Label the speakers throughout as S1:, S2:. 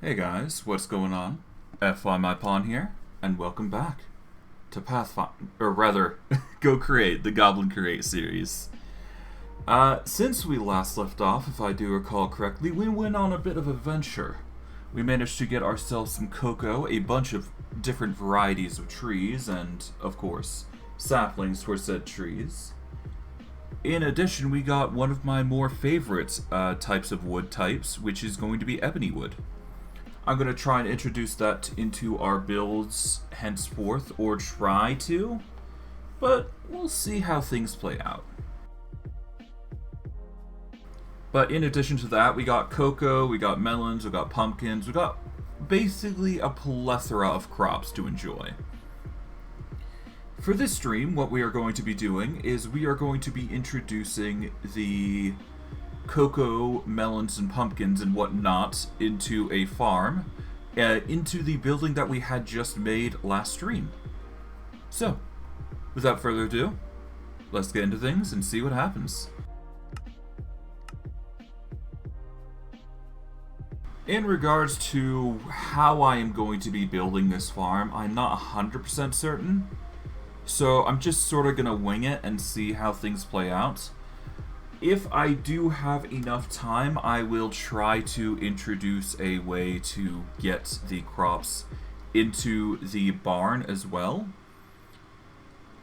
S1: Hey guys, what's going on? FY My Pawn here, and welcome back to Pathfinder, or rather, Go Create, the Goblin Create series. Since we last left off, if I do recall correctly, we went on a bit of a venture. We managed to get ourselves some cocoa, a bunch of different varieties of trees, and, of course, saplings for said trees. In addition, we got one of my more favorite types of wood types, which is going to be ebony wood. I'm going to try and introduce that into our builds henceforth, or try to, but we'll see how things play out. But in addition to that, we got cocoa, we got melons, we got pumpkins, we got basically a plethora of crops to enjoy. For this stream, what we are going to be doing is we are going to be introducing the cocoa, melons, and pumpkins and whatnot into a farm, into the building that we had just made last stream. So, without further ado, let's get into things and see what happens. In regards to how I am going to be building this farm, I'm not 100% certain, so I'm just sort of going to wing it and see how things play out. If I do have enough time, I will try to introduce a way to get the crops into the barn as well.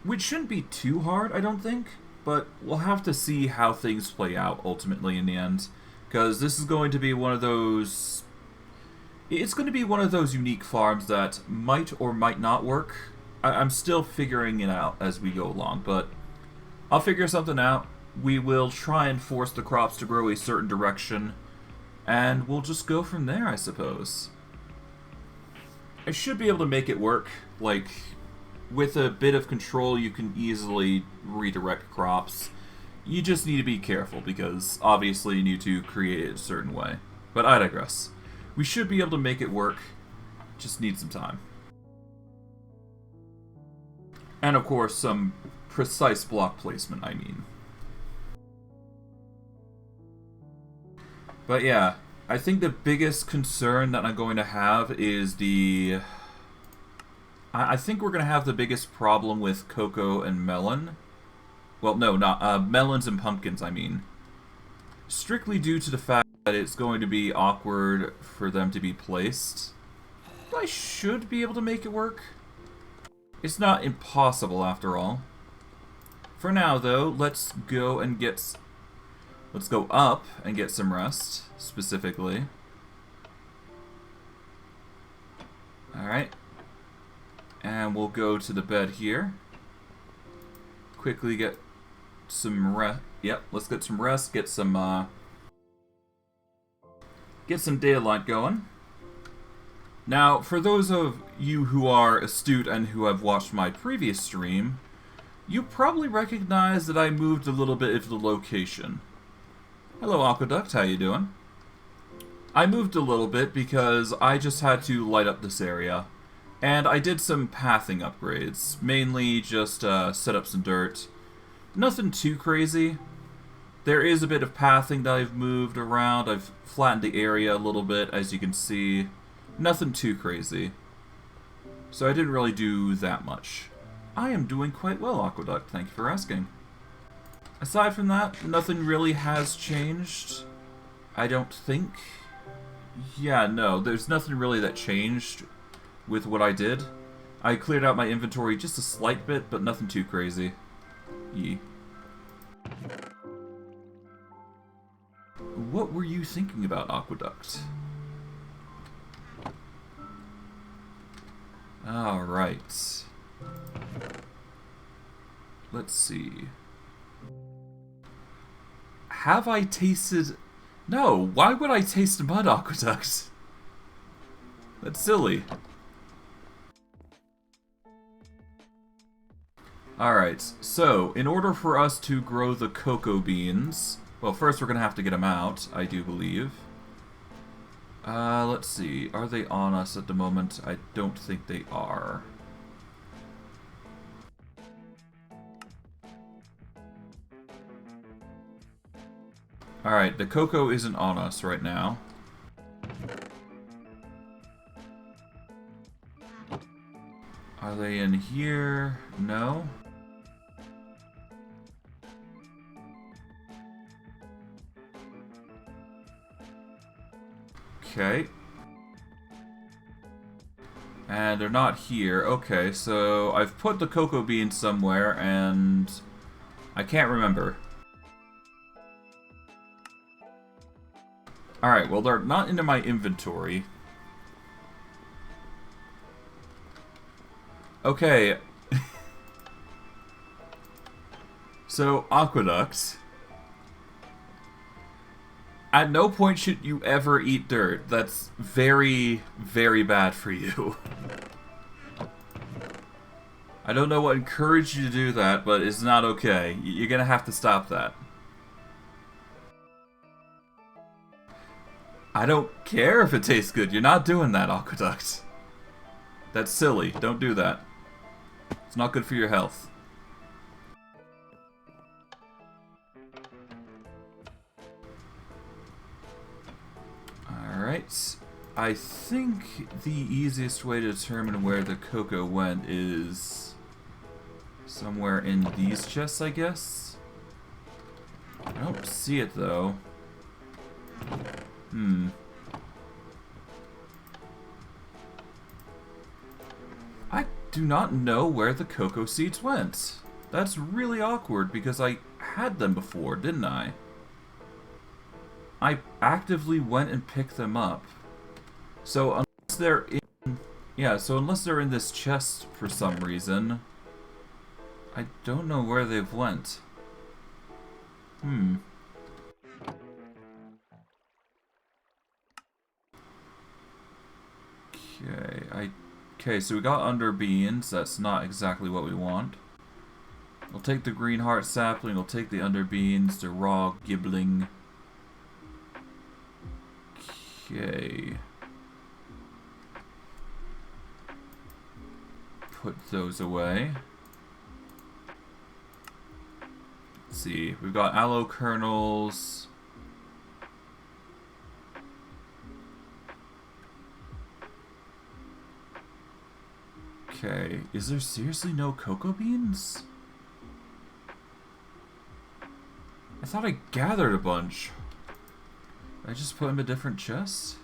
S1: Which shouldn't be too hard, I don't think, but we'll have to see how things play out ultimately in the end. Because this is going to be one of those... It's going to be one of those unique farms that might or might not work. I'm still figuring it out as we go along, but I'll figure something out. We will try and force the crops to grow a certain direction, and we'll just go from there, I suppose. I should be able to make it work. Like, with a bit of control, you can easily redirect crops. You just need to be careful, because obviously you need to create it a certain way. But I digress. We should be able to make it work, just need some time. And of course, some precise block placement, I mean. But yeah, I think the biggest concern that I'm going to have is the... I think we're going to have the biggest problem with cocoa and melon. Well, no, not melons and pumpkins, I mean. Strictly due to the fact that it's going to be awkward for them to be placed. But I should be able to make it work. It's not impossible, after all. For now, though, let's go and get... Let's go up and get some rest, specifically. Alright. And we'll go to the bed here. Quickly get some rest. Yep, let's get some rest, get some daylight going. Now, for those of you who are astute and who have watched my previous stream, you probably recognize that I moved a little bit of the location. Hello, Aqueduct. How you doing? I moved a little bit because I just had to light up this area. And I did some pathing upgrades. Mainly just set up some dirt. Nothing too crazy. There is a bit of pathing that I've moved around. I've flattened the area a little bit, as you can see. Nothing too crazy. So I didn't really do that much. I am doing quite well, Aqueduct. Thank you for asking. Aside from that, nothing really has changed, I don't think. Yeah, no, there's nothing really that changed with what I did. I cleared out my inventory just a slight bit, but nothing too crazy. Yee. What were you thinking about, Aqueduct? Alright. Let's see. Have I tasted... No, why would I taste mud, Aqueduct? That's silly. Alright, so, in order for us to grow the cocoa beans... Well, first we're going to have to get them out, I do believe. Let's see. Are they on us at the moment? I don't think they are. Alright, the cocoa isn't on us right now. Are they in here? No. Okay. And they're not here. Okay, so I've put the cocoa beans somewhere, and I can't remember. Alright, well, they're not into my inventory. Okay. So, aqueducts. At no point should you ever eat dirt. That's very, very bad for you. I don't know what encouraged you to do that, but it's not okay. You're gonna have to stop that. I don't care if it tastes good. You're not doing that, aqueduct. That's silly. Don't do that. It's not good for your health. Alright. I think the easiest way to determine where the cocoa went is somewhere in these chests, I guess? I don't see it, though. I do not know where the cocoa seeds went. That's really awkward because I had them before, didn't I? I actively went and picked them up. So unless they're in... Yeah, so unless they're in this chest for some reason, I don't know where they've went. Okay, so we got under beans. That's not exactly what we want. We'll take the green heart sapling, we'll take the under beans, the raw gibbling. Okay. Put those away. Let's see, we've got aloe kernels. Okay, is there seriously no cocoa beans? I thought I gathered a bunch. Did I just put them in different chests?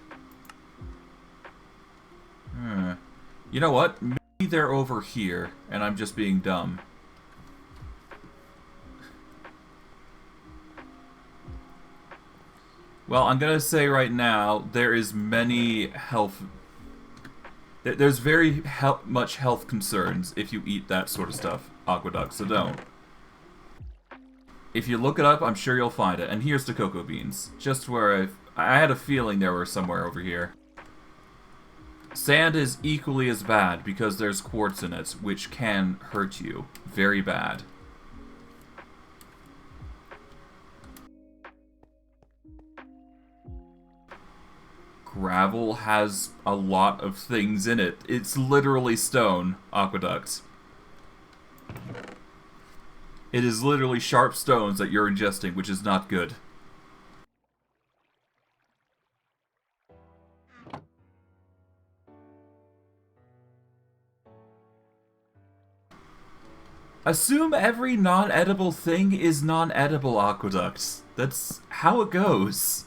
S1: You know what? Maybe they're over here, and I'm just being dumb. Well, I'm gonna say right now, there is many health... There's very much health concerns if you eat that sort of stuff, aqueduct, so don't. If you look it up, I'm sure you'll find it. And here's the cocoa beans. Just where I had a feeling they were somewhere over here. Sand is equally as bad because there's quartz in it, which can hurt you. Very bad. Gravel has a lot of things in it. It's literally stone, aqueduct. It is literally sharp stones that you're ingesting, which is not good. Assume every non-edible thing is non-edible, aqueduct. That's how it goes.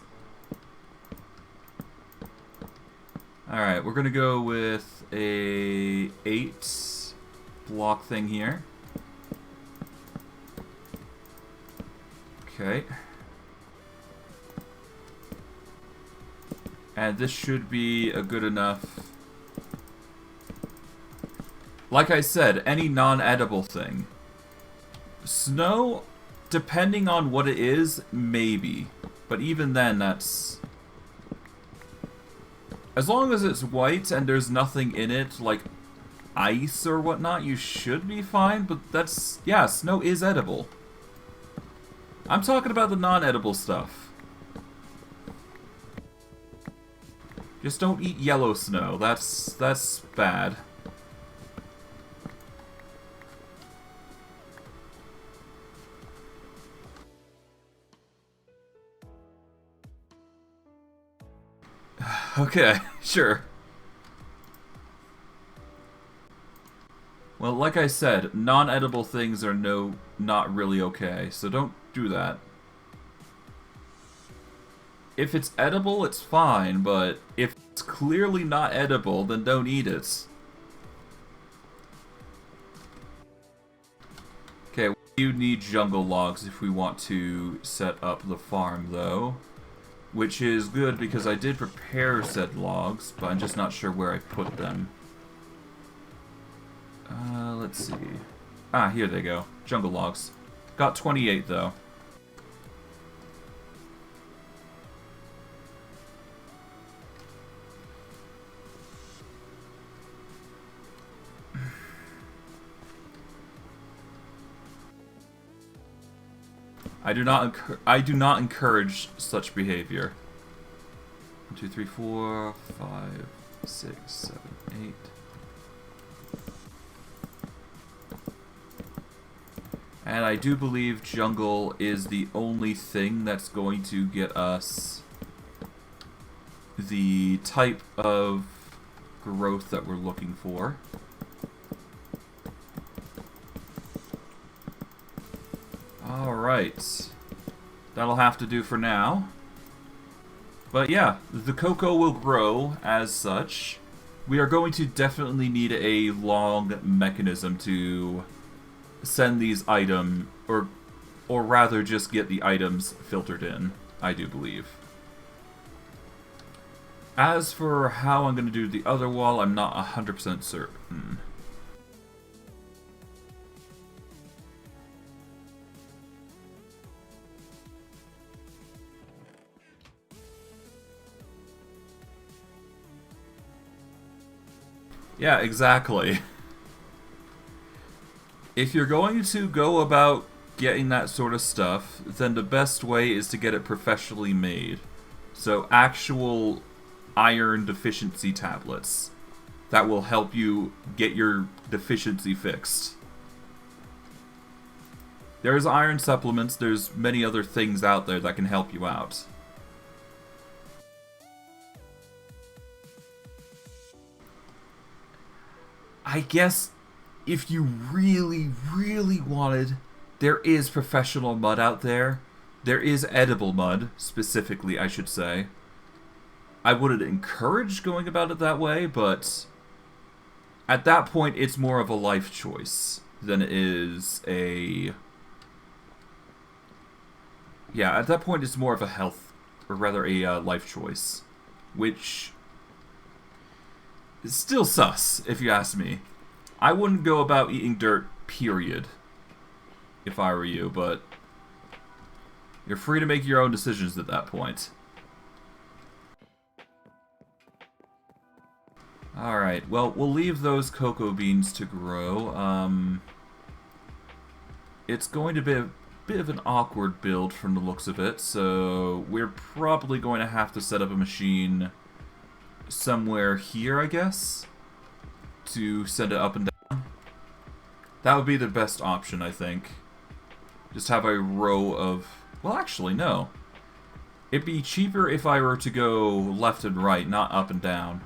S1: Alright, we're gonna go with a 8 block thing here. Okay. And this should be a good enough... Like I said, any non-edible thing. Snow, depending on what it is, maybe. But even then, that's... As long as it's white and there's nothing in it, like ice or whatnot, you should be fine, but that's... Yeah, snow is edible. I'm talking about the non-edible stuff. Just don't eat yellow snow. That's bad. Okay, sure. Well, like I said, non-edible things are not really okay, so don't do that. If it's edible, it's fine, but if it's clearly not edible, then don't eat it. Okay, we do need jungle logs if we want to set up the farm, though. Which is good because I did prepare said logs, but I'm just not sure where I put them. Let's see. Ah, here they go. Jungle logs. Got 28, though. I do not encourage such behavior. 1, 2, 3, 4, 5, 6, 7, 8. And I do believe jungle is the only thing that's going to get us the type of growth that we're looking for. Alright. That'll have to do for now. But yeah, the cocoa will grow as such. We are going to definitely need a long mechanism to send these items, or rather just get the items filtered in, I do believe. As for how I'm going to do the other wall, I'm not 100% certain. Yeah, exactly. If you're going to go about getting that sort of stuff, then the best way is to get it professionally made. So actual iron deficiency tablets that will help you get your deficiency fixed. There's iron supplements, there's many other things out there that can help you out. I guess if you really, really wanted, there is professional mud out there. There is edible mud, specifically, I should say. I wouldn't encourage going about it that way, but at that point, it's more of a life choice than it is a... Yeah, at that point, it's more of a health, or rather a life choice, which is still sus, if you ask me. I wouldn't go about eating dirt, period, if I were you, but you're free to make your own decisions at that point. Alright, well, we'll leave those cocoa beans to grow. It's going to be a bit of an awkward build from the looks of it, so we're probably going to have to set up a machine somewhere here, I guess, to send it up and down. That would be the best option, I think. Just have a row of... Well, actually, no. It'd be cheaper if I were to go left and right, not up and down.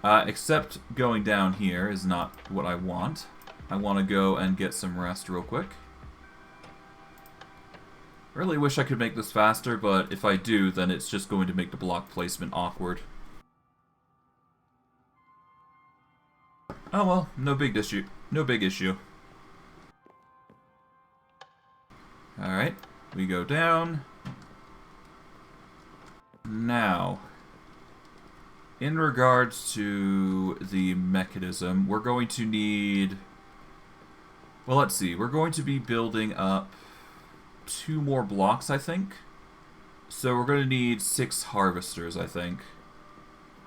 S1: Except going down here is not what I want. I want to go and get some rest real quick. Really wish I could make this faster, but if I do, then it's just going to make the block placement awkward. Oh well, no big issue. No big issue. Alright, we go down. Now, in regards to the mechanism, we're going to need... Well, let's see. We're going to be building up 2 more blocks, I think. So we're going to need 6 harvesters, I think.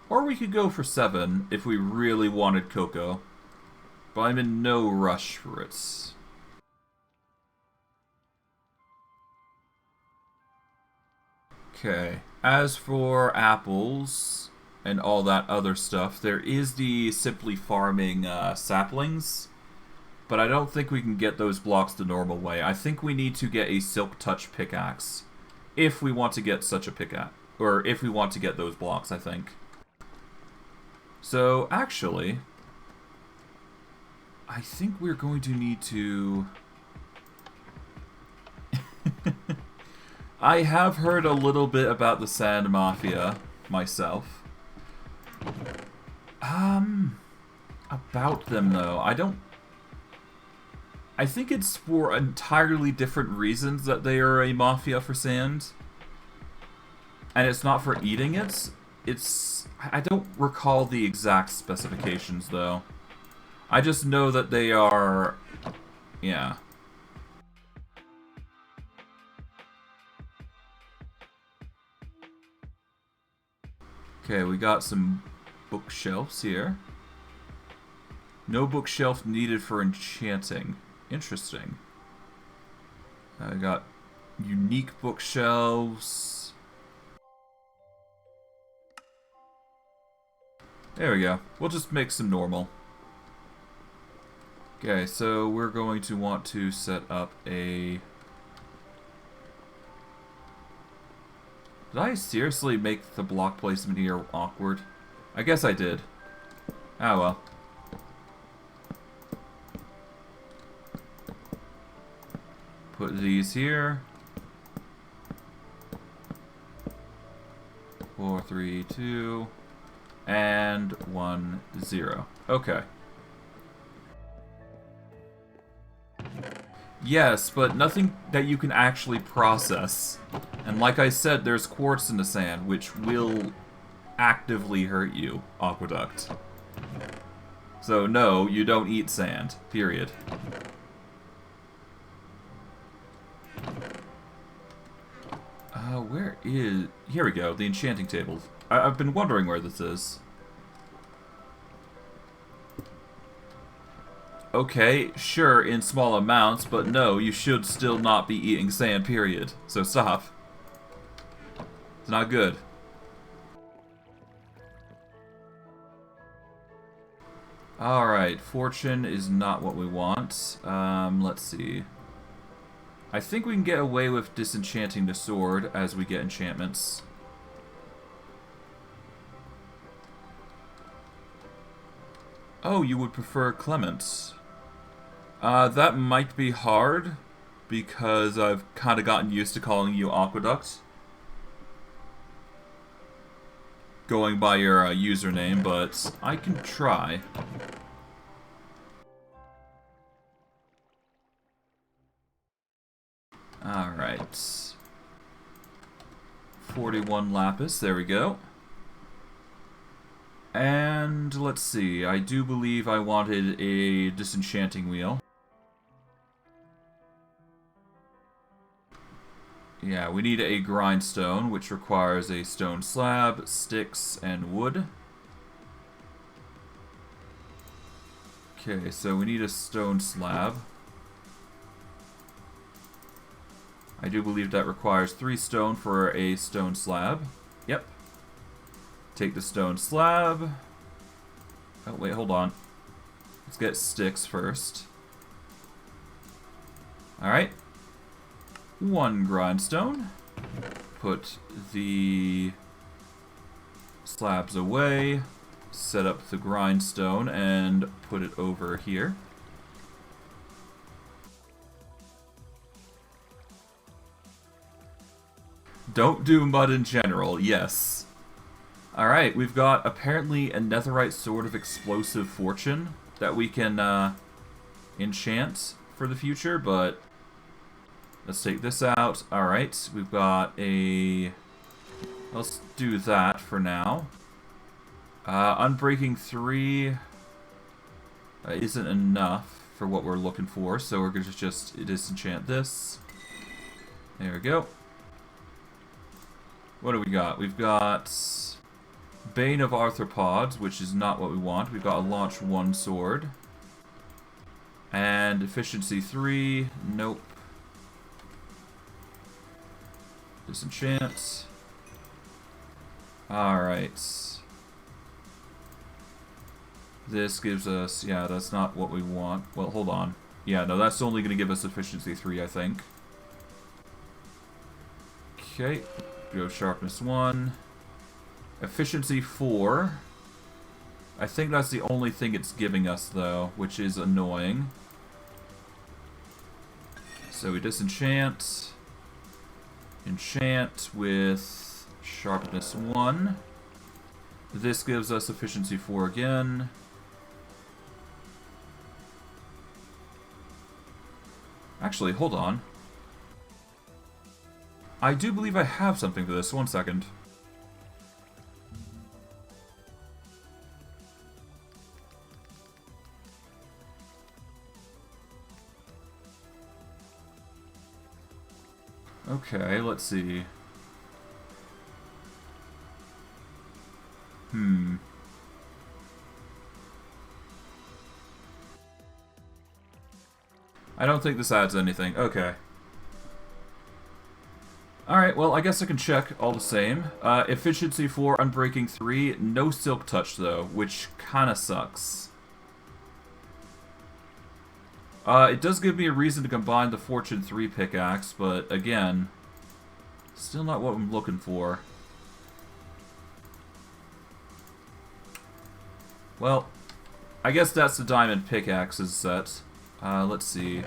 S1: Or we could go for 7 if we really wanted cocoa. But I'm in no rush for it. Okay. As for apples and all that other stuff, there is the simply farming saplings. But I don't think we can get those blocks the normal way. I think we need to get a silk touch pickaxe. If we want to get such a pickaxe. Or if we want to get those blocks, I think. So, actually, I think we're going to need to... I have heard a little bit about the Sand Mafia myself. About them, though, I think it's for entirely different reasons that they are a mafia for sand. And it's not for eating it. I don't recall the exact specifications, though. I just know that they are... Yeah. Okay, we got some bookshelves here. No bookshelf needed for enchanting. Interesting. I got unique bookshelves. There we go. We'll just make some normal. Okay, so we're going to want to set up a... Did I seriously make the block placement here awkward? I guess I did. Ah well. Put these here. 4, 3, 2, and 1, 0. Okay. Yes, but nothing that you can actually process. And like I said, there's quartz in the sand, which will actively hurt you, Aqueduct. So no, you don't eat sand. Period. Where is... Here we go, the enchanting table. I've been wondering where this is. Okay, sure, in small amounts, but no, you should still not be eating sand, period. So stop. It's not good. Alright, fortune is not what we want. Let's see. I think we can get away with disenchanting the sword as we get enchantments. Oh, you would prefer Clements. That might be hard, because I've kind of gotten used to calling you Aqueduct. Going by your username, but I can try. Alright. 41 lapis, there we go. And let's see, I do believe I wanted a disenchanting wheel. Yeah, we need a grindstone, which requires a stone slab, sticks, and wood. Okay, so we need a stone slab. I do believe that requires 3 stone for a stone slab. Yep. Take the stone slab. Oh, wait, hold on. Let's get sticks first. Alright. 1 grindstone. Put the slabs away. Set up the grindstone and put it over here. Don't do mud in general, yes. Alright, we've got apparently a netherite sword of explosive fortune that we can enchant for the future, but let's take this out. Alright, we've got a... Let's do that for now. Unbreaking 3 isn't enough for what we're looking for, so we're going to just disenchant this. There we go. What do we got? We've got Bane of Arthropods, which is not what we want. We've got a Launch 1 sword. And Efficiency 3, nope. Disenchant. Alright. This gives us... Yeah, that's not what we want. Well, hold on. Yeah, no, that's only going to give us Efficiency 3, I think. Okay. Go Sharpness 1. Efficiency 4. I think that's the only thing it's giving us, though, which is annoying. So we disenchant. Enchant with sharpness 1. This gives us efficiency 4 again. Actually, hold on. I do believe I have something for this. 1 second. Okay, let's see. I don't think this adds anything. Okay. Alright, well, I guess I can check all the same. Efficiency 4, Unbreaking 3. No Silk Touch, though, which kinda sucks. It does give me a reason to combine the Fortune 3 pickaxe, but again, still not what I'm looking for. Well, I guess that's the diamond pickaxes set. Let's see.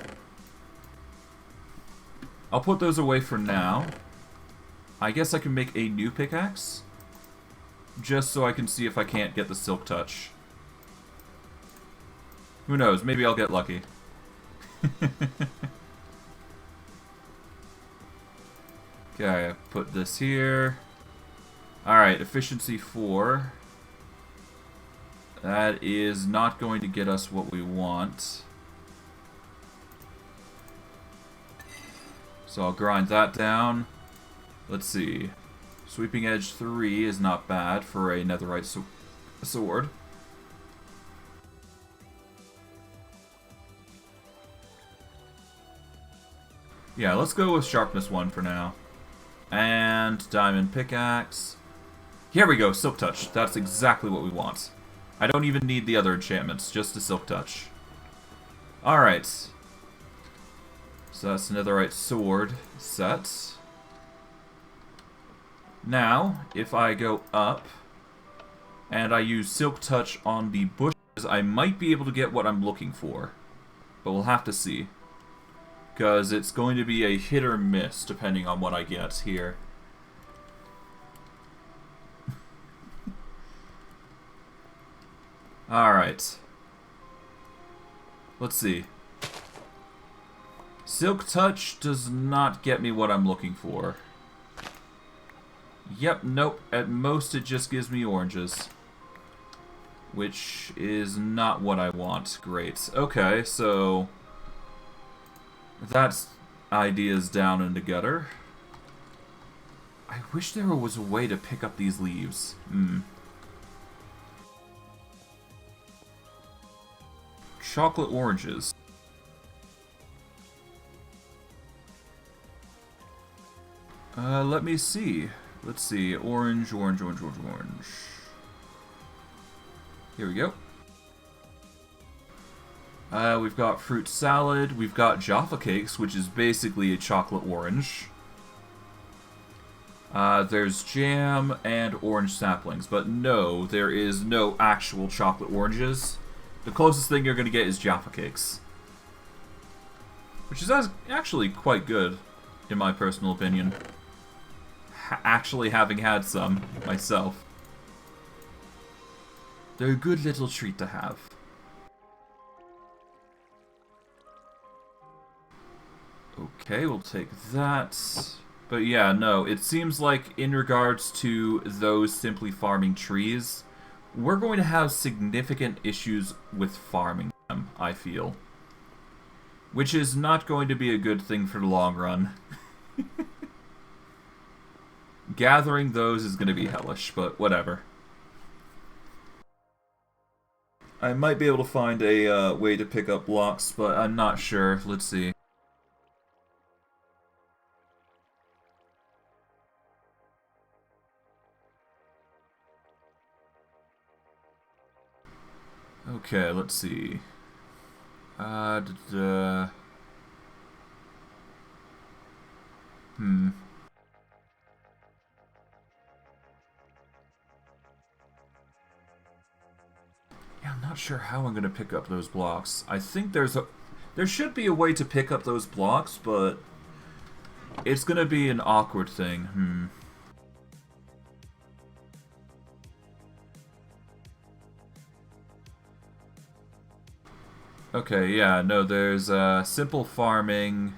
S1: I'll put those away for now. I guess I can make a new pickaxe, just so I can see if I can't get the Silk Touch. Who knows, maybe I'll get lucky. Okay, put this here. Alright, efficiency 4. That is not going to get us what we want. So I'll grind that down. Let's see. Sweeping Edge 3 is not bad for a netherite sword. Yeah, let's go with sharpness 1 for now. And diamond pickaxe. Here we go, Silk Touch. That's exactly what we want. I don't even need the other enchantments, just the Silk Touch. Alright. So that's a netherite sword set. Now, if I go up and I use Silk Touch on the bushes, I might be able to get what I'm looking for. But we'll have to see. Because it's going to be a hit or miss depending on what I get here. Alright. Let's see. Silk Touch does not get me what I'm looking for. Yep, nope. At most it just gives me oranges. Which is not what I want. Great. Okay, so that's ideas down and together. I wish there was a way to pick up these leaves. Chocolate oranges. Let me see. Let's see. Orange, orange, orange, orange, orange. Here we go. We've got fruit salad. We've got Jaffa cakes, which is basically a chocolate orange. There's jam and orange saplings, but no, there is no actual chocolate oranges. The closest thing you're going to get is Jaffa cakes. Which is actually quite good, in my personal opinion. Actually having had some myself. They're a good little treat to have. Okay, we'll take that. But yeah, no, it seems like in regards to those simply farming trees, we're going to have significant issues with farming them, I feel. Which is not going to be a good thing for the long run. Gathering those is going to be hellish, but whatever. I might be able to find a way to pick up blocks, but I'm not sure. Let's see. Okay, let's see. not sure how I'm going to pick up those blocks. I think there should be a way to pick up those blocks, but it's going to be an awkward thing. Okay, yeah, no, there's simple farming.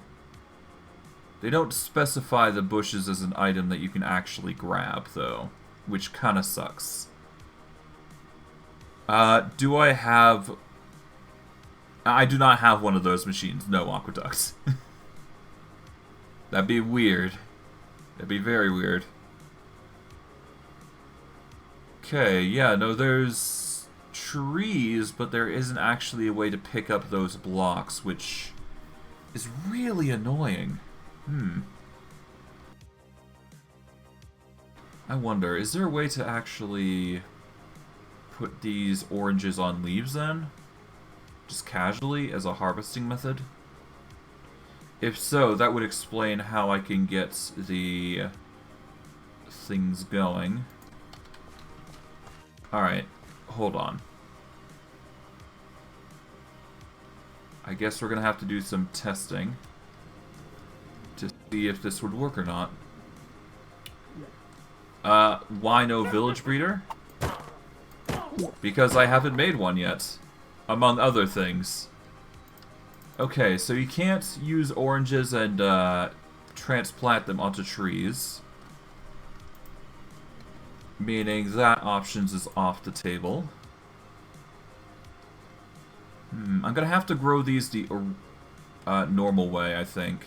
S1: They don't specify the bushes as an item that you can actually grab, though, which kind of sucks. Do I have... I do not have one of those machines. No aqueducts. That'd be weird. That'd be very weird. Okay, yeah, no, there's trees, but there isn't actually a way to pick up those blocks, which is really annoying. I wonder, is there a way to actually put these oranges on leaves then? Just casually as a harvesting method? If so, that would explain how I can get the things going. Alright, hold on. I guess we're gonna have to do some testing to see if this would work or not. Why no village breeder? Because I haven't made one yet, among other things. Okay, so you can't use oranges and transplant them onto trees. Meaning that options is off the table. I'm gonna have to grow these the normal way, I think.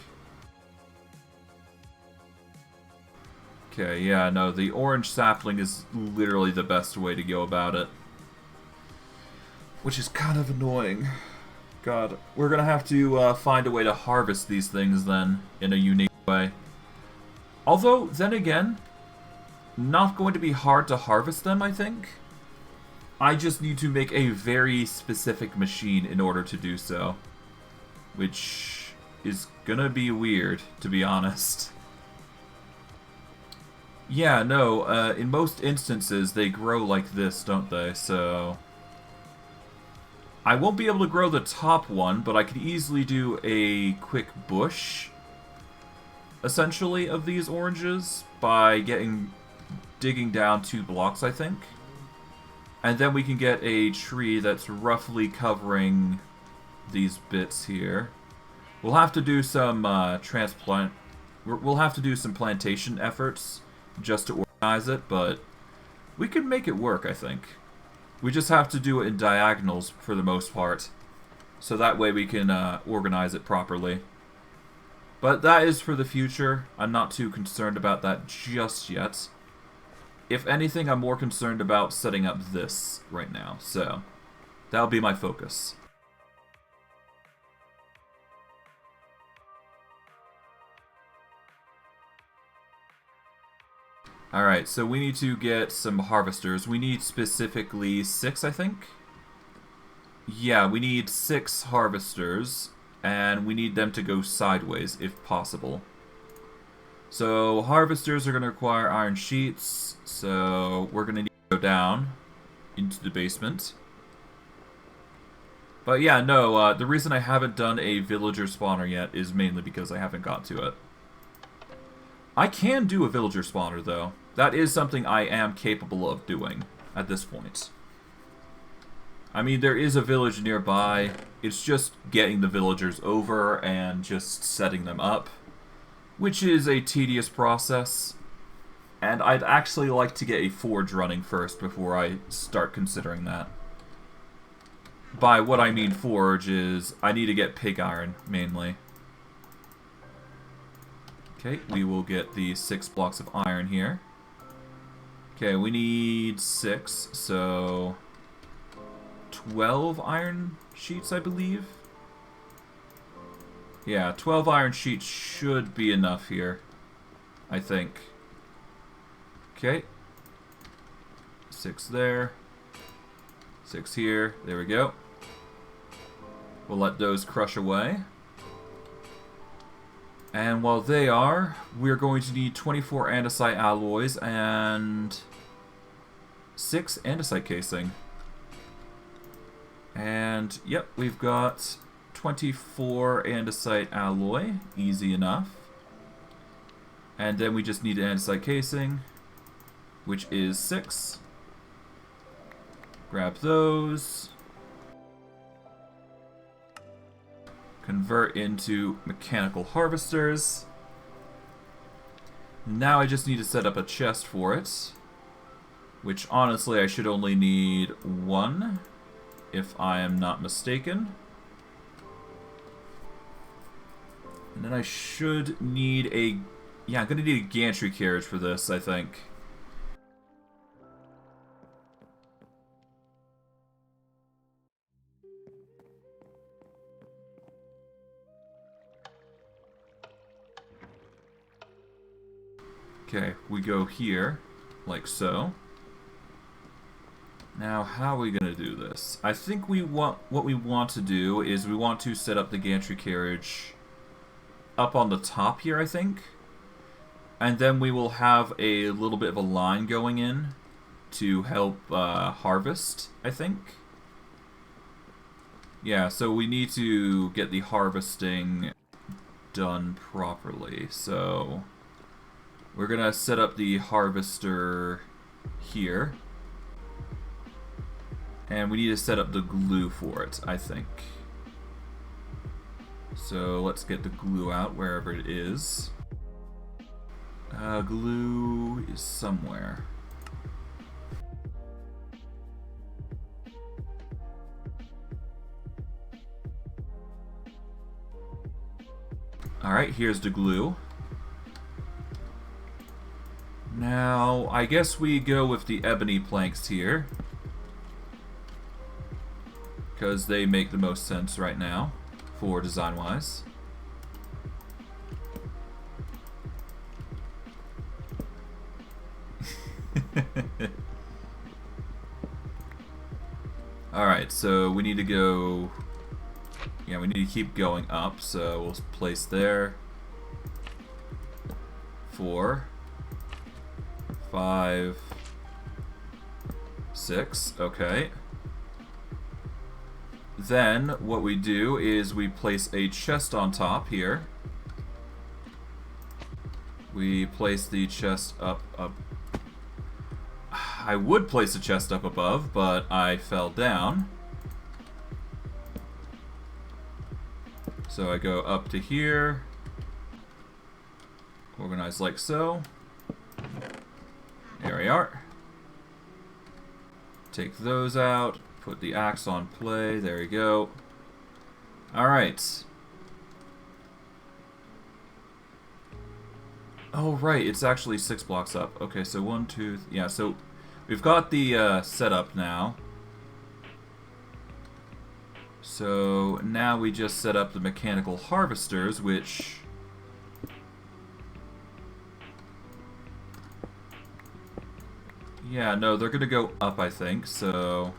S1: Okay, yeah, no, the orange sapling is literally the best way to go about it. Which is kind of annoying. God, we're gonna have to find a way to harvest these things then, in a unique way. Although, then again, not going to be hard to harvest them, I think. I just need to make a very specific machine in order to do so. Which is gonna be weird, to be honest. Yeah, no, in most instances they grow like this, don't they? So I won't be able to grow the top one, but I could easily do a quick bush, essentially, of these oranges by digging down 2 blocks, I think. And then we can get a tree that's roughly covering these bits here. We'll have to do some we'll have to do some plantation efforts just to organize it, but we can make it work, I think. We just have to do it in diagonals for the most part, so that way we can organize it properly. But that is for the future. I'm not too concerned about that just yet. If anything, I'm more concerned about setting up this right now, so that'll be my focus. Alright, so we need to get some harvesters. We need specifically 6, I think? Yeah, we need 6 harvesters, and we need them to go sideways, if possible. So, harvesters are going to require iron sheets, so we're going to need to go down into the basement. But yeah, no, the reason I haven't done a villager spawner yet is mainly because I haven't got to it. I can do a villager spawner, though. That is something I am capable of doing at this point. I mean, there is a village nearby. It's just getting the villagers over and just setting them up, which is a tedious process. And I'd actually like to get a forge running first before I start considering that. By what I mean forge is, I need to get pig iron, mainly. Okay, we will get the 6 blocks of iron here. Okay, we need 6, so 12 iron sheets, I believe. Yeah, 12 iron sheets should be enough here, I think. Okay. 6 there. 6 here. There we go. We'll let those crush away. And while they are, we're going to need 24 andesite alloys and 6 andesite casing. And, yep, we've got 24 andesite alloy. Easy enough. And then we just need an andesite casing, which is 6. Grab those. Convert into mechanical harvesters. Now I just need to set up a chest for it. Which, honestly, I should only need 1, if I am not mistaken. And then I should need a... Yeah, I'm going to need a gantry carriage for this, I think. Okay, we go here, like so. Now, how are we going to do this? I think what we want to do is we want to set up the gantry carriage up on the top here, I think. And then we will have a little bit of a line going in to help harvest, I think. Yeah, so we need to get the harvesting done properly. So we're going to set up the harvester here. And we need to set up the glue for it, I think. So let's get the glue out wherever it is. Glue is somewhere. Alright, here's the glue. Now, I guess we go with the ebony planks here. Because they make the most sense right now, for design-wise. Alright, so we need to go... Yeah, we need to keep going up, so we'll place there. 4, 5, 6, okay. Then, what we do is we place a chest on top here. We place the chest up. I would place the chest up above, but I fell down. So I go up to here. Organize like so. There we are. Take those out. Put the axe on play. There we go. Alright. Oh, right. It's actually 6 blocks up. Okay, so 1, 2... Yeah, so we've got the setup now. So now we just set up the mechanical harvesters, which... Yeah, no, they're gonna go up, I think, so...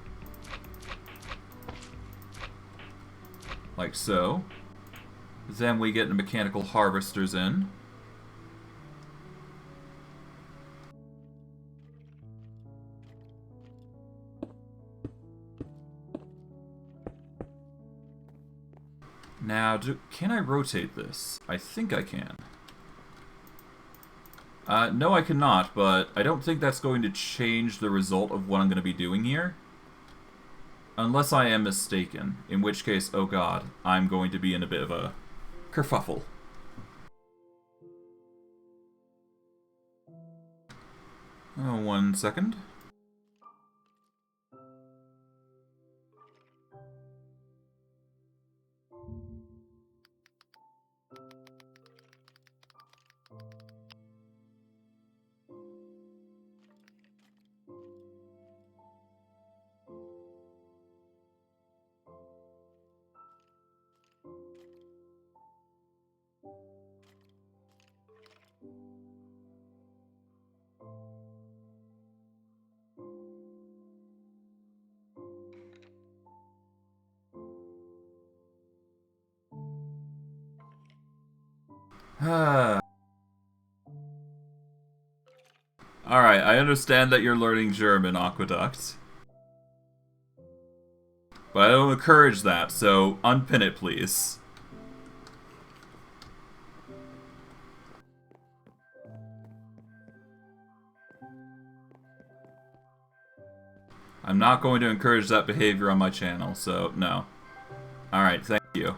S1: Like so. Then we get the mechanical harvesters in. Now, can I rotate this? I think I can. No, I cannot, but I don't think that's going to change the result of what I'm going to be doing here. Unless I am mistaken, in which case, oh god, I'm going to be in a bit of a kerfuffle. Oh, 1 second. Alright, I understand that you're learning German, Aqueduct. But I don't encourage that, so unpin it, please. I'm not going to encourage that behavior on my channel, so no. Alright, thank you.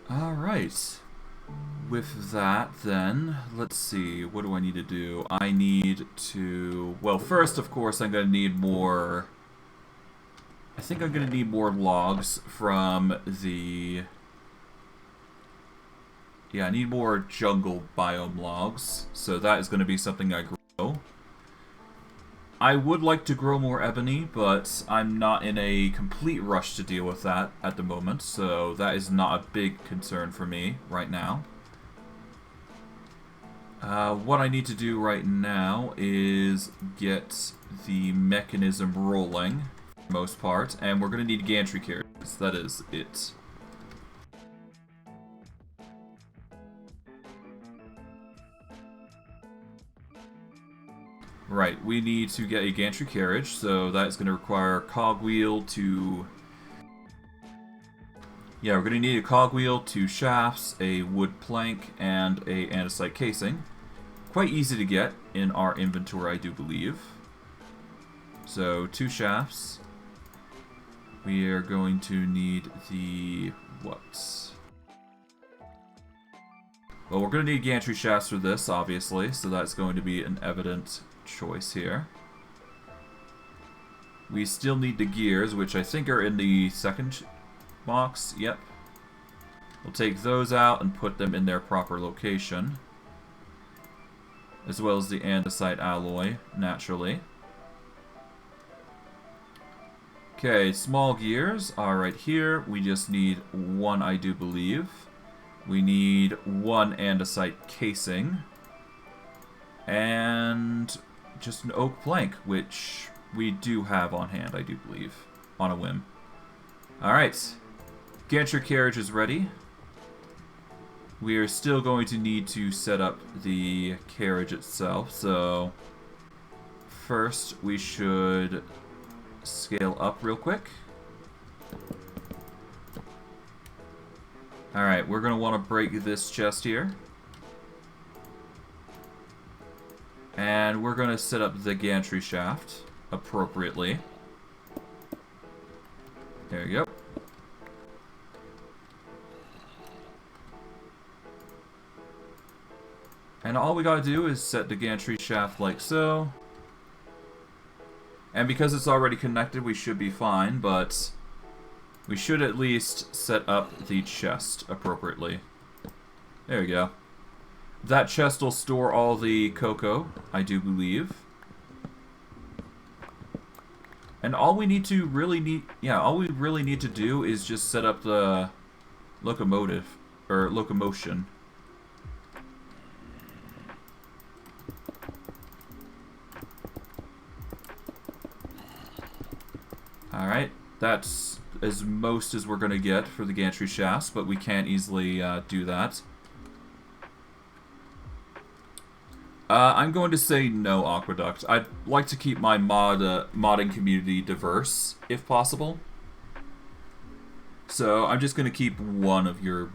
S1: Alright. With that, then, let's see, what do I need to do? I need to... Well, first, of course, I'm going to need more... I think I'm going to need more logs from the... Yeah, I need more jungle biome logs, so that is going to be something I grow. I would like to grow more ebony, but I'm not in a complete rush to deal with that at the moment, so that is not a big concern for me right now. What I need to do right now is get the mechanism rolling, for the most part, and we're going to need gantry carriages. That is it. Right, we need to get a gantry carriage, so that's going to require a cogwheel to... Yeah, we're going to need a cogwheel, 2 shafts, a wood plank, and a andesite casing. Quite easy to get in our inventory, I do believe. So, 2 shafts. We are going to need the... what? Well, we're going to need gantry shafts for this, obviously, so that's going to be an evident choice here. We still need the gears, which I think are in the second box. Yep. We'll take those out and put them in their proper location. As well as the andesite alloy, naturally. Okay, small gears are right here. We just need 1, I do believe. We need 1 andesite casing. And just an oak plank, which we do have on hand, I do believe. On a whim. Alright. Gantry carriage is ready. We are still going to need to set up the carriage itself, so first we should scale up real quick. Alright, we're going to want to break this chest here. And we're going to set up the gantry shaft appropriately. There you go. And all we gotta do is set the gantry shaft like so. And because it's already connected, we should be fine, but we should at least set up the chest appropriately. There we go. That chest will store all the cocoa, I do believe. And all we need to all we really need to do is just set up the locomotion. Alright, that's as most as we're going to get for the gantry shafts, but we can't easily do that. I'm going to say no aqueduct. I'd like to keep my modding community diverse, if possible. So I'm just going to keep one of your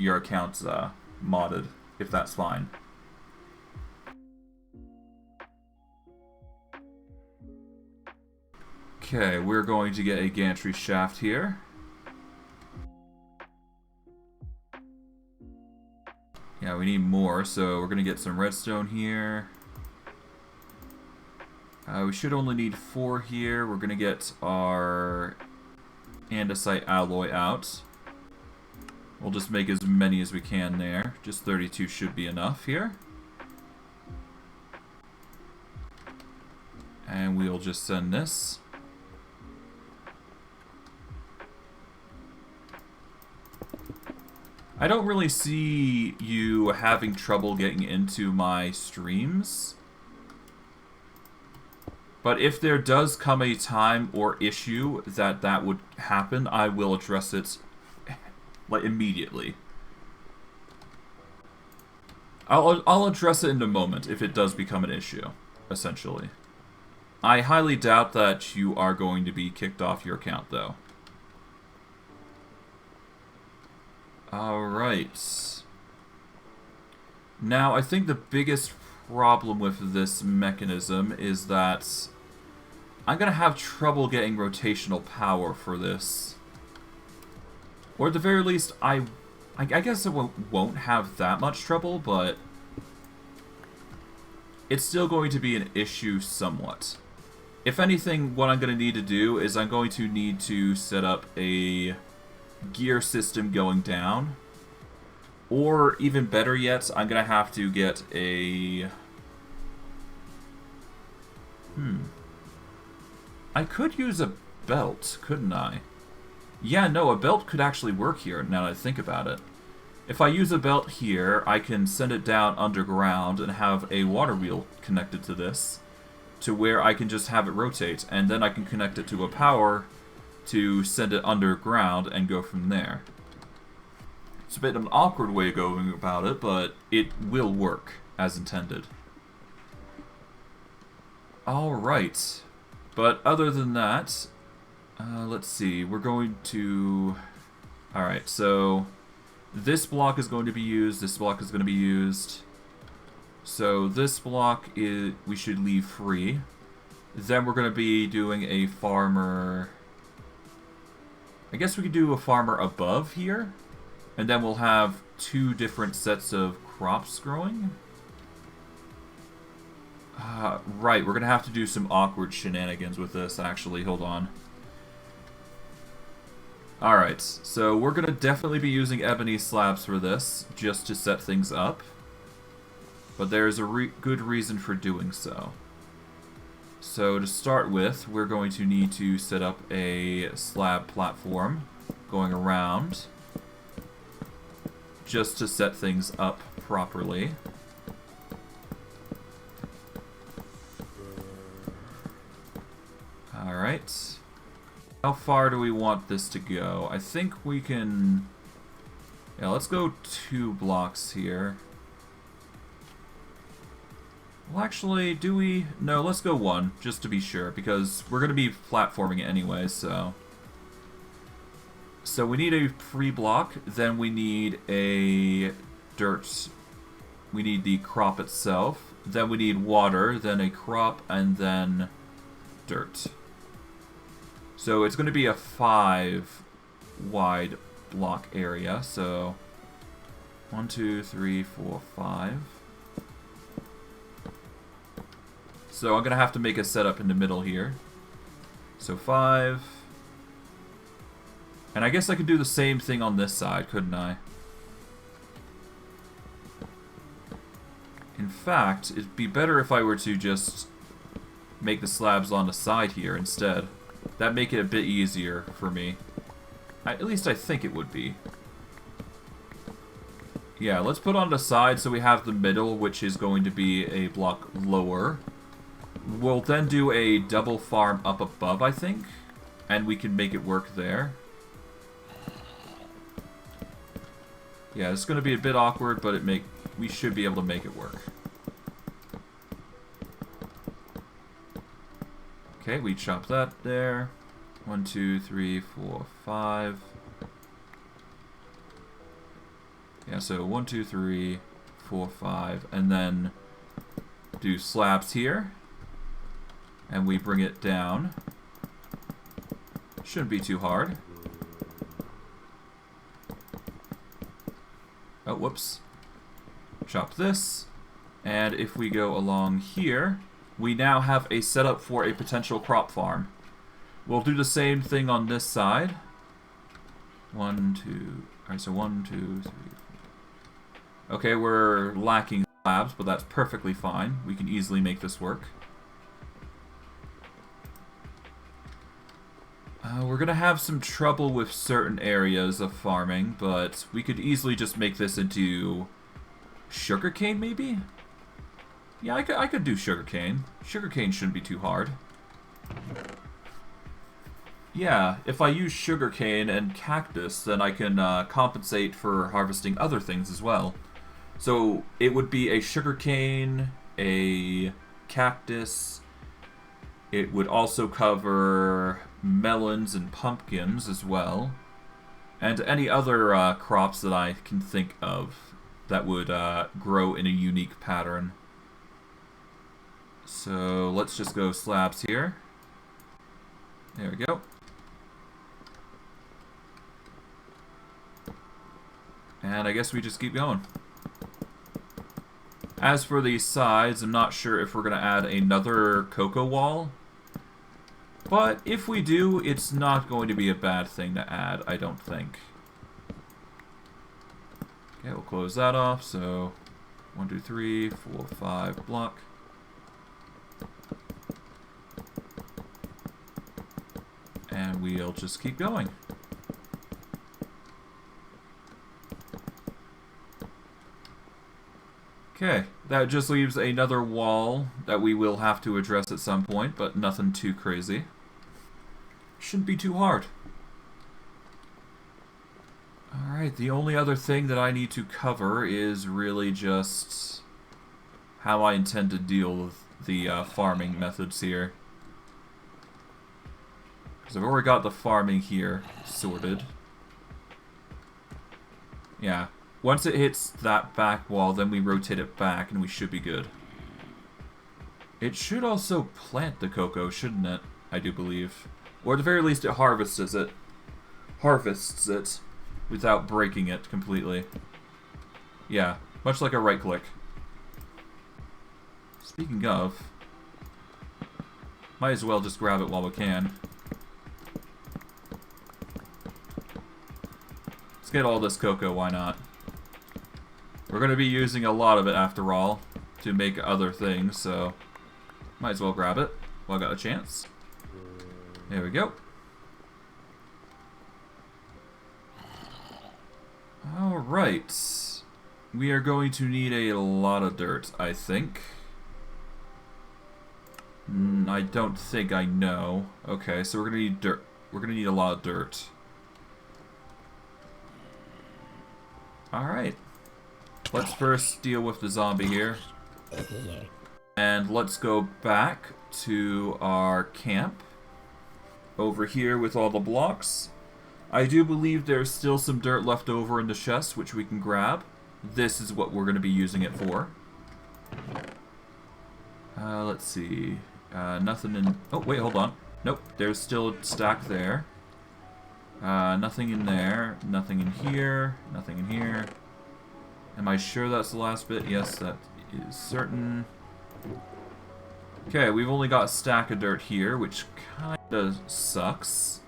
S1: accounts modded, if that's fine. Okay, we're going to get a gantry shaft here. Yeah, we need more, so we're going to get some redstone here. We should only need 4 here. We're going to get our andesite alloy out. We'll just make as many as we can there. Just 32 should be enough here. And we'll just send this. I don't really see you having trouble getting into my streams. But if there does come a time or issue that would happen, I will address it like immediately. I'll address it in a moment if it does become an issue, essentially. I highly doubt that you are going to be kicked off your account, though. Alright. Now, I think the biggest problem with this mechanism is that I'm going to have trouble getting rotational power for this. Or at the very least, I guess it won't have that much trouble, but it's still going to be an issue somewhat. If anything, what I'm going to need to do is I'm going to need to set up a gear system going down. Or, even better yet, I'm going to have to get a... I could use a belt, couldn't I? Yeah, no, a belt could actually work here, now that I think about it. If I use a belt here, I can send it down underground and have a water wheel connected to this, to where I can just have it rotate, and then I can connect it to a power to send it underground and go from there. It's a bit of an awkward way of going about it, but it will work as intended. Alright. But other than that, let's see, we're going to... Alright, so this block is going to be used, this block is going to be used. So this block we should leave free. Then we're going to be doing a farmer... I guess we could do a farmer above here. And then we'll have 2 different sets of crops growing. Right, we're going to have to do some awkward shenanigans with this, actually. Hold on. Alright, so we're going to definitely be using ebony slabs for this, just to set things up. But there's a good reason for doing so. So to start with, we're going to need to set up a slab platform going around, just to set things up properly. Alright. How far do we want this to go? I think we can... Yeah, let's go 2 blocks here. Well, actually, do we... No, let's go 1, just to be sure, because we're going to be platforming it anyway, so... So we need a free block, then we need a dirt. We need the crop itself, then we need water, then a crop, and then dirt. So it's going to be a 5 wide block area, so 1, 2, 3, 4, 5. So I'm going to have to make a setup in the middle here. So 5. And I guess I could do the same thing on this side, couldn't I? In fact, it'd be better if I were to just make the slabs on the side here instead. That'd make it a bit easier for me. At least I think it would be. Yeah, let's put on the side so we have the middle, which is going to be a block lower. We'll then do a double farm up above, I think. And we can make it work there. Yeah, it's going to be a bit awkward, but we should be able to make it work. Okay, we chop that there. 1, 2, 3, 4, 5. Yeah, so 1, 2, 3, 4, 5. And then do slabs here. And we bring it down. Shouldn't be too hard. Oh, whoops. Chop this. And if we go along here, we now have a setup for a potential crop farm. We'll do the same thing on this side. 1, 2... Alright, so 1, 2, 3, 4. Okay, we're lacking slabs, but that's perfectly fine. We can easily make this work. We're going to have some trouble with certain areas of farming, but we could easily just make this into sugarcane, maybe? Yeah, I could do sugarcane. Sugarcane shouldn't be too hard. Yeah, if I use sugarcane and cactus, then I can compensate for harvesting other things as well. So it would be a sugarcane, a cactus. It would also cover melons and pumpkins as well. And any other crops that I can think of that would grow in a unique pattern. So let's just go slabs here. There we go. And I guess we just keep going. As for the sides, I'm not sure if we're going to add another cocoa wall. But if we do, it's not going to be a bad thing to add, I don't think. Okay, we'll close that off. So 1, 2, 3, 4, 5 block. And we'll just keep going. Okay, that just leaves another wall that we will have to address at some point, but nothing too crazy. Shouldn't be too hard. Alright, the only other thing that I need to cover is really just how I intend to deal with the farming methods here. Because I've already got the farming here sorted. Yeah. Once it hits that back wall, then we rotate it back and we should be good. It should also plant the cocoa, shouldn't it? I do believe. Or at the very least it harvests it. Without breaking it completely. Yeah, much like a right click. Speaking of, might as well just grab it while we can. Let's get all this cocoa, why not? We're going to be using a lot of it after all to make other things, so might as well grab it while I got a chance. There we go. Alright. We are going to need a lot of dirt, I think. I don't think I know. Okay, so we're going to need dirt. We're going to need a lot of dirt. Alright. Let's first deal with the zombie here. And let's go back to our camp. Over here with all the blocks. I do believe there's still some dirt left over in the chest, which we can grab. This is what we're going to be using it for. Let's see. Nothing in... Oh, wait, hold on. Nope, there's still a stack there. Nothing in there. Nothing in here. Nothing in here. Am I sure that's the last bit? Yes, that is certain. Okay, we've only got a stack of dirt here, which kinda sucks.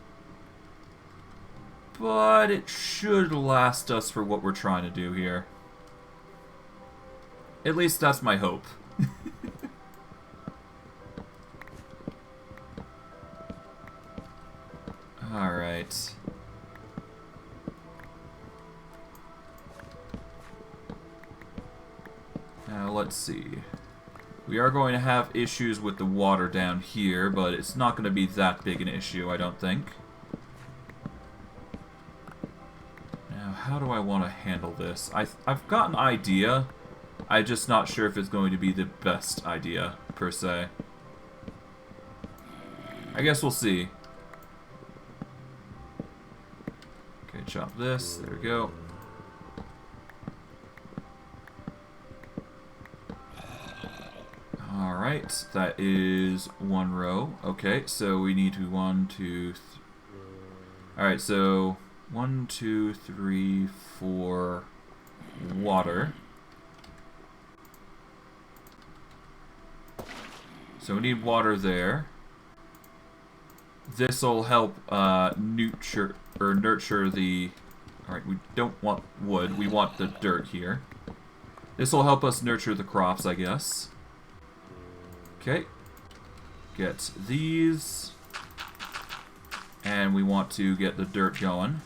S1: But it should last us for what we're trying to do here. At least that's my hope. Alright. Now let's see. We are going to have issues with the water down here, but it's not going to be that big an issue, I don't think. Now, how do I want to handle this? I've got an idea. I'm just not sure if it's going to be the best idea, per se. I guess we'll see. Okay, chop this. There we go. Alright, that is one row. Okay, so we need to 1, 2, 3. Alright, so 1, 2, 3, 4 water. So we need water there. This'll help nurture the... Alright, we don't want wood, we want the dirt here. This'll help us nurture the crops, I guess. Okay, get these, and we want to get the dirt going.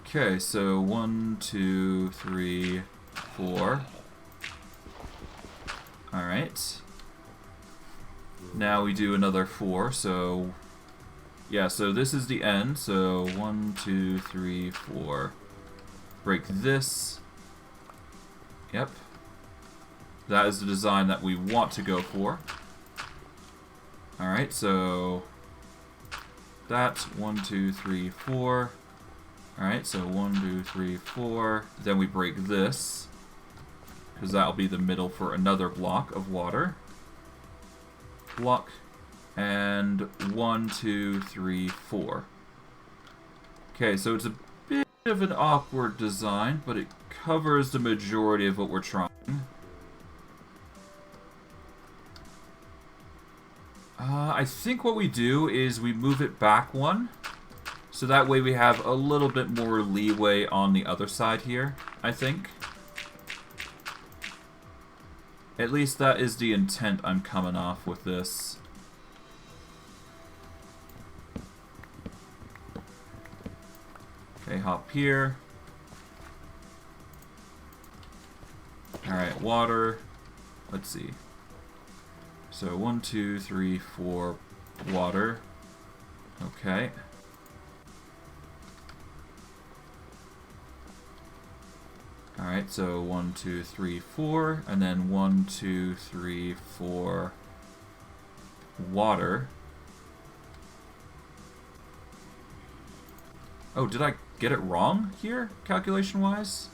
S1: Okay, so 1, 2, 3, 4. Alright. Now we do another 4, so... Yeah, so this is the end, so 1, 2, 3, 4. break this. Yep. That is the design that we want to go for. Alright, so that's 1, 2, 3, 4. Alright, so 1, 2, 3, 4. Then we break this, because that'll be the middle for another block of water. Block. And 1, 2, 3, 4. Okay, so it's a bit of an awkward design, but it covers the majority of what we're trying. I think what we do is we move it back one, so that way we have a little bit more leeway on the other side here, I think. At least that is the intent I'm coming off with this. Okay, hop here. Alright, water. Let's see. So 1, 2, 3, 4, water. Okay. Alright, so 1, 2, 3, 4, and then 1, 2, 3, 4, water. Oh, did I get it wrong here, calculation-wise?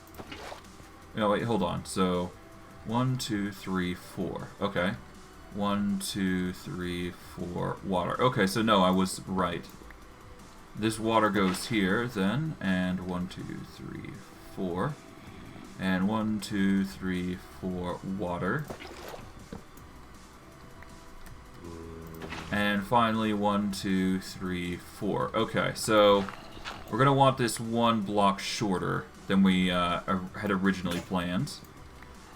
S1: No, wait, hold on. So 1, 2, 3, 4. Okay. 1, 2, 3, 4, water. Okay, so no, I was right. This water goes here, then, and 1, 2, 3, 4. And 1, 2, 3, 4, water. And finally, 1, 2, 3, 4. Okay, so we're going to want this one block shorter than we had originally planned.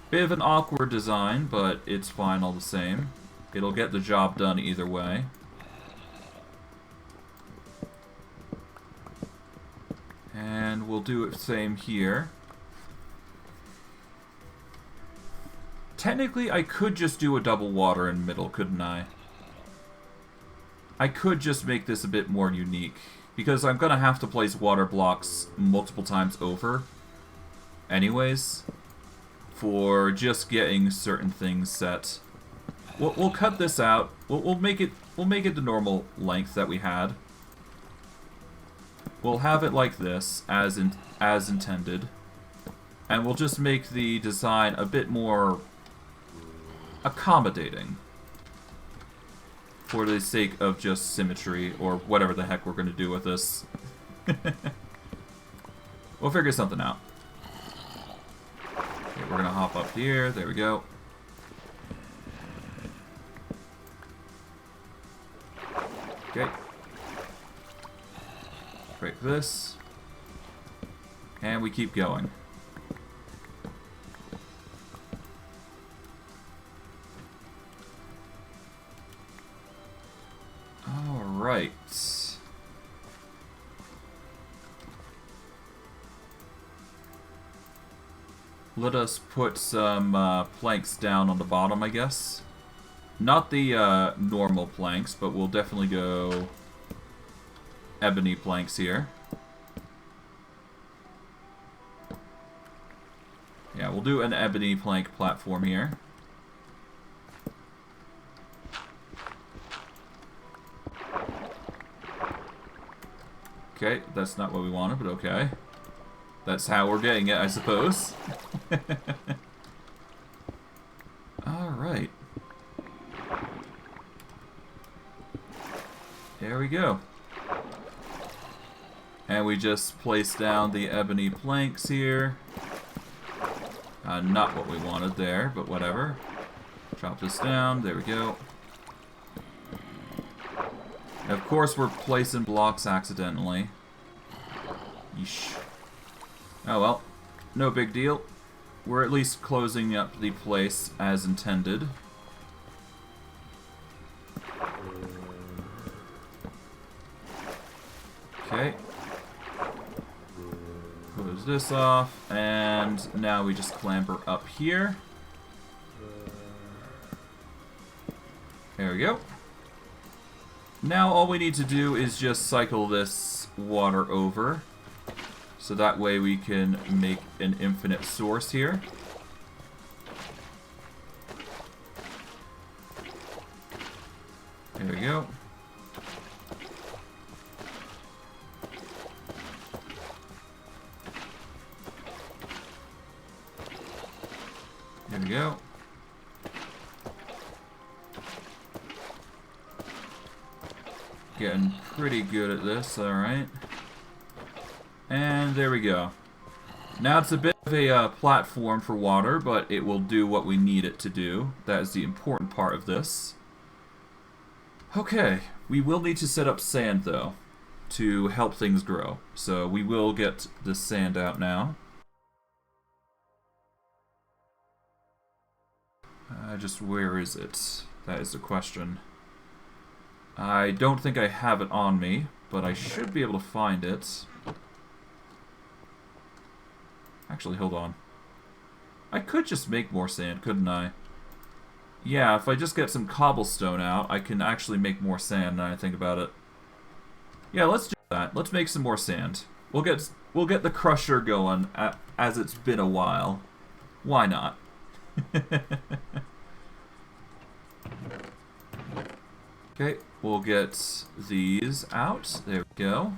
S1: Bit of an awkward design, but it's fine all the same. It'll get the job done either way. And we'll do it same here. Technically, I could just do a double water in the middle, couldn't I? I could just make this a bit more unique, because I'm going to have to place water blocks multiple times over anyways, for just getting certain things set. We'll cut this out. We'll make it the normal length that we had. We'll have it like this, as intended, and we'll just make the design a bit more accommodating for the sake of just symmetry, or whatever the heck we're going to do with this. We'll figure something out. Okay, we're going to hop up here. There we go. Okay. Break this. And we keep going. Alright. Let us put some planks down on the bottom, I guess. Not the normal planks, but we'll definitely go ebony planks here. Yeah, we'll do an ebony plank platform here. Okay, that's not what we wanted, but okay. That's how we're getting it, I suppose. Alright. There we go. And we just place down the ebony planks here. Not what we wanted there, but whatever. Drop this down, there we go. And of course we're placing blocks accidentally. Yeesh. Oh well, no big deal. We're at least closing up the place as intended. Okay. Close this off, and now we just clamber up here. There we go. Now all we need to do is just cycle this water over. So that way we can make an infinite source here. There we go. There we go. Getting pretty good at this, alright. And there we go. Now it's a bit of a platform for water, but it will do what we need it to do. That is the important part of this. Okay, we will need to set up sand, though, to help things grow. So we will get the sand out now. Just where is it? That is the question. I don't think I have it on me, but I should be able to find it. Actually, hold on. I could just make more sand, couldn't I? Yeah, if I just get some cobblestone out, I can actually make more sand now I think about it. Yeah, let's do that. Let's make some more sand. We'll get the crusher going, as it's been a while. Why not? Okay, we'll get these out. There we go.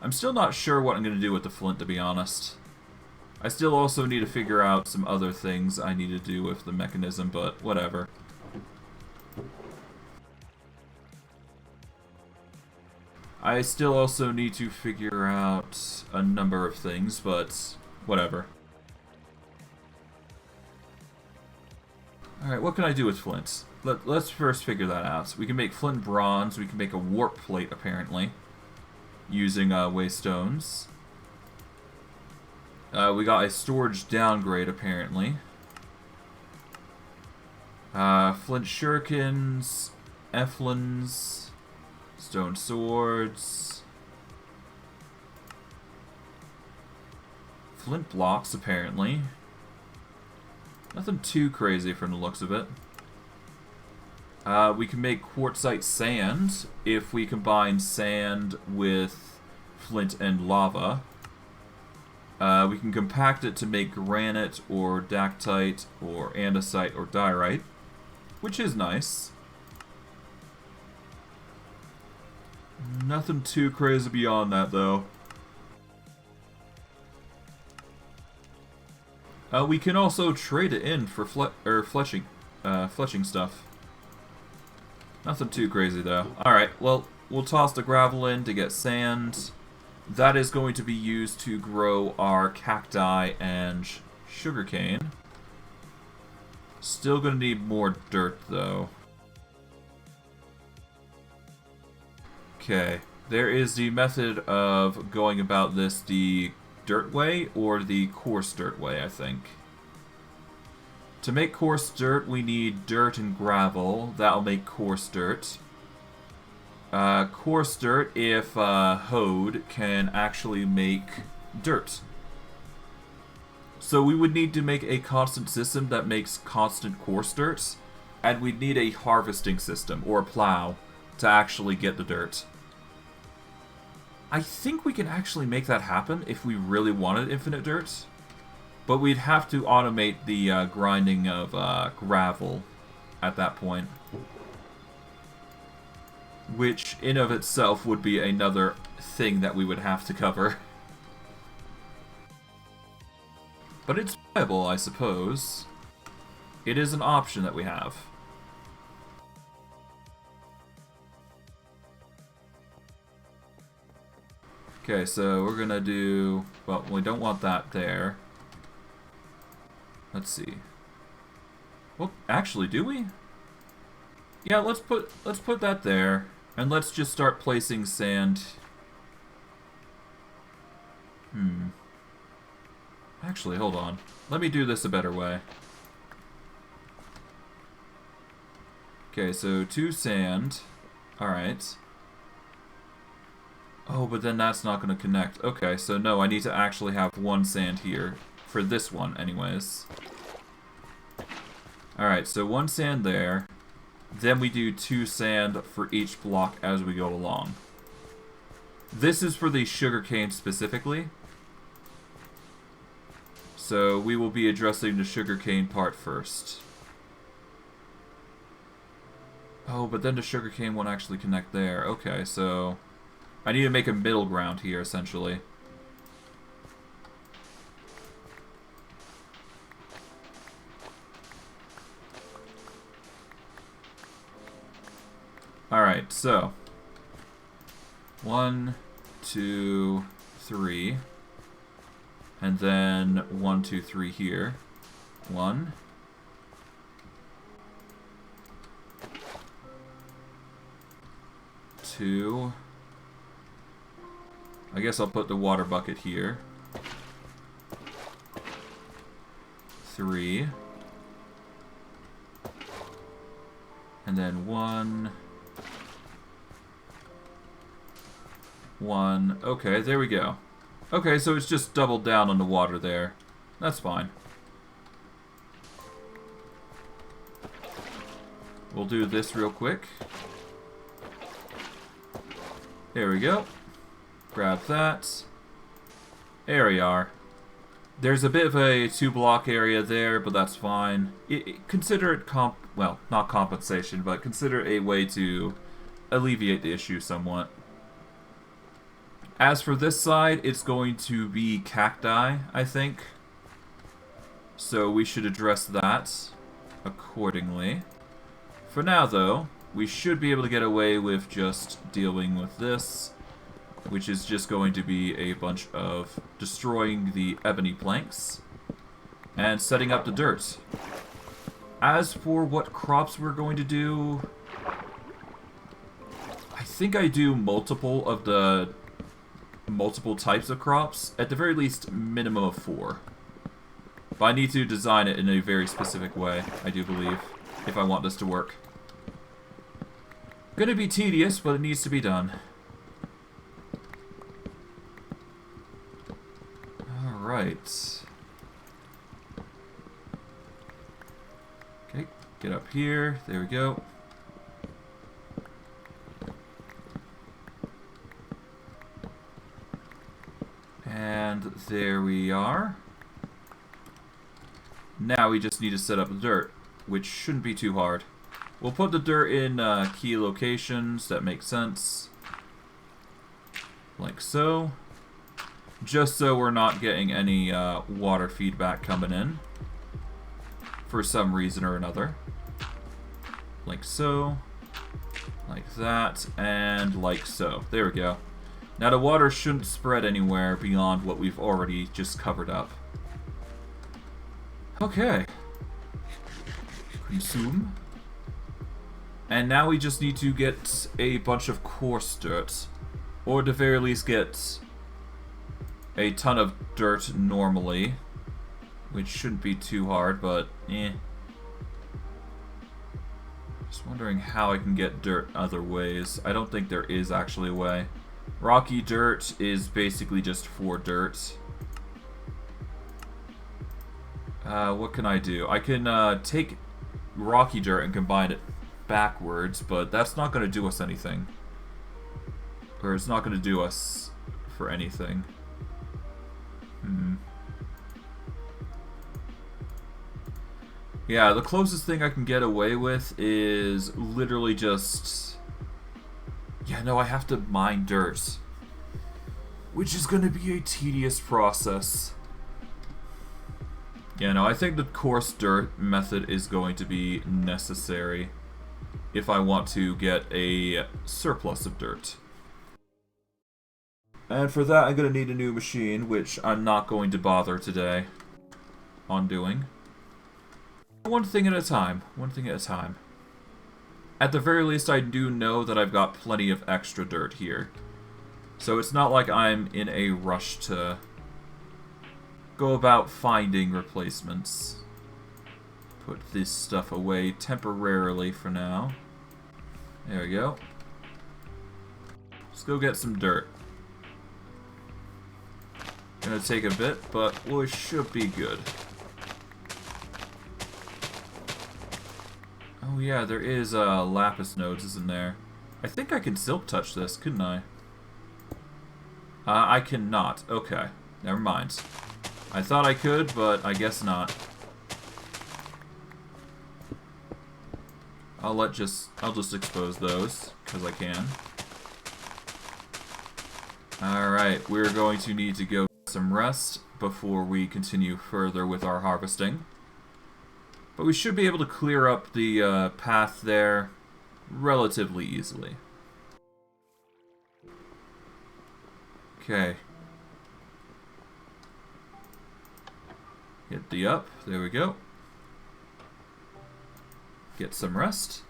S1: I'm still not sure what I'm going to do with the flint, to be honest. I still also need to figure out some other things I need to do with the mechanism, but whatever. I still also need to figure out a number of things, but whatever. Alright, what can I do with flint? Let's first figure that out. We can make flint bronze, we can make a warp plate, apparently, using waste stones. We got a storage downgrade, apparently. Flint shurikens, efflins, stone swords, flint blocks, apparently. Nothing too crazy from the looks of it. We can make quartzite sand if we combine sand with flint and lava. We can compact it to make granite or dactite or andesite or diorite, which is nice. Nothing too crazy beyond that, though. We can also trade it in for fletching stuff. Nothing too crazy, though. Alright, well, we'll toss the gravel in to get sand. That is going to be used to grow our cacti and sugarcane. Still going to need more dirt, though. Okay, there is the method of going about this the dirt way or the coarse dirt way, I think. To make coarse dirt, we need dirt and gravel. That'll make coarse dirt. Coarse dirt, if hoed, can actually make dirt. So we would need to make a constant system that makes constant coarse dirt, and we'd need a harvesting system, or a plow, to actually get the dirt. I think we can actually make that happen if we really wanted infinite dirt, but we'd have to automate the grinding of gravel at that point. Which, in of itself, would be another thing that we would have to cover. But it's viable, I suppose. It is an option that we have. Okay, so we're gonna do... Well, we don't want that there. Let's see. Well, actually, do we? Yeah, let's put that there. And let's just start placing sand. Actually, hold on. Let me do this a better way. Okay, so 2 sand. Alright. Oh, but then that's not going to connect. Okay, so no, I need to actually have 1 sand here. For this one, anyways. Alright, so 1 sand there. Then we do 2 sand for each block as we go along. This is for the sugarcane specifically. So we will be addressing the sugarcane part first. Oh, but then the sugarcane won't actually connect there. Okay, so I need to make a middle ground here, essentially. Alright, so 1, 2, 3. And then 1, 2, 3 here. 1. 2. I guess I'll put the water bucket here. 3. And then 1. 1. Okay, there we go. Okay, so it's just doubled down on the water there. That's fine. We'll do this real quick. There we go. Grab that. There we are. There's a bit of a 2-block area there, but that's fine. Consider it well, not compensation, but consider a way to alleviate the issue somewhat. As for this side, it's going to be cacti, I think. So we should address that accordingly. For now, though, we should be able to get away with just dealing with this, which is just going to be a bunch of destroying the ebony planks and setting up the dirt. As for what crops we're going to do, I think I do multiple types of crops, at the very least minimum of 4. But I need to design it in a very specific way, I do believe, if I want this to work. Gonna be tedious, but it needs to be done. Alright. Okay, get up here, there we go. And there we are. Now we just need to set up the dirt, which shouldn't be too hard. We'll put the dirt in key locations that make sense. Like so. Just so we're not getting any water feedback coming in. For some reason or another. Like so. Like that. And like so. There we go. Now the water shouldn't spread anywhere beyond what we've already just covered up. Okay. Consume. And now we just need to get a bunch of coarse dirt. Or at the very least get a ton of dirt normally. Which shouldn't be too hard, but eh. Just wondering how I can get dirt other ways. I don't think there is actually a way. Rocky dirt is basically just for dirt. What can I do? I can take rocky dirt and combine it backwards, but that's not going to do us anything. Or it's not going to do us for anything. Yeah, the closest thing I can get away with is literally just... Yeah, no, I have to mine dirt. Which is going to be a tedious process. Yeah, no, I think the coarse dirt method is going to be necessary if I want to get a surplus of dirt. And for that, I'm going to need a new machine, which I'm not going to bother today on doing. One thing at a time. One thing at a time. At the very least, I do know that I've got plenty of extra dirt here. So it's not like I'm in a rush to go about finding replacements. Put this stuff away temporarily for now. There we go. Let's go get some dirt. Gonna take a bit, but we should be good. Oh yeah, there is lapis nodes, isn't there? I think I can silk touch this, couldn't I? I cannot. Okay. Never mind. I thought I could, but I guess not. I'll just expose those, because I can. Alright, we're going to need to go get some rest before we continue further with our harvesting. But we should be able to clear up the path there relatively easily. Okay. Hit the up. There we go. Get some rest.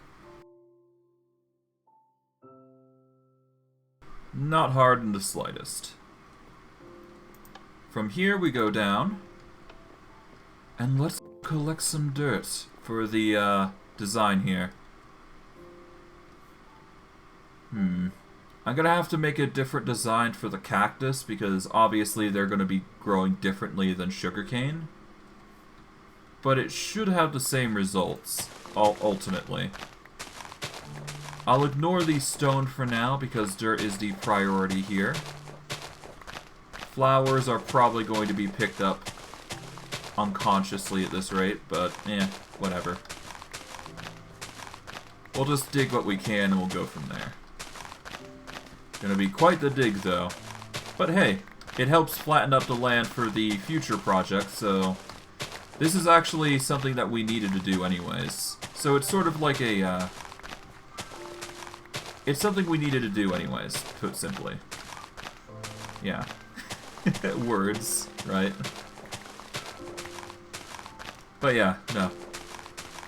S1: Not hard in the slightest. From here we go down. And let's collect some dirt for the design here. I'm gonna have to make a different design for the cactus because obviously they're gonna be growing differently than sugarcane. But it should have the same results, ultimately. I'll ignore the stone for now because dirt is the priority here. Flowers are probably going to be picked up unconsciously at this rate, but whatever. We'll just dig what we can and we'll go from there. Gonna be quite the dig though. But hey, it helps flatten up the land for the future project, so this is actually something that we needed to do anyways. So it's sort of like a, it's something we needed to do anyways, put simply. Yeah. Words, right? But yeah, no.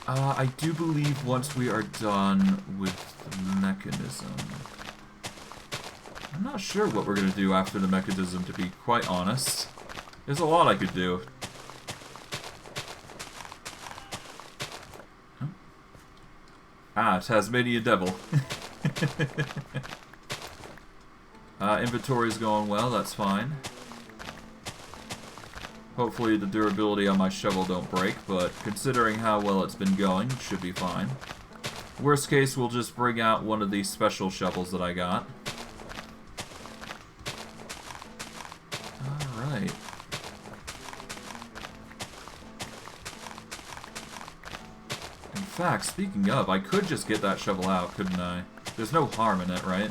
S1: I do believe once we are done with the mechanism... I'm not sure what we're going to do after the mechanism, to be quite honest. There's a lot I could do. Huh? Ah, Tasmanian Devil. Inventory's going well, that's fine. Hopefully the durability on my shovel don't break, but considering how well it's been going, it should be fine. Worst case, we'll just bring out one of these special shovels that I got. Alright. In fact, speaking of, I could just get that shovel out, couldn't I? There's no harm in it, right?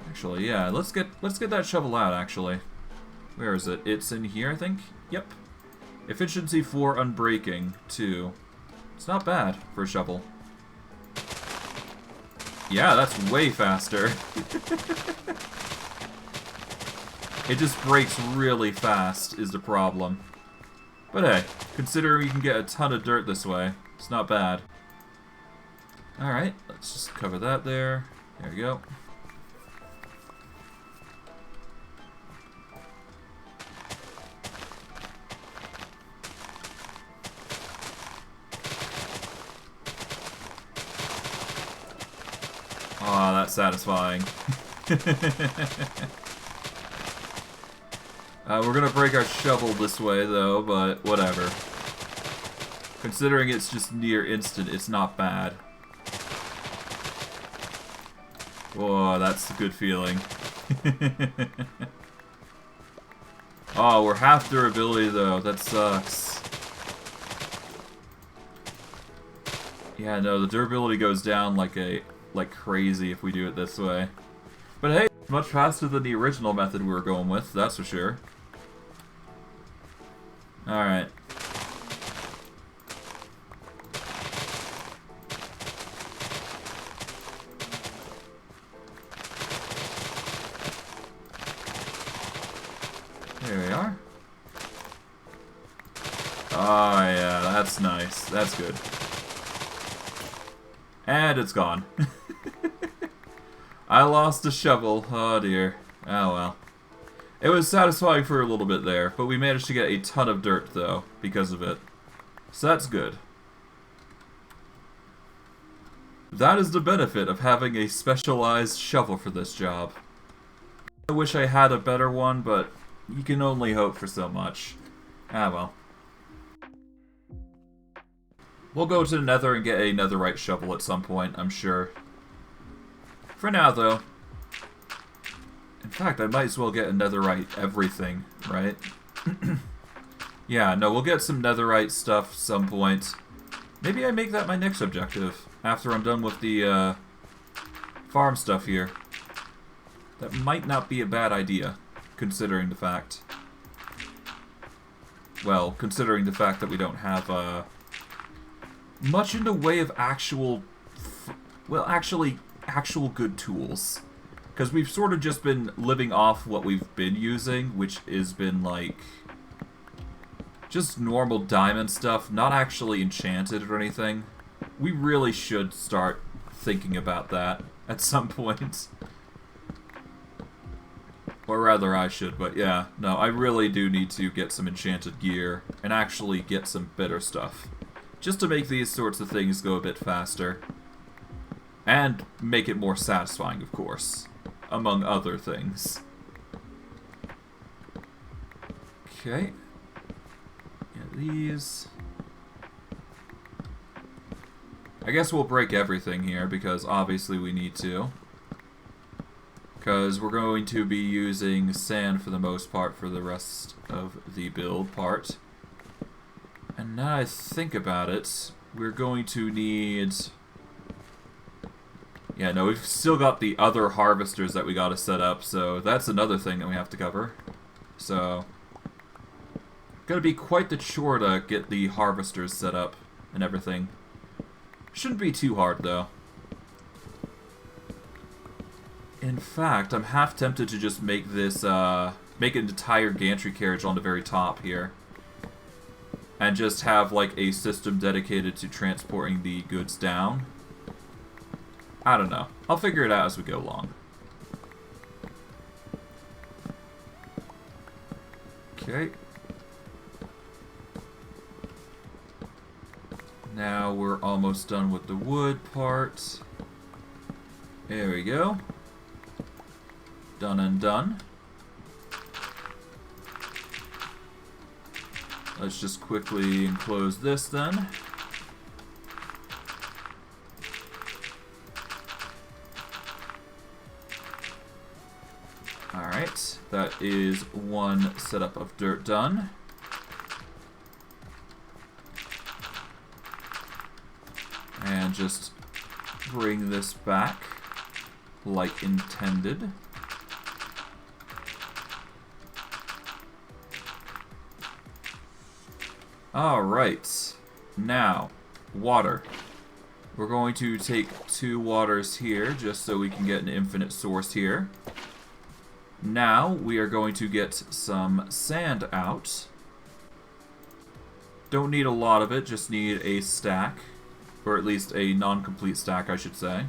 S1: Actually, yeah, let's get that shovel out, actually. Where is it? It's in here, I think? Yep. Efficiency 4 unbreaking, 2. It's not bad for a shovel. Yeah, that's way faster. It just breaks really fast, is the problem. But hey, considering you can get a ton of dirt this way, it's not bad. Alright, let's just cover that there. There we go. Aw, that's satisfying. We're gonna break our shovel this way, though, but whatever. Considering it's just near instant, it's not bad. Whoa, that's a good feeling. Oh, we're half durability, though. That sucks. Yeah, no, the durability goes down like crazy if we do it this way. But hey, it's much faster than the original method we were going with, that's for sure. Alright. There we are. Oh yeah, that's nice. That's good. And it's gone. I lost a shovel. Oh dear. Oh well. It was satisfying for a little bit there, but we managed to get a ton of dirt though, because of it. So that's good. That is the benefit of having a specialized shovel for this job. I wish I had a better one, but you can only hope for so much. Ah well. We'll go to the nether and get a netherite shovel at some point, I'm sure. For now, though, In fact, I might as well get a netherite everything, right? Yeah, no, we'll get some netherite stuff some point. Maybe I make that my next objective after I'm done with the farm stuff here. That might not be a bad idea, considering the fact. Well, considering the fact that we don't have much in the way of actual good tools. Because we've sort of just been living off what we've been using, which has been like just normal diamond stuff, not actually enchanted or anything. We really should start thinking about that at some point. Or rather, I should, but yeah. No, I really do need to get some enchanted gear and actually get some better stuff. Just to make these sorts of things go a bit faster. And make it more satisfying, of course. Among other things. Okay. Get these. I guess we'll break everything here, because obviously we need to. Because we're going to be using sand for the most part for the rest of the build part. And now I think about it, we're going to need... Yeah, no, we've still got the other harvesters that we gotta set up, so that's another thing that we have to cover. So... gonna be quite the chore to get the harvesters set up and everything. Shouldn't be too hard, though. In fact, I'm half tempted to just make this, make an entire gantry carriage on the very top here. And just have, like, a system dedicated to transporting the goods down. I don't know. I'll figure it out as we go along. Okay. Now we're almost done with the wood part. There we go. Done and done. Let's just quickly enclose this then. Alright, that is one setup of dirt done. And just bring this back like intended. Alright, now, water. We're going to take 2 waters here, just so we can get an infinite source here. Now, we are going to get some sand out. Don't need a lot of it, just need a stack. Or at least a non-complete stack, I should say.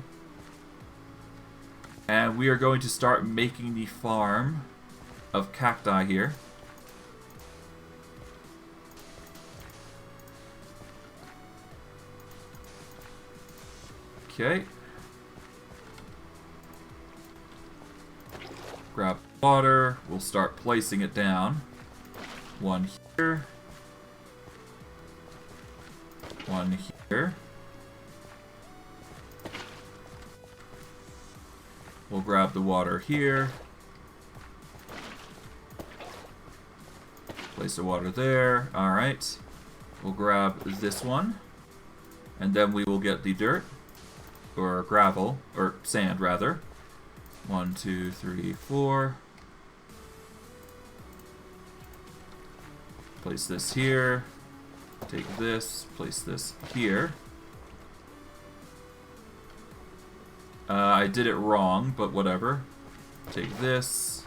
S1: And we are going to start making the farm of cacti here. Okay. Grab water. We'll start placing it down. One here. One here. We'll grab the water here. Place the water there. Alright. We'll grab this one. And then we will get the dirt. Or gravel. Or sand, rather. 1, 2, 3, 4. Place this here. Take this. Place this here. I did it wrong, but whatever. Take this.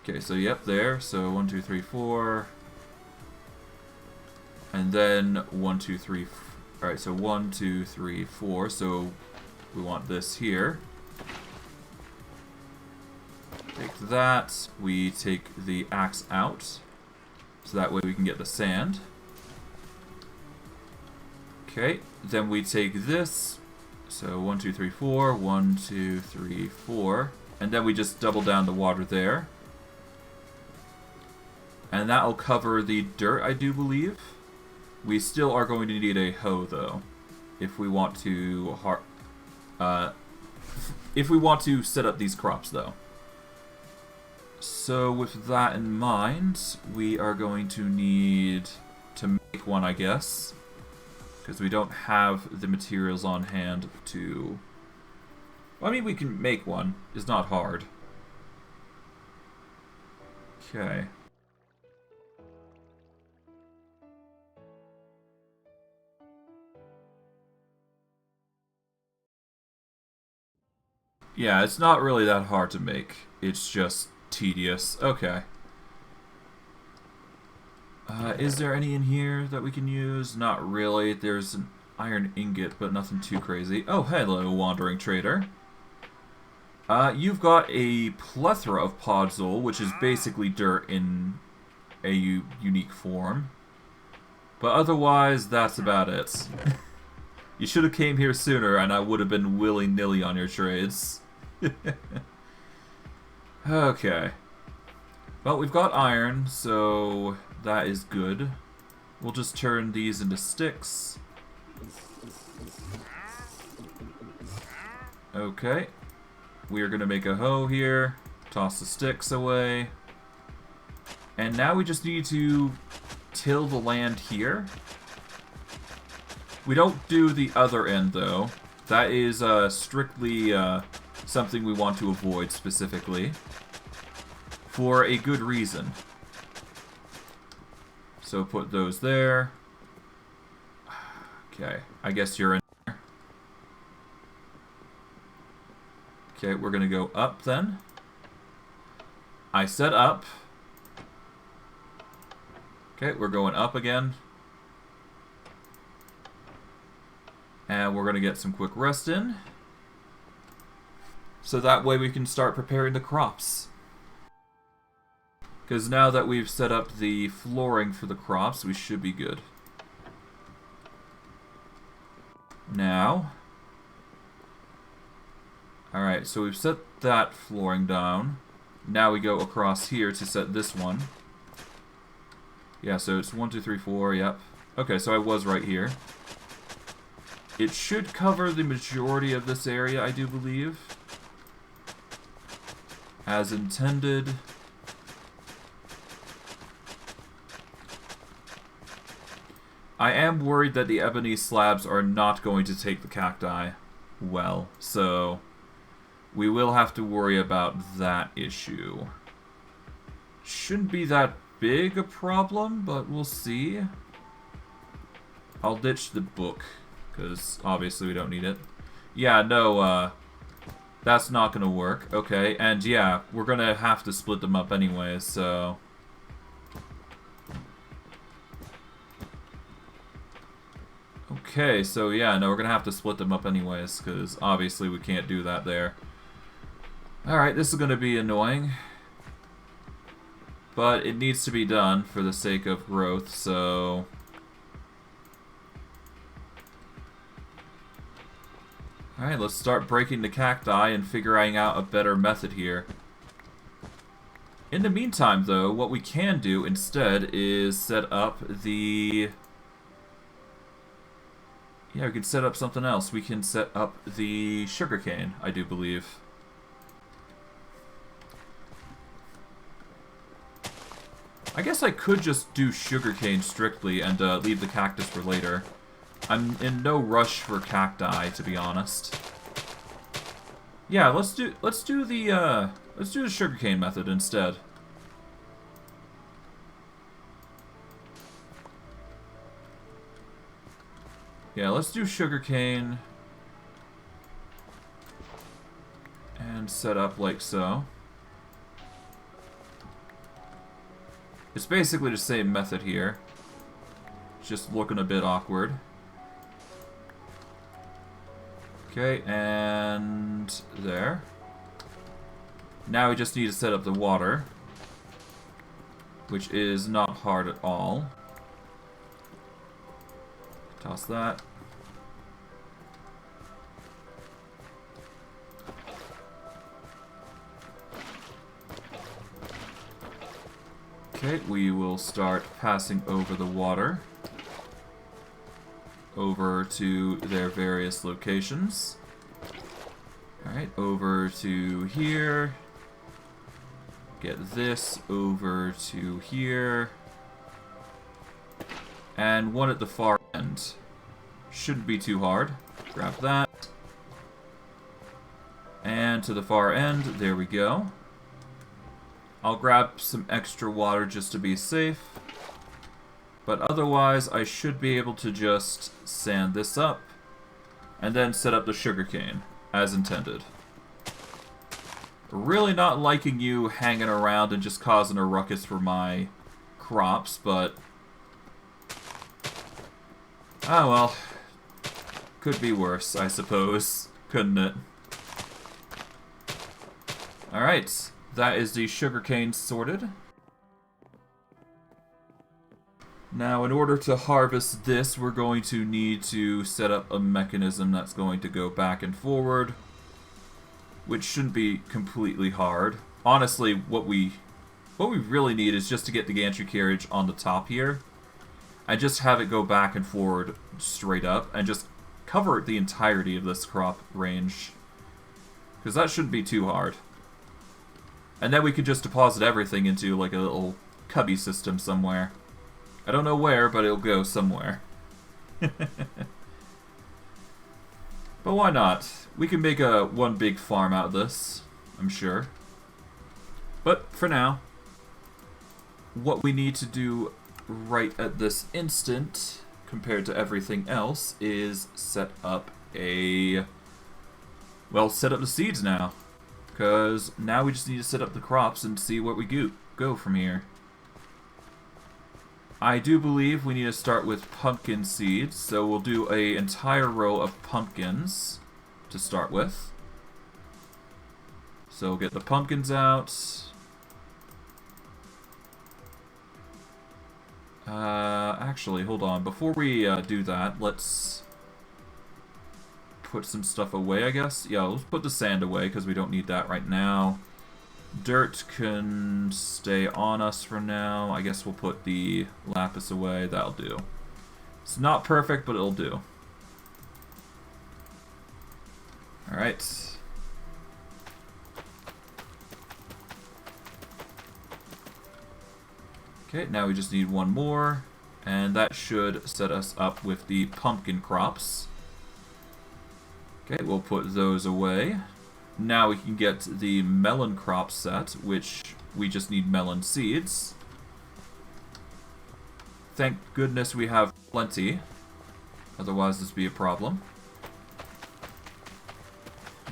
S1: Okay, so yep, there. So 1, 2, 3, 4. And then 1, 2, 3. Alright, so 1, 2, 3, 4. So we want this here. Take that. We take the axe out. So that way we can get the sand. Okay, then we take this. So 1, 2, 3, 4. 1, 2, 3, 4. And then we just double down the water there. And that will cover the dirt, I do believe. We still are going to need a hoe, though, if we want to if we want to set up these crops, though. So with that in mind, we are going to need to make one, I guess. Because we don't have the materials on hand to... Well, I mean, we can make one. It's not hard. Okay. Yeah, it's not really that hard to make. It's just tedious. Okay. Is there any in here that we can use? Not really. There's an iron ingot, but nothing too crazy. Oh, hello, wandering trader. You've got a plethora of podzol, which is basically dirt in a unique form. But otherwise, that's about it. You should have came here sooner, and I would have been willy-nilly on your trades. Okay. Well, we've got iron, so that is good. We'll just turn these into sticks. Okay. We are going to make a hoe here. Toss the sticks away. And now we just need to till the land here. We don't do the other end, though. That is strictly something we want to avoid specifically. For a good reason. So put those there. Okay, I guess you're in there. Okay, we're gonna go up then. I said up. Okay, we're going up again. And we're gonna get some quick rest in. So that way we can start preparing the crops. Because now that we've set up the flooring for the crops, we should be good. Now. Alright, so we've set that flooring down. Now we go across here to set this one. Yeah, so it's 1, 2, 3, 4, yep. Okay, so I was right here. It should cover the majority of this area, I do believe. As intended. I am worried that the ebony slabs are not going to take the cacti well, so we will have to worry about that issue. Shouldn't be that big a problem, but we'll see. I'll ditch the book, because obviously we don't need it. Yeah, no, that's not going to work. Okay, and yeah, we're going to have to split them up anyways, so... Okay, so yeah, no, we're gonna have to split them up anyways, because obviously we can't do that there. Alright, this is gonna be annoying. But it needs to be done for the sake of growth, so... Alright, let's start breaking the cacti and figuring out a better method here. In the meantime, though, what we can do instead is set up the... Yeah, we can set up something else. We can set up the sugarcane, I do believe. I guess I could just do sugarcane strictly and leave the cactus for later. I'm in no rush for cacti, to be honest. Yeah, let's do the sugarcane method instead. Yeah, let's do sugarcane and set up like so. It's basically the same method here. It's just looking a bit awkward. Okay, and there. Now we just need to set up the water, which is not hard at all. Toss that. Okay, we will start passing over the water over to their various locations. Alright, over to here. Get this over to here. And one at the far end. Shouldn't be too hard. Grab that. And to the far end, there we go. I'll grab some extra water just to be safe. But otherwise, I should be able to just sand this up and then set up the sugarcane, as intended. Really not liking you hanging around and just causing a ruckus for my crops, but... oh well. Could be worse, I suppose. Couldn't it? Alright, that is the sugarcane sorted. Now, in order to harvest this, we're going to need to set up a mechanism that's going to go back and forward, which shouldn't be completely hard. Honestly, what we really need is just to get the gantry carriage on the top here, and just have it go back and forward straight up, and just cover the entirety of this crop range, because that shouldn't be too hard. And then we can just deposit everything into like a little cubby system somewhere. I don't know where, but it'll go somewhere. But why not? We can make one big farm out of this, I'm sure. But for now, what we need to do right at this instant, compared to everything else, is set up the seeds now. Because now we just need to set up the crops and see what we go from here. I do believe we need to start with pumpkin seeds, so we'll do an entire row of pumpkins to start with. So get the pumpkins out. Actually, hold on. Before we do that, let's put some stuff away, I guess. Yeah, let's put the sand away because we don't need that right now. Dirt can stay on us for now. I guess we'll put the lapis away. That'll do. It's not perfect, but it'll do. Alright. Okay, now we just need one more. And that should set us up with the pumpkin crops. Okay, we'll put those away. Now we can get the melon crop set, which we just need melon seeds. Thank goodness we have plenty. Otherwise this would be a problem.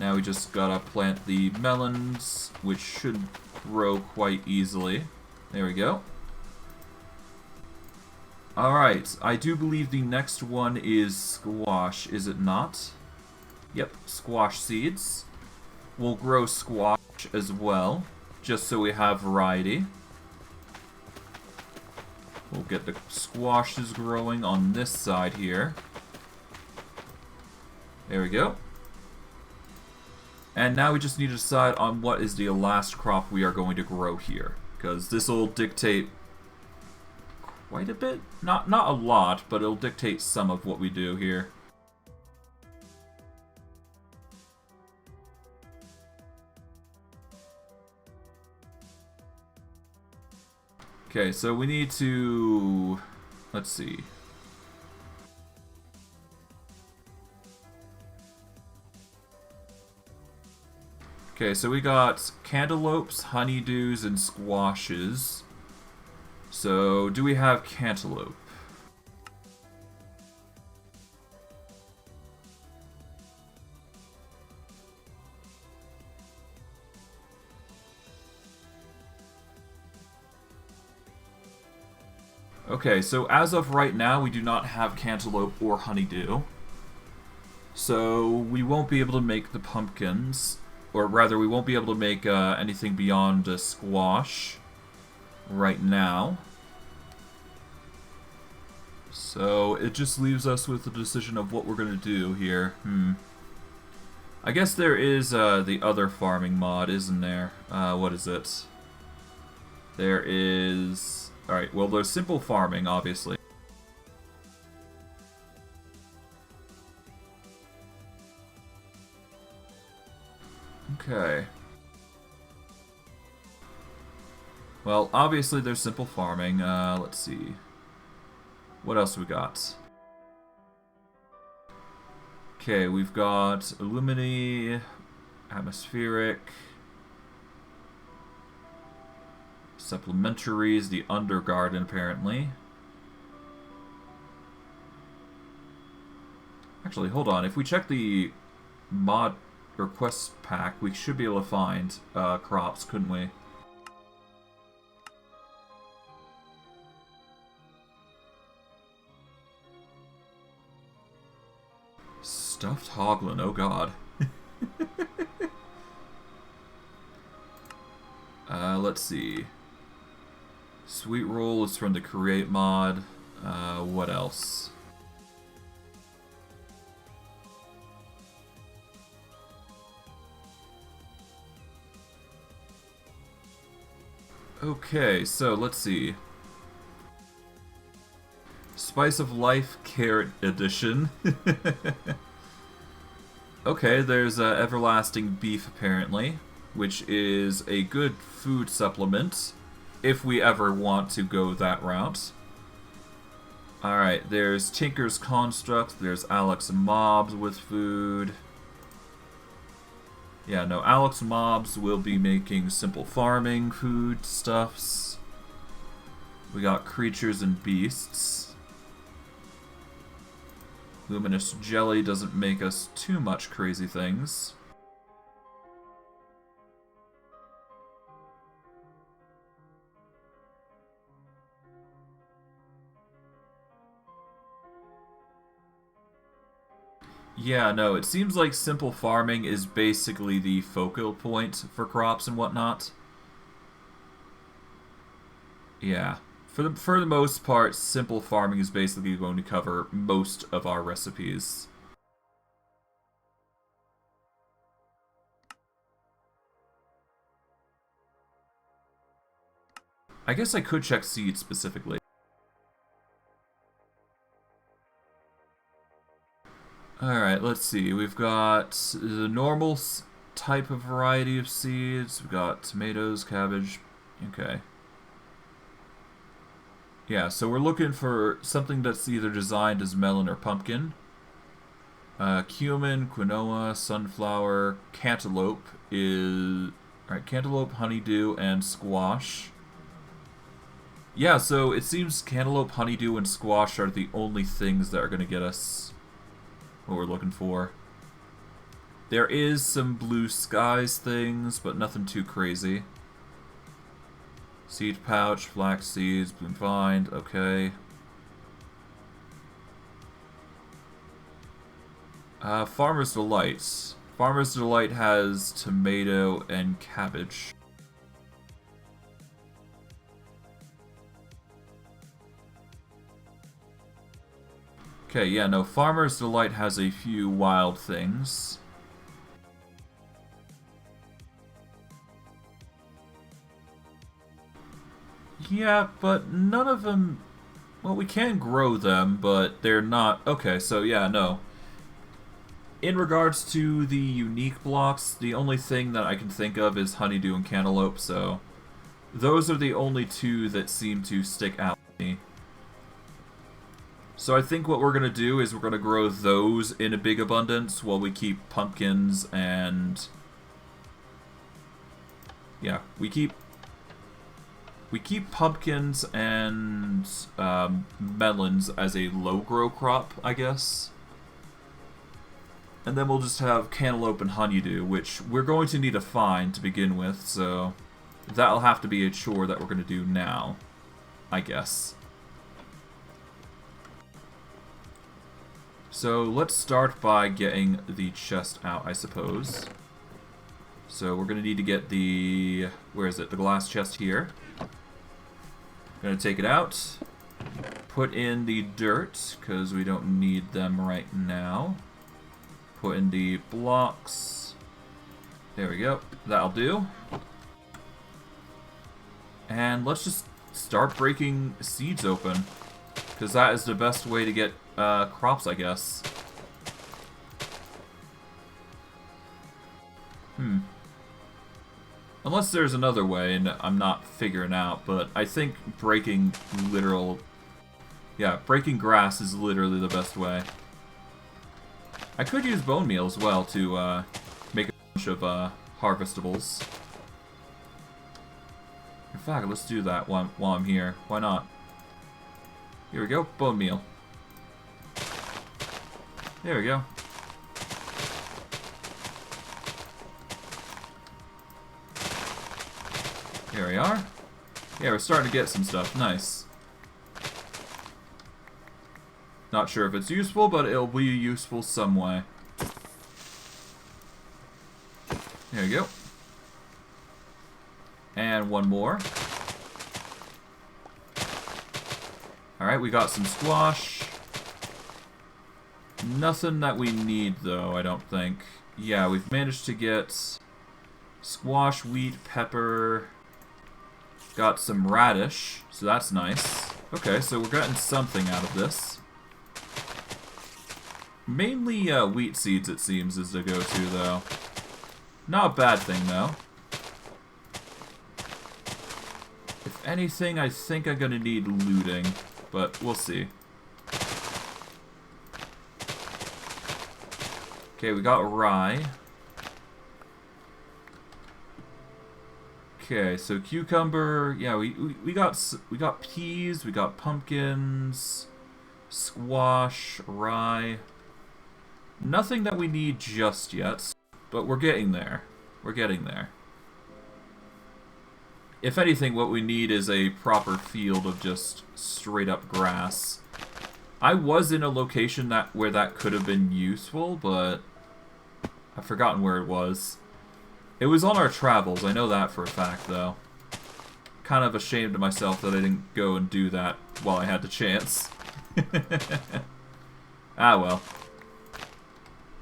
S1: Now we just gotta plant the melons, which should grow quite easily. There we go. Alright, I do believe the next one is squash, is it not? Yep, squash seeds. We'll grow squash as well, just so we have variety. We'll get the squashes growing on this side here. There we go. And now we just need to decide on what is the last crop we are going to grow here, because this will dictate quite a bit. Not a lot, but it'll dictate some of what we do here. Okay, so we need to... let's see. Okay, so we got cantaloupes, honeydews, and squashes. So, do we have cantaloupe? Okay, so as of right now, we do not have cantaloupe or honeydew. So, we won't be able to make the pumpkins. Or rather, we won't be able to make anything beyond a squash right now. So, it just leaves us with the decision of what we're going to do here. I guess there is the other farming mod, isn't there? What is it? There is... alright, well, there's simple farming, obviously. Okay. Well, obviously there's simple farming. Let's see. What else we got? Okay, we've got Illumini, Atmospheric, Supplementaries, the Undergarden apparently. Actually, hold on. If we check the mod or quest pack, we should be able to find crops, couldn't we? Stuffed Hoglin, oh god. Let's see. Sweet Roll is from the Create mod. What else? Okay, so let's see. Spice of Life Carrot Edition. Okay, there's Everlasting Beef apparently, which is a good food supplement if we ever want to go that route. Alright, there's Tinker's Construct, there's Alex Mobs with food. Yeah, no, Alex Mobs will be making simple farming food stuffs. We got Creatures and Beasts. Luminous Jelly doesn't make us too much crazy things. Yeah, no, it seems like simple farming is basically the focal point for crops and whatnot. Yeah. For the most part, simple farming is basically going to cover most of our recipes. I guess I could check seeds specifically. Alright, let's see. We've got the normal type of variety of seeds. We've got tomatoes, cabbage. Okay. Yeah, so we're looking for something that's either designed as melon or pumpkin. Cumin, quinoa, sunflower, cantaloupe is... Alright, cantaloupe, honeydew, and squash. Yeah, so it seems cantaloupe, honeydew, and squash are the only things that are going to get us what we're looking for. There is some blue skies things, but nothing too crazy. Seed pouch, flax seeds, bloom vine, okay. Farmer's Delight. Farmer's Delight has tomato and cabbage. Okay, yeah, no, Farmer's Delight has a few wild things. Yeah, but none of them... Well, we can grow them, but they're not... Okay, so yeah, no. In regards to the unique blocks, the only thing that I can think of is honeydew and cantaloupe, so... Those are the only two that seem to stick out to me. So I think what we're going to do is we're going to grow those in a big abundance while we keep pumpkins and... Yeah, we keep pumpkins and melons as a low-grow crop, I guess. And then we'll just have cantaloupe and honeydew, which we're going to need to find to begin with, so that'll have to be a chore that we're going to do now, I guess. So let's start by getting the chest out, I suppose. So we're going to need to get the... Where is it? The glass chest here. Going to take it out. Put in the dirt, because we don't need them right now. Put in the blocks. There we go. That'll do. And let's just start breaking seeds open, because that is the best way to get crops, I guess. Unless there's another way and I'm not figuring out, but I think breaking breaking grass is literally the best way. I could use bone meal as well to make a bunch of harvestables. In fact, let's do that while I'm here. Why not? Here we go, bone meal. There we go. Here we are. Yeah, we're starting to get some stuff. Nice. Not sure if it's useful, but it'll be useful some way. There you go. And one more. Alright, we got some squash. Nothing that we need, though, I don't think. Yeah, we've managed to get squash, wheat, pepper. Got some radish, so that's nice. Okay, so we're getting something out of this. Mainly wheat seeds, it seems, is the go-to, though. Not a bad thing, though. If anything, I think I'm gonna need looting, but we'll see. Okay, we got rye. Okay, so cucumber, yeah, we got peas, we got pumpkins, squash, rye. Nothing that we need just yet, but we're getting there. We're getting there. If anything, what we need is a proper field of just straight up grass. I was in a location where that could have been useful, but I've forgotten where it was. It was on our travels, I know that for a fact, though. Kind of ashamed of myself that I didn't go and do that while I had the chance. Ah, well.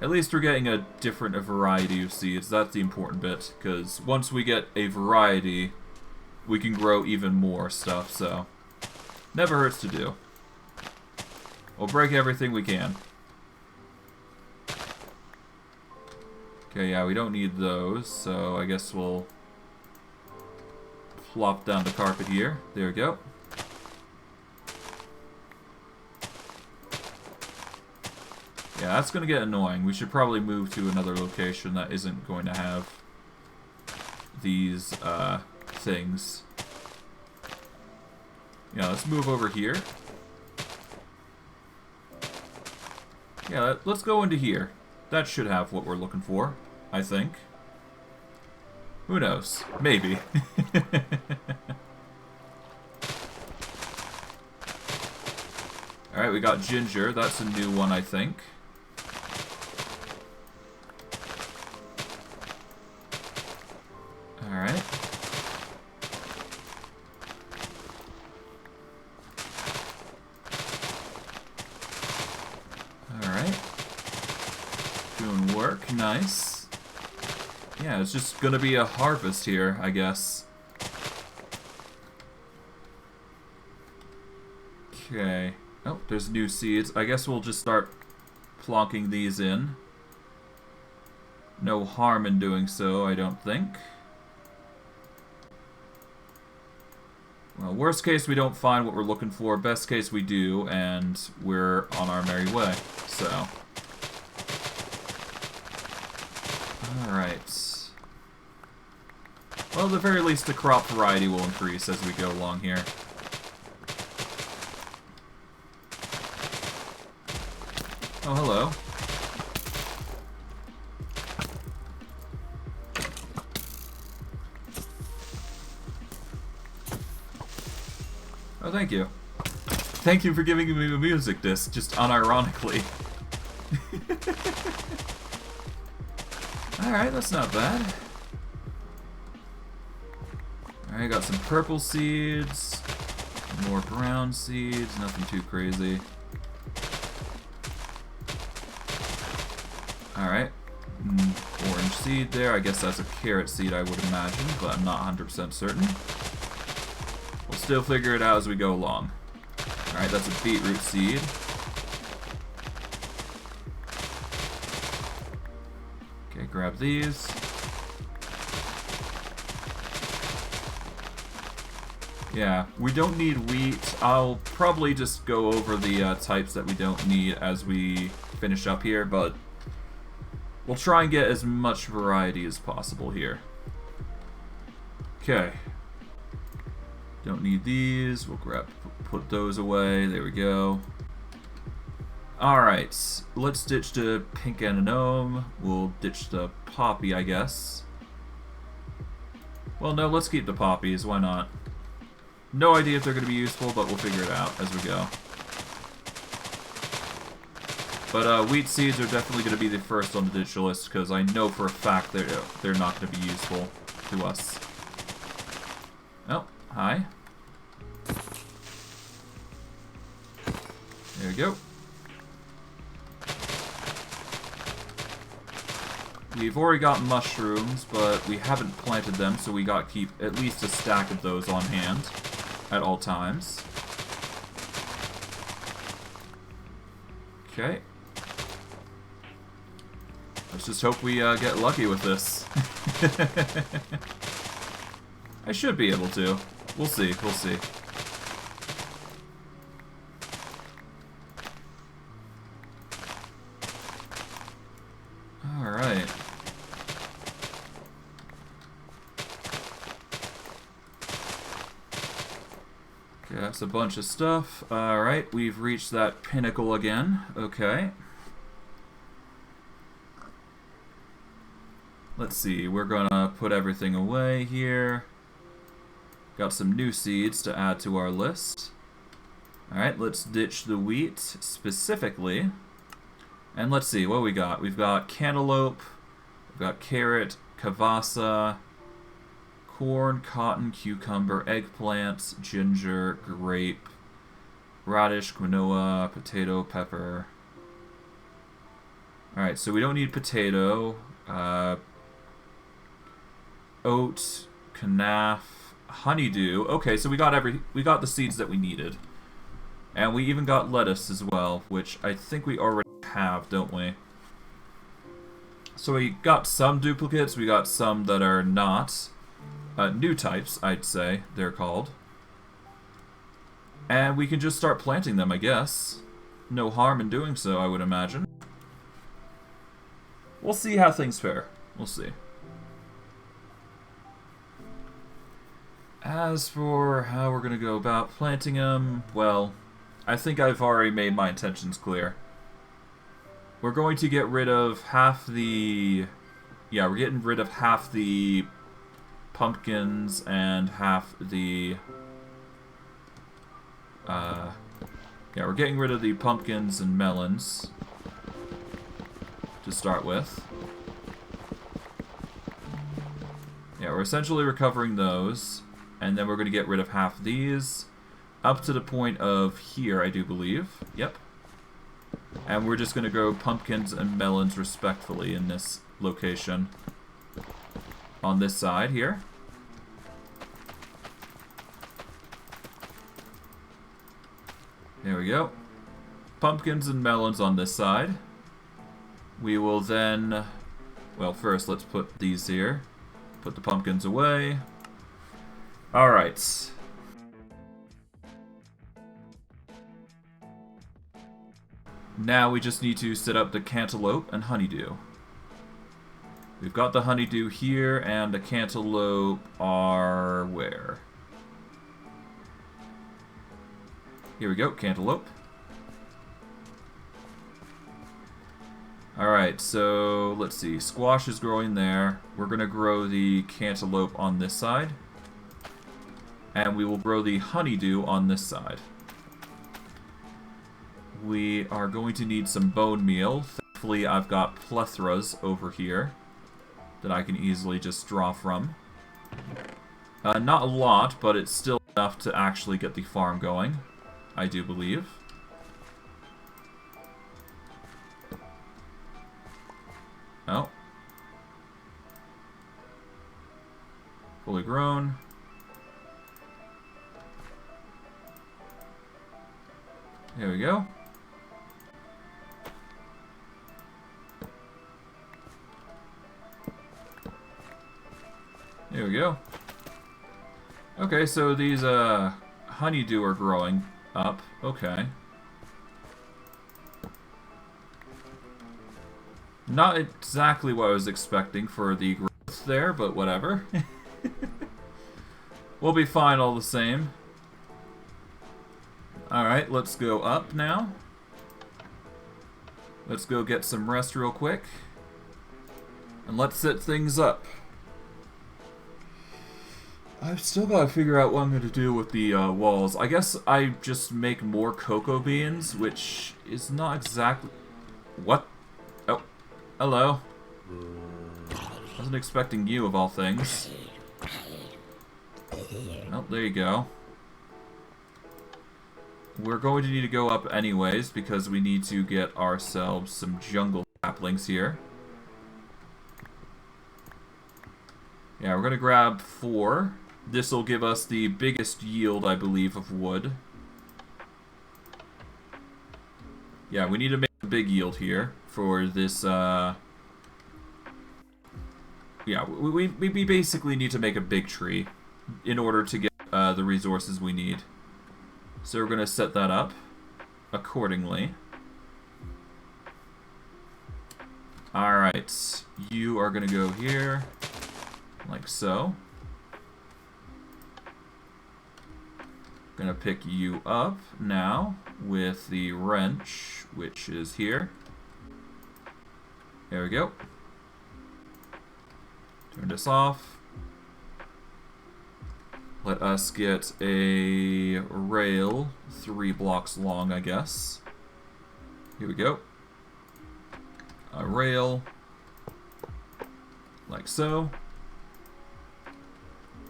S1: At least we're getting a different variety of seeds, that's the important bit, because once we get a variety, we can grow even more stuff, so never hurts to do. We'll break everything we can. Okay, yeah, we don't need those, so I guess we'll plop down the carpet here. There we go. Yeah, that's going to get annoying. We should probably move to another location that isn't going to have these things. Yeah, let's move over here. Yeah, let's go into here. That should have what we're looking for, I think. Who knows? Maybe. Alright, we got ginger. That's a new one, I think. Alright. Alright. Doing work. Nice. Yeah, it's just gonna be a harvest here, I guess. Okay. Oh, there's new seeds. I guess we'll just start plonking these in. No harm in doing so, I don't think. Well, worst case, we don't find what we're looking for. Best case, we do, and we're on our merry way. So. Alright. Well, at the very least, the crop variety will increase as we go along here. Oh, hello. Oh, thank you. Thank you for giving me a music disc, just unironically. Alright, that's not bad. Alright, got some purple seeds. More brown seeds, nothing too crazy. Alright. Orange seed there. I guess that's a carrot seed, I would imagine, but I'm not 100% certain. We'll still figure it out as we go along. Alright, that's a beetroot seed. Okay, grab these. Yeah, we don't need wheat. I'll probably just go over the types that we don't need as we finish up here, but we'll try and get as much variety as possible here. Okay. Don't need these. We'll put those away. There we go. Alright, let's ditch the pink anemone. We'll ditch the poppy, I guess. Well, no, let's keep the poppies. Why not? No idea if they're going to be useful, but we'll figure it out as we go. But wheat seeds are definitely going to be the first on the ditch list, because I know for a fact they're not going to be useful to us. Oh, hi. There we go. We've already got mushrooms, but we haven't planted them, so we got to keep at least a stack of those on hand at all times. Okay. Let's just hope we get lucky with this. I should be able to. We'll see, we'll see. Alright. Okay, that's a bunch of stuff. Alright, we've reached that pinnacle again. Okay. Let's see, we're gonna put everything away here. Got some new seeds to add to our list. Alright, let's ditch the wheat specifically. And let's see, what we got? We've got cantaloupe, we've got carrot, cavassa, corn, cotton, cucumber, eggplant, ginger, grape, radish, quinoa, potato, pepper. Alright, so we don't need potato. Oat, canaf, honeydew. Okay, so we got the seeds that we needed. And we even got lettuce as well, which I think we already have, don't we? So we got some duplicates, we got some that are not. New types, I'd say, they're called. And we can just start planting them, I guess. No harm in doing so, I would imagine. We'll see how things fare. We'll see. As for how we're going to go about planting them, well, I think I've already made my intentions clear. We're going to get rid of half the... Yeah, we're getting rid of half the pumpkins and half the... Yeah, we're getting rid of the pumpkins and melons to start with. Yeah, we're essentially recovering those. And then we're going to get rid of half these. Up to the point of here, I do believe. Yep. And we're just going to grow pumpkins and melons respectfully in this location. On this side here. There we go. Pumpkins and melons on this side. We will then... Well, first let's put these here. Put the pumpkins away. Alright. Now we just need to set up the cantaloupe and honeydew. We've got the honeydew here, and the cantaloupe are where? Here we go, cantaloupe. Alright, so let's see. Squash is growing there. We're going to grow the cantaloupe on this side. And we will grow the honeydew on this side. We are going to need some bone meal. Thankfully, I've got plethoras over here that I can easily just draw from. Not a lot, but it's still enough to actually get the farm going, I do believe. Oh. Fully grown. There we go. There we go. Okay, so these honeydew are growing up. Okay. Not exactly what I was expecting for the growth there, but whatever. We'll be fine all the same. Alright, let's go up now. Let's go get some rest real quick. And let's set things up. I've still got to figure out what I'm going to do with the walls. I guess I just make more cocoa beans, which is not exactly... What? Oh, hello. Wasn't expecting you, of all things. Oh, there you go. We're going to need to go up anyways, because we need to get ourselves some jungle saplings here. Yeah, we're going to grab 4. This will give us the biggest yield, I believe, of wood. Yeah, we need to make a big yield here for this, Yeah, we basically need to make a big tree in order to get the resources we need. So we're going to set that up accordingly. Alright, you are going to go here, like so. Gonna pick you up now with the wrench, which is here. There we go. Turn this off. Let us get a rail 3 blocks long, I guess. Here we go. A rail, like so.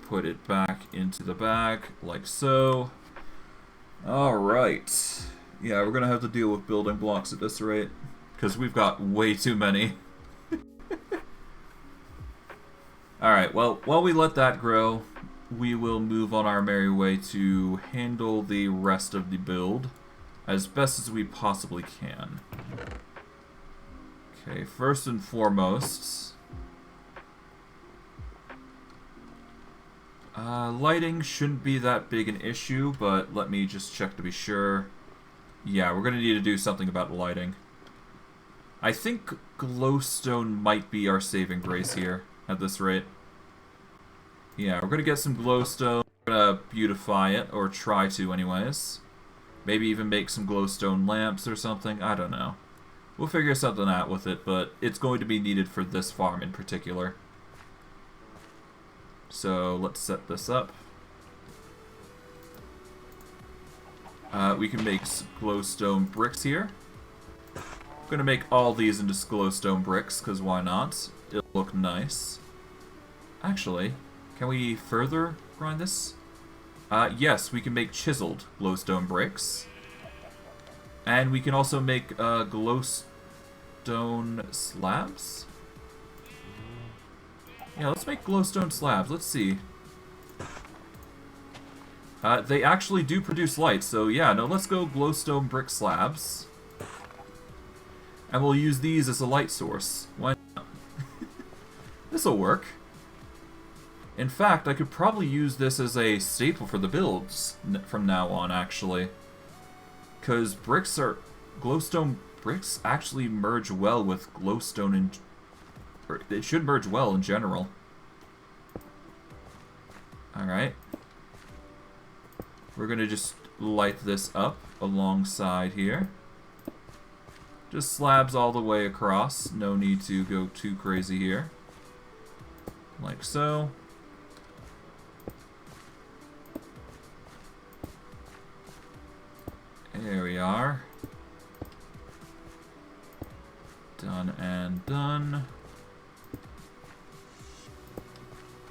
S1: Put it back into the bag, like so. Alright. Yeah, we're gonna have to deal with building blocks at this rate, because we've got way too many. Alright, well, while we let that grow, we will move on our merry way to handle the rest of the build as best as we possibly can. Okay, first and foremost... lighting shouldn't be that big an issue, but let me just check to be sure. Yeah, we're going to need to do something about lighting. I think glowstone might be our saving grace here at this rate. Yeah, we're going to get some glowstone. We're going to beautify it, or try to anyways. Maybe even make some glowstone lamps or something. I don't know. We'll figure something out with it, but it's going to be needed for this farm in particular. So let's set this up. We can make glowstone bricks here. I'm going to make all these into glowstone bricks, because why not? It'll look nice. Actually, can we further grind this? Yes, we can make chiseled glowstone bricks. And we can also make glowstone slabs. Yeah, let's make glowstone slabs. Let's see. They actually do produce light, so yeah, no, let's go glowstone brick slabs. And we'll use these as a light source. Why not? This'll work. In fact, I could probably use this as a staple for the builds from now on, actually. Because glowstone bricks actually merge well with glowstone and... It should merge well in general. Alright. We're gonna just light this up alongside here. Just slabs all the way across. No need to go too crazy here. Like so. There we are. Done and done.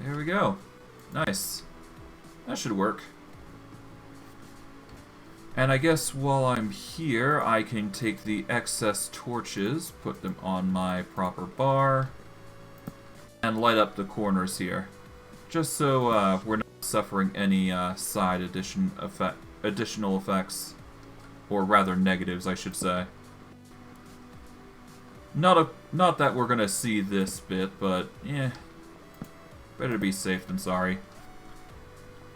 S1: There we go. Nice. That should work. And I guess while I'm here, I can take the excess torches, put them on my proper bar, and light up the corners here. Just so we're not suffering any side additional effects. Or rather negatives, I should say. Not that we're gonna see this bit, but yeah. Better be safe than sorry.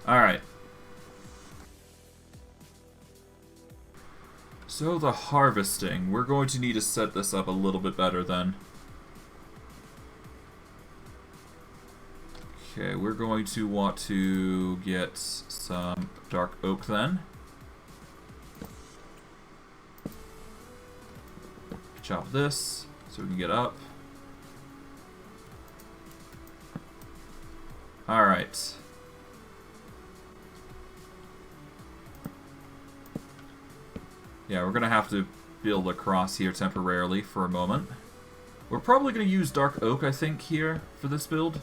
S1: Alright. So the harvesting. We're going to need to set this up a little bit better then. Okay, we're going to want to get some dark oak then. Chop this so we can get up. Alright. Yeah, we're gonna have to build across here temporarily for a moment. We're probably gonna use dark oak, I think, here for this build.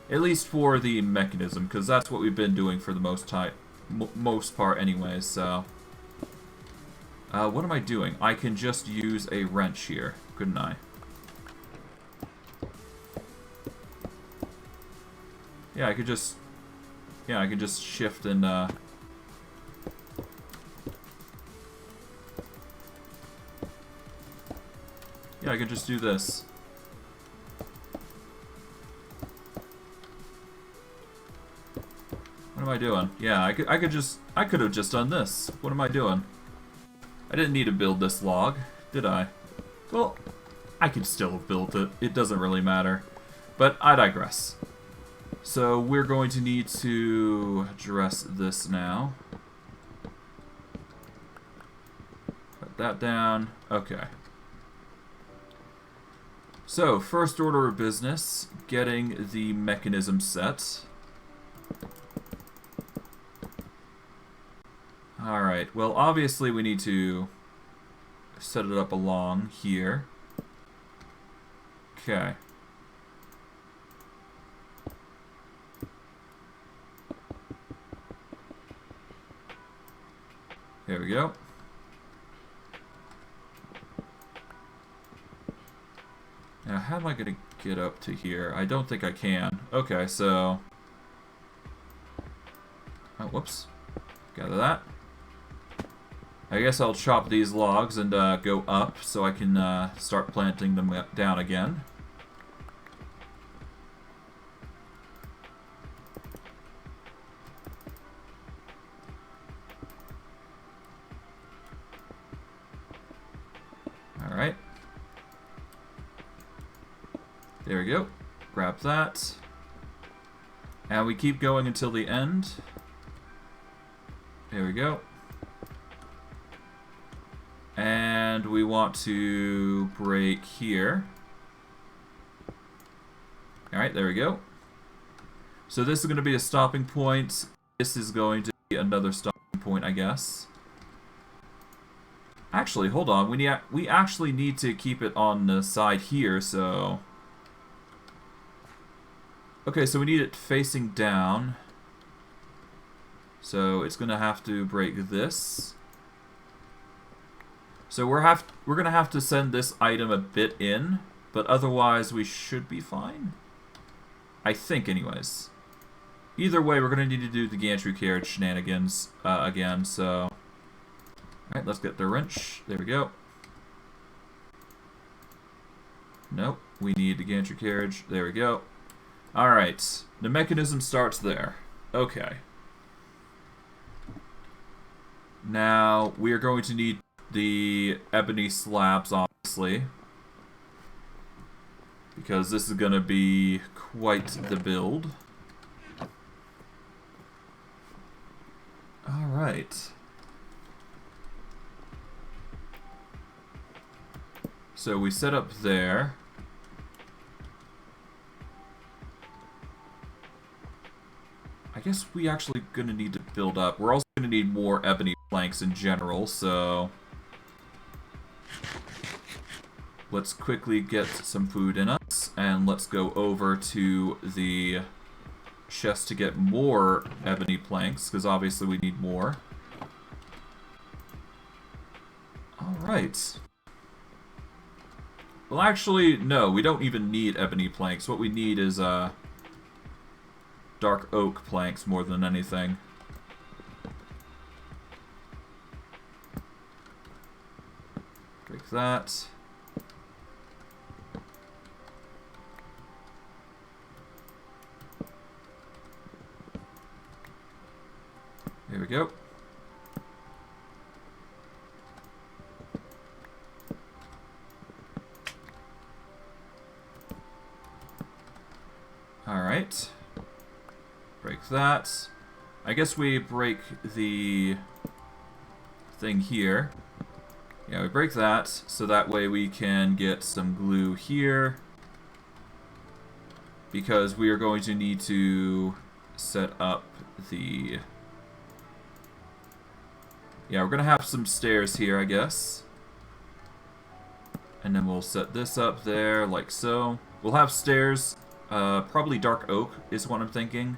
S1: At least for the mechanism, because that's what we've been doing for the most part anyways, so... what am I doing? I can just use a wrench here, couldn't I? Yeah, I could just... Yeah, I could just shift and, Yeah, I could just do this. What am I doing? Yeah, I could have just done this. What am I doing? I didn't need to build this log, did I? Well, I could still have built it. It doesn't really matter. But I digress. So we're going to need to address this now. Put that down. Okay. So, first order of business, getting the mechanism set. Alright, well obviously we need to set it up along here. Okay. There we go. Now, how am I going to get up to here? I don't think I can. Okay, so... Oh, whoops. Gather that. I guess I'll chop these logs and go up so I can start planting them down again. Alright. There we go. Grab that. And we keep going until the end. There we go. And we want to break here. Alright, there we go. So this is going to be a stopping point. This is going to be another stopping point, I guess. Actually, hold on. We actually need to keep it on the side here, so... Okay, so we need it facing down. So it's going to have to break this. So we're going to have to send this item a bit in, but otherwise we should be fine. I think, anyways. Either way, we're going to need to do the gantry carriage shenanigans again, so... Alright, let's get the wrench. There we go. Nope, we need the gantry carriage. There we go. Alright, the mechanism starts there. Okay. Now, we are going to need the ebony slabs, obviously. Because this is going to be quite the build. Alright. So we set up there. I guess we actually gonna need to build up. We're also gonna need more ebony planks in general, so... Let's quickly get some food in us, and let's go over to the chest to get more ebony planks, because obviously we need more. Alright. Well, actually, no, we don't even need ebony planks. What we need is, dark oak planks more than anything. Break that. Here we go. Alright. Break that. I guess we break the thing here. Yeah, we break that, so that way we can get some glue here. Because we are going to need to set up the... Yeah, we're going to have some stairs here, I guess. And then we'll set this up there, like so. We'll have stairs, probably dark oak is what I'm thinking.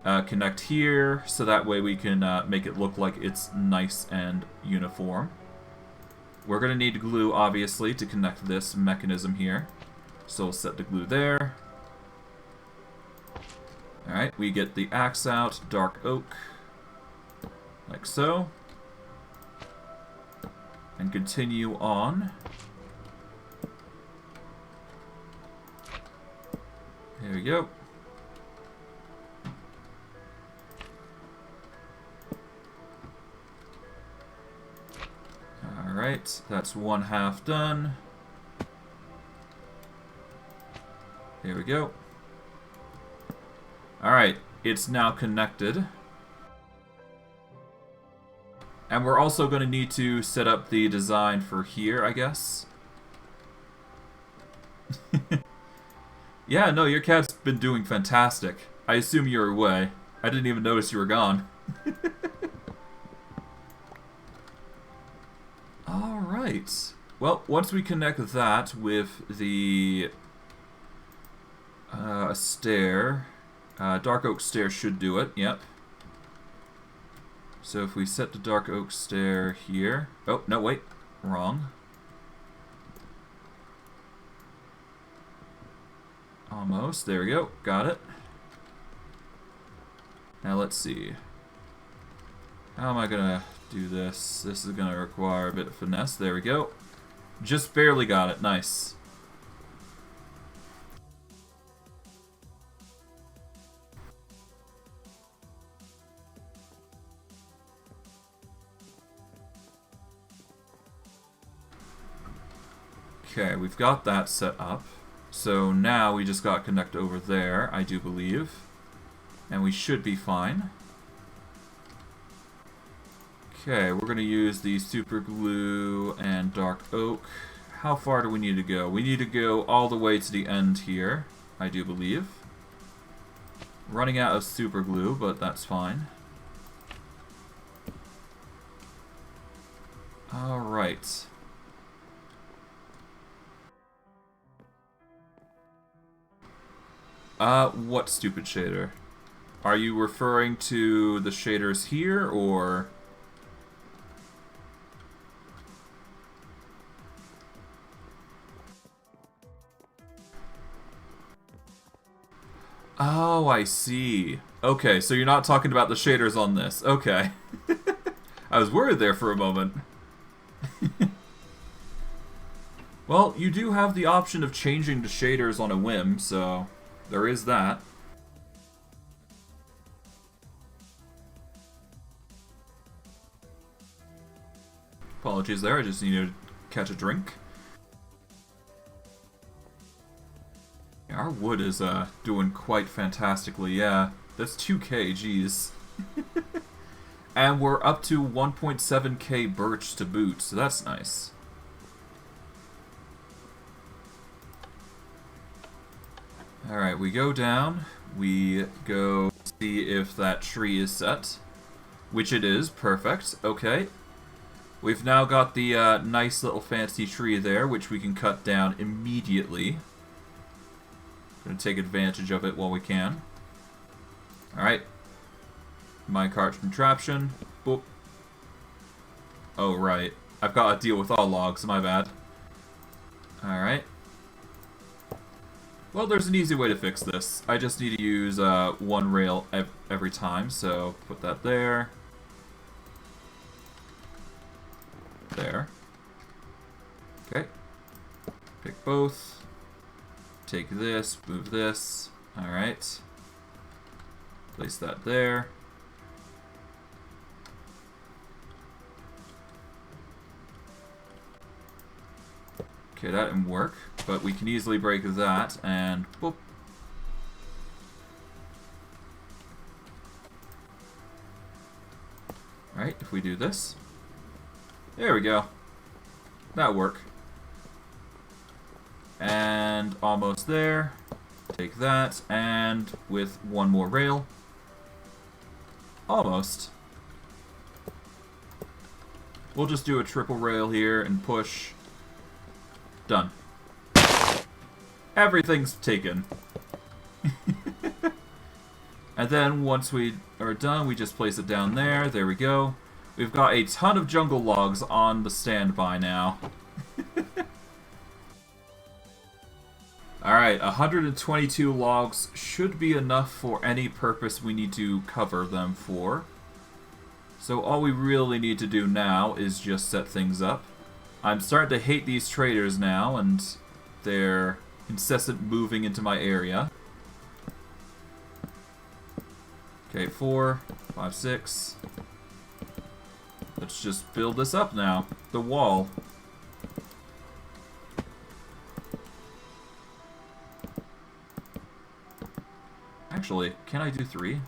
S1: Connect here, so that way we can make it look like it's nice and uniform. We're going to need glue, obviously, to connect this mechanism here. So we'll set the glue there. Alright, we get the axe out, dark oak, like so. And continue on. There we go. Alright, that's 1/2 done. There we go. Alright, it's now connected. And we're also going to need to set up the design for here, I guess. Yeah, no, your cat's been doing fantastic. I assume you're away. I didn't even notice you were gone. Alright. Well, once we connect that with the stair, dark oak stair should do it, yep. So if we set the dark oak stair here... Oh, no, wait. Wrong. Almost. There we go. Got it. Now let's see. How am I gonna do this? This is gonna require a bit of finesse. There we go. Just barely got it. Nice. Okay, we've got that set up. So now we just got to connect over there, I do believe. And we should be fine. Okay, we're going to use the super glue and dark oak. How far do we need to go? We need to go all the way to the end here, I do believe. Running out of super glue, but that's fine. Alright. What stupid shader? Are you referring to the shaders here, or... Oh, I see. Okay, so you're not talking about the shaders on this. Okay. I was worried there for a moment. Well, you do have the option of changing the shaders on a whim, so there is that. Apologies there, I just needed to catch a drink. Our wood is doing quite fantastically, yeah. That's 2k, geez. And we're up to 1.7k birch to boot, so that's nice. Alright, we go down, we go see if that tree is set. Which it is, perfect, okay. We've now got the nice little fancy tree there, which we can cut down immediately. Gonna take advantage of it while we can. Alright. Minecart contraption. Boop. Oh, right. I've got to deal with all logs, my bad. Alright. Well, there's an easy way to fix this. I just need to use one rail every time, so put that there. There. Okay. Pick both. Take this, move this. Alright. Place that there. Okay, that didn't work, but we can easily break that, and boop. Alright, if we do this. There we go. That'll work. And almost there. Take that, and with one more rail. Almost. We'll just do a triple rail here and push. Done. Everything's taken. And then once we are done, we just place it down there. There we go. We've got a ton of jungle logs on the standby now. Alright, 122 logs should be enough for any purpose we need to cover them for. So all we really need to do now is just set things up. I'm starting to hate these traders now, and their incessant moving into my area. Okay, 4, 5, 6. Let's just build this up now. The wall. Actually, can I do 3?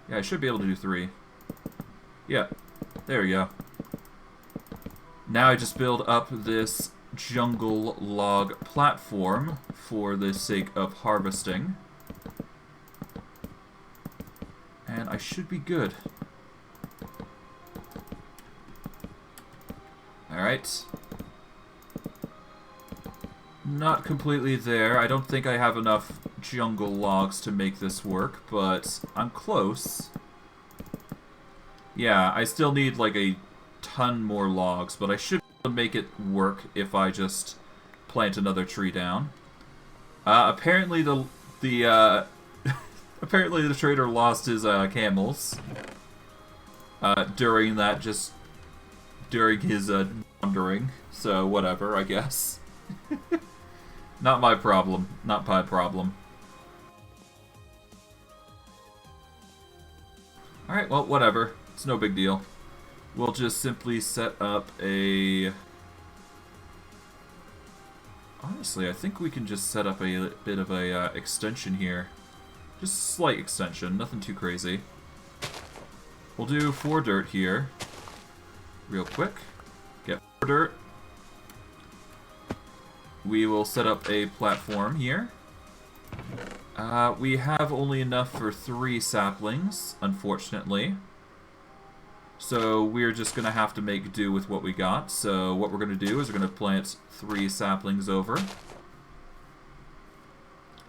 S1: Yeah, I should be able to do 3. Yeah, there we go. Now I just build up this jungle log platform for the sake of harvesting. And I should be good. Alright. Not completely there. I don't think I have enough jungle logs to make this work, but I'm close. Yeah, I still need like a ton more logs, but I should be able to make it work if I just plant another tree down. Apparently the apparently the trader lost his camels during his wandering. So whatever, I guess. Not my problem. Not my problem. Alright, well, whatever. It's no big deal. We'll just simply set up a... Honestly, I think we can just set up a bit of a extension here. Just a slight extension, nothing too crazy. We'll do 4 dirt here. Real quick. Get 4 dirt. We will set up a platform here. We have only enough for 3 saplings, unfortunately. So we're just going to have to make do with what we got. So what we're going to do is we're going to plant 3 saplings over.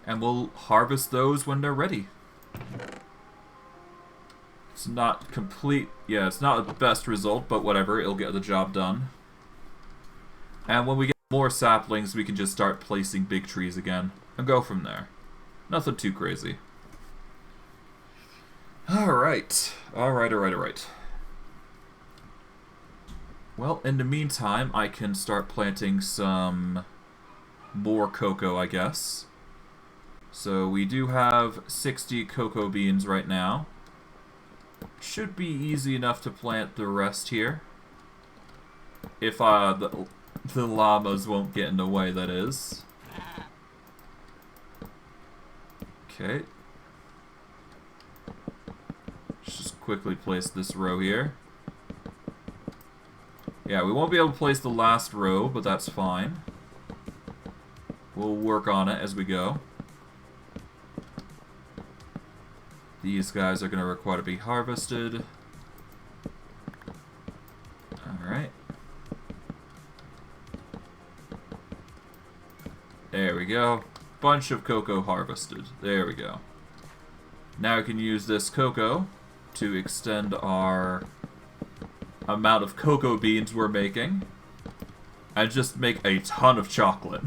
S1: And we'll harvest those when they're ready. It's not complete... Yeah, it's not the best result, but whatever. It'll get the job done. And when we get more saplings, we can just start placing big trees again. And go from there. Nothing too crazy. Alright. Alright. Well, in the meantime, I can start planting some more cocoa, I guess. So we do have 60 cocoa beans right now. Should be easy enough to plant the rest here. If the llamas won't get in the way, that is. Okay. Just quickly place this row here. Yeah, we won't be able to place the last row, but that's fine. We'll work on it as we go. These guys are going to require to be harvested. Alright. There we go. Bunch of cocoa harvested. There we go. Now we can use this cocoa to extend our amount of cocoa beans we're making. And just make a ton of chocolate.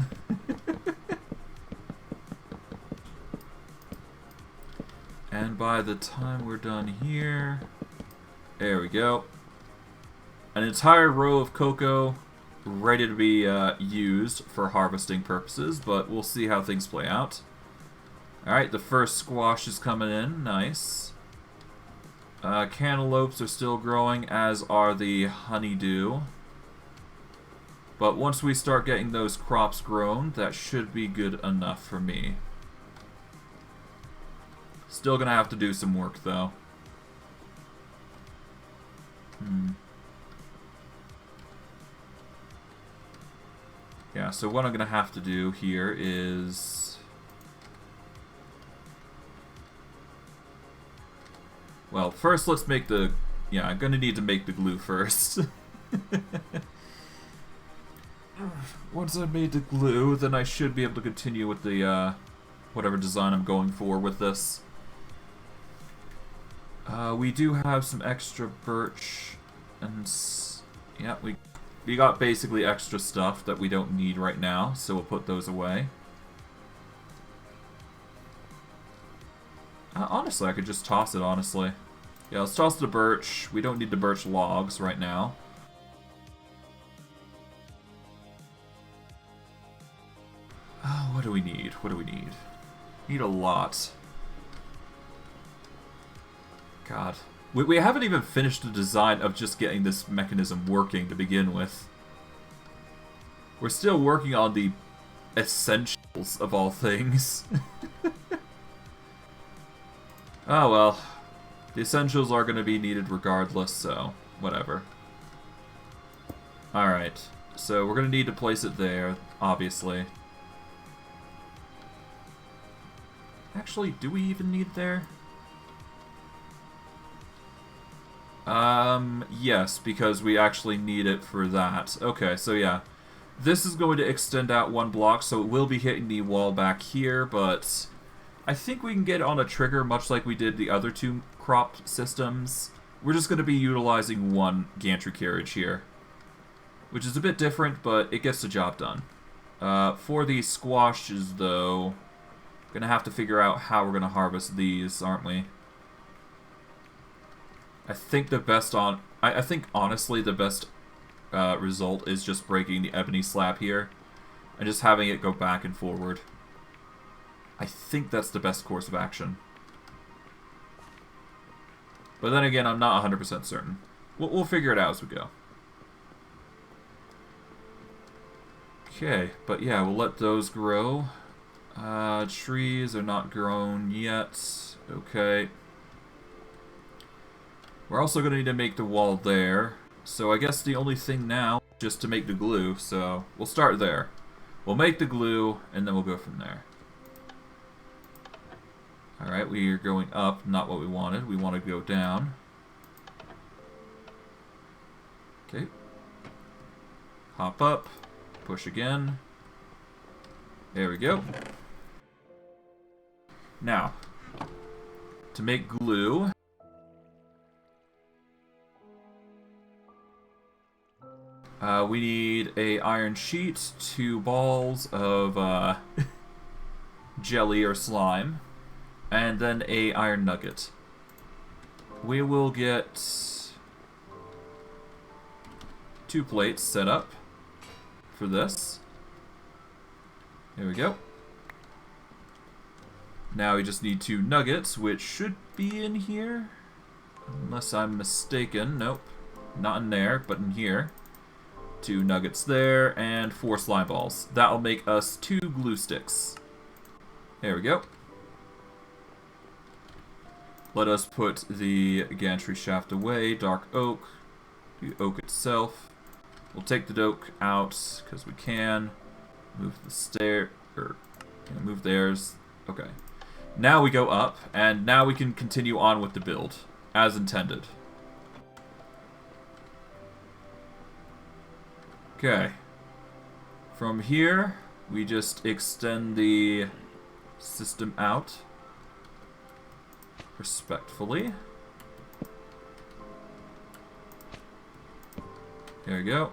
S1: And by the time we're done here... There we go. An entire row of cocoa ready to be used for harvesting purposes, but we'll see how things play out. Alright, the first squash is coming in. Nice. Cantaloupes are still growing, as are the honeydew. But once we start getting those crops grown, that should be good enough for me. Still gonna have to do some work, though. Yeah, so what I'm gonna have to do here is... Well, first let's make the... Yeah, I'm gonna need to make the glue first. Once I've made the glue, then I should be able to continue with the, whatever design I'm going for with this. We do have some extra birch, and... Yeah, we got basically extra stuff that we don't need right now, so we'll put those away. Honestly, I could just toss it, honestly. Yeah, let's toss the birch. We don't need the birch logs right now. Oh, what do we need? What do we need? Need a lot. God. We haven't even finished the design of just getting this mechanism working to begin with. We're still working on the essentials of all things. Oh well. The essentials are going to be needed regardless, so whatever. Alright. So we're going to need to place it there, obviously. Actually, do we even need it there? Yes, because we actually need it for that. Okay, so yeah. This is going to extend out one block, so it will be hitting the wall back here, but I think we can get it on a trigger much like we did the other two crop systems. We're just going to be utilizing one gantry carriage here, which is a bit different, but it gets the job done. For the squashes, though, we're going to have to figure out how we're going to harvest these, aren't we? I think the best I think honestly the best result is just breaking the ebony slab here and just having it go back and forward. I think that's the best course of action. But then again, I'm not 100% certain. We'll figure it out as we go. Okay, but yeah, we'll let those grow. Trees are not grown yet. Okay. We're also going to need to make the wall there. So I guess the only thing now is just to make the glue. So we'll start there. We'll make the glue, and then we'll go from there. Alright, we are going up, not what we wanted. We want to go down. Okay. Hop up. Push again. There we go. Now, to make glue... we need a iron sheet, 2 balls of jelly or slime, and then a iron nugget. We will get 2 plates set up for this. There we go. Now we just need 2 nuggets, which should be in here, unless I'm mistaken. Nope, not in there, but in here. 2 nuggets there, and 4 slime balls. That'll make us 2 glue sticks. There we go. Let us put the gantry shaft away. Dark oak. The oak itself. We'll take the oak out, because we can. Move the stair, or move theirs. Okay. Now we go up, and now we can continue on with the build, as intended. Okay. From here, we just extend the system out respectfully. There we go.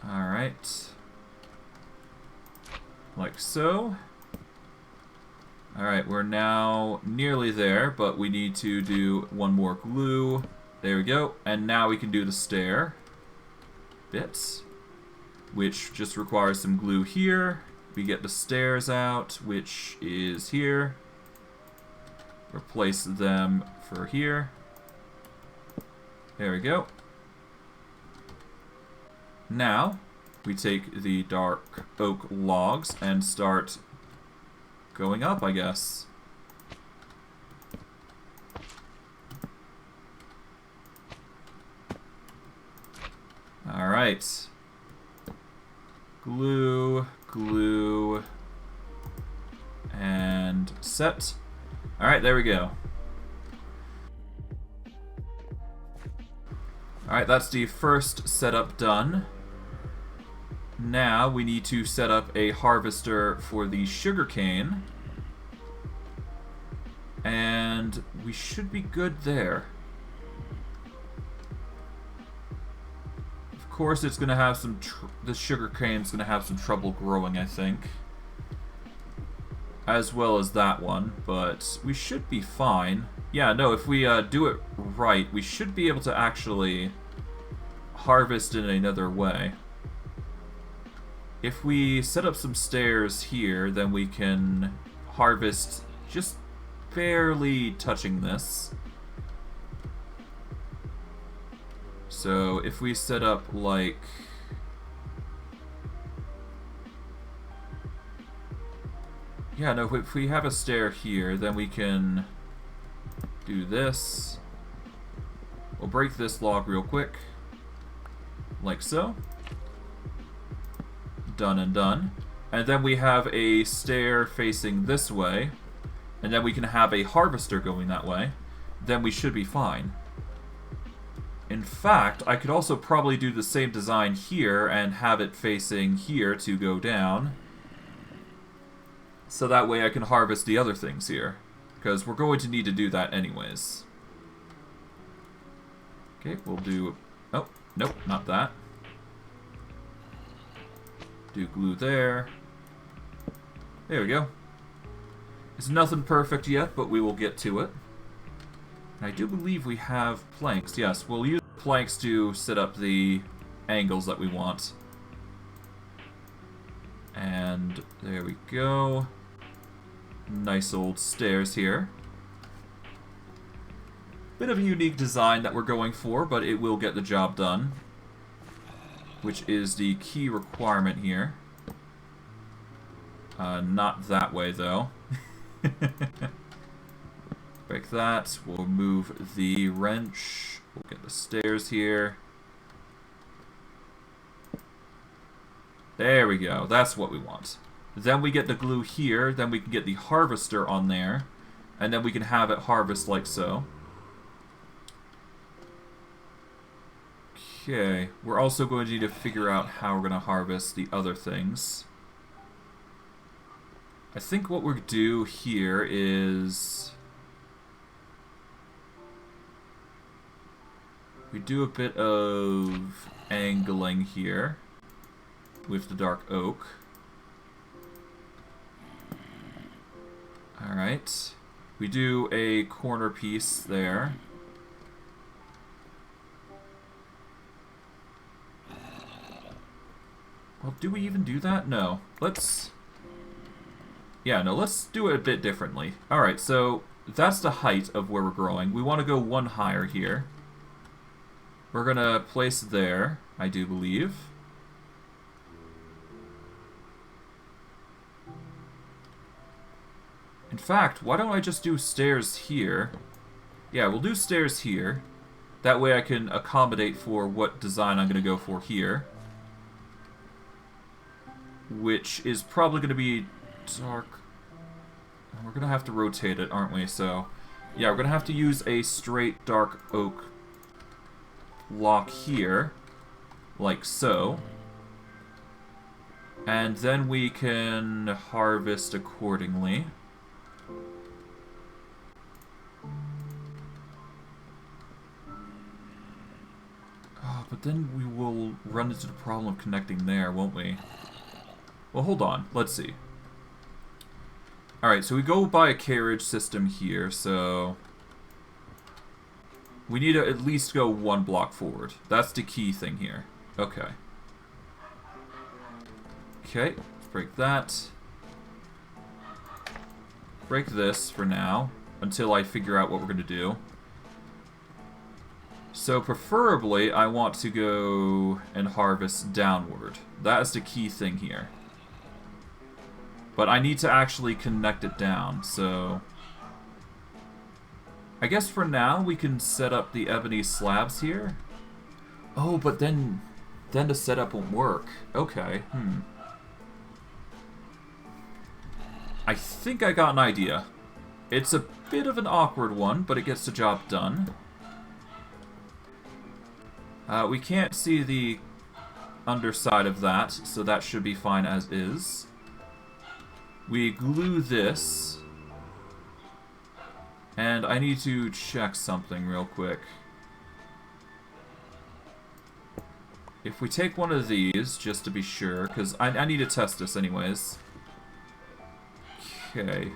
S1: Alright. Like so. Alright, we're now nearly there, but we need to do one more glue. There we go. And now we can do the stair bits, which just requires some glue here. We get the stairs out, which is here. Replace them for here. There we go. Now, we take the dark oak logs and start going up, I guess. Alright. Glue, glue, and set. Alright, there we go. Alright, that's the first setup done. Now we need to set up a harvester for the sugarcane. And we should be good there. Of course, it's going to have some... the sugarcane's going to have some trouble growing, I think. As well as that one, but we should be fine. Yeah, no, if we do it right, we should be able to actually harvest in another way. If we set up some stairs here, then we can harvest just barely touching this. So if we set up like... yeah, no, if we have a stair here, then we can do this. We'll break this log real quick. Like so. Done and done. And then we have a stair facing this way. And then we can have a harvester going that way. Then we should be fine. In fact, I could also probably do the same design here and have it facing here to go down. So that way I can harvest the other things here. Because we're going to need to do that anyways. Okay, we'll do... oh, nope, not that. Do glue there. There we go. It's nothing perfect yet, but we will get to it. And I do believe we have planks. Yes, we'll use planks to set up the angles that we want. And there we go. Nice old stairs here. Bit of a unique design that we're going for, but it will get the job done. Which is the key requirement here. Not that way, though. Break that. We'll move the wrench. We'll get the stairs here. There we go. That's what we want. Then we get the glue here. Then we can get the harvester on there. And then we can have it harvest like so. Okay. We're also going to need to figure out how we're going to harvest the other things. I think what we'll do here is... we do a bit of angling here with the dark oak. Alright. We do a corner piece there. Well, do we even do that? No. Let's... yeah, no, let's do it a bit differently. Alright, so that's the height of where we're growing. We want to go one higher here. We're going to place there, I do believe. In fact, why don't I just do stairs here? Yeah, we'll do stairs here. That way I can accommodate for what design I'm going to go for here. Which is probably going to be dark. We're going to have to rotate it, aren't we? So, yeah, we're going to have to use a straight dark oak block here, like so. And then we can harvest accordingly. Oh, but then we will run into the problem of connecting there, won't we? Well, hold on. Let's see. Alright, so we go by a carriage system here, so... we need to at least go one block forward. That's the key thing here. Okay. Okay, let's break that. Break this for now, until I figure out what we're going to do. So preferably, I want to go and harvest downward. That is the key thing here. But I need to actually connect it down, so... I guess for now, we can set up the ebony slabs here. Oh, but then the setup won't work. Okay, I think I got an idea. It's a bit of an awkward one, but it gets the job done. We can't see the underside of that, so that should be fine as is. We glue this. And I need to check something real quick. If we take one of these, just to be sure, because I need to test this anyways. Okay.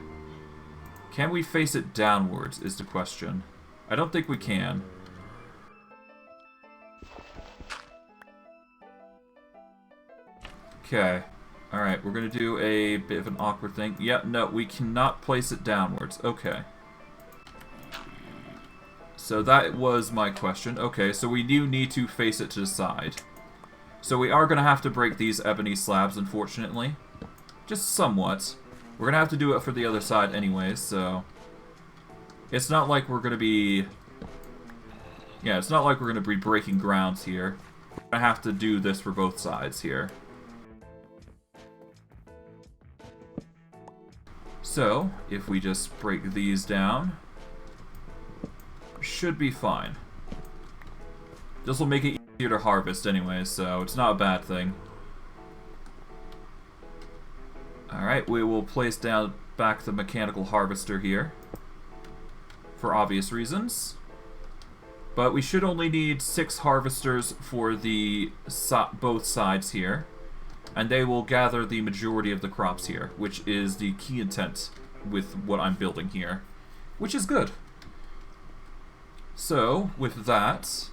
S1: Can we face it downwards, is the question. I don't think we can. Okay. Alright, we're going to do a bit of an awkward thing. Yeah, no, we cannot place it downwards. Okay. So that was my question. Okay, so we do need to face it to the side. So we are going to have to break these ebony slabs, unfortunately. Just somewhat. We're going to have to do it for the other side anyways, so... It's not like we're going to be... Yeah, it's not like we're going to be breaking grounds here. We're going to have to do this for both sides here. So, if we just break these down... Should be fine. This will make it easier to harvest anyways, so it's not a bad thing. Alright, we will place down back the mechanical harvester here. For obvious reasons. But we should only need 6 harvesters for the both sides here. And they will gather the majority of the crops here, which is the key intent with what I'm building here. Which is good. So, with that,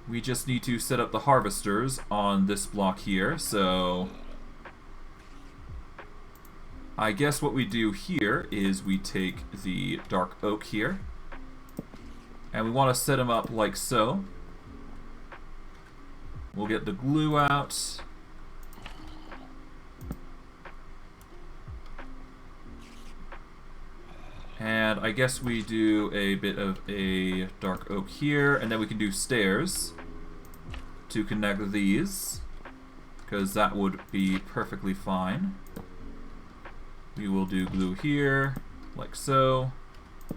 S1: we just need to set up the harvesters on this block here, so... I guess what we do here is we take the dark oak here, and we want to set them up like so. We'll get the glue out. And I guess we do a bit of a dark oak here, and then we can do stairs to connect these, because that would be perfectly fine. We will do glue here, like so.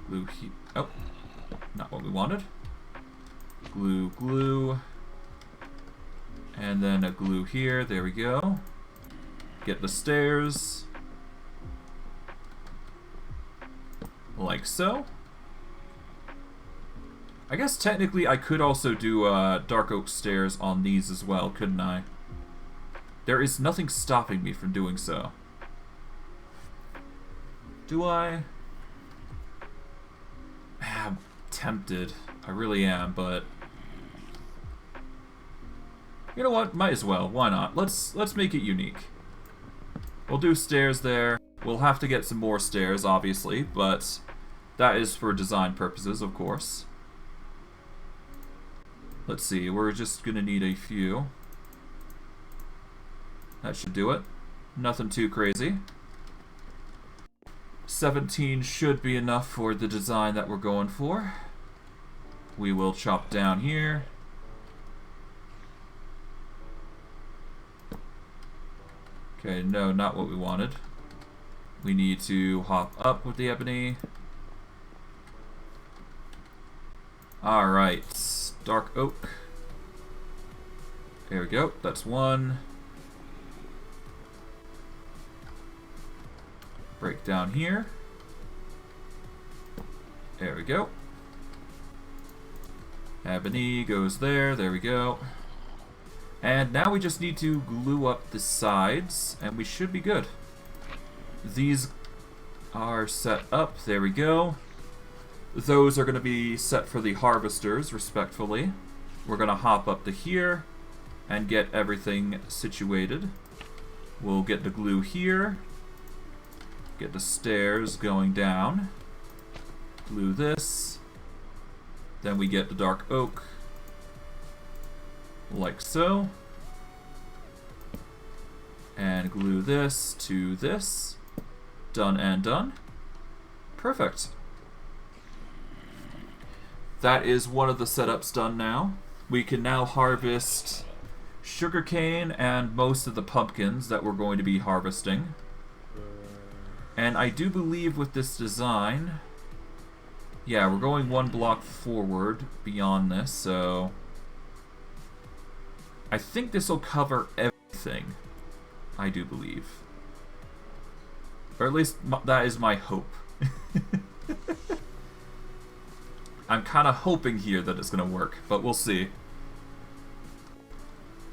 S1: Glue here. Oh, not what we wanted. Glue, glue. And then a glue here. There we go. Get the stairs. Like so. I guess technically I could also do dark oak stairs on these as well, couldn't I? There is nothing stopping me from doing so. Do I? I'm tempted. I really am, but... You know what? Might as well. Why not? Let's make it unique. We'll do stairs there. We'll have to get some more stairs, obviously, but that is for design purposes, of course. Let's see, we're just gonna need a few. That should do it. Nothing too crazy. 17 should be enough for the design that we're going for. We will chop down here. Okay, no, not what we wanted. We need to hop up with the ebony. Alright, dark oak. There we go, that's one. Break down here. There we go. Ebony goes there, there we go. And now we just need to glue up the sides, and we should be good. These are set up, there we go. Those are going to be set for the harvesters, respectfully. We're going to hop up to here and get everything situated. We'll get the glue here. Get the stairs going down. Glue this. Then we get the dark oak, like so. And glue this to this. Done and done. Perfect. That is one of the setups done now. We can now harvest sugarcane and most of the pumpkins that we're going to be harvesting. And I do believe with this design, yeah, we're going one block forward beyond this, so I think this will cover everything, I do believe. Or at least that is my hope. I'm kind of hoping here that it's going to work, but we'll see.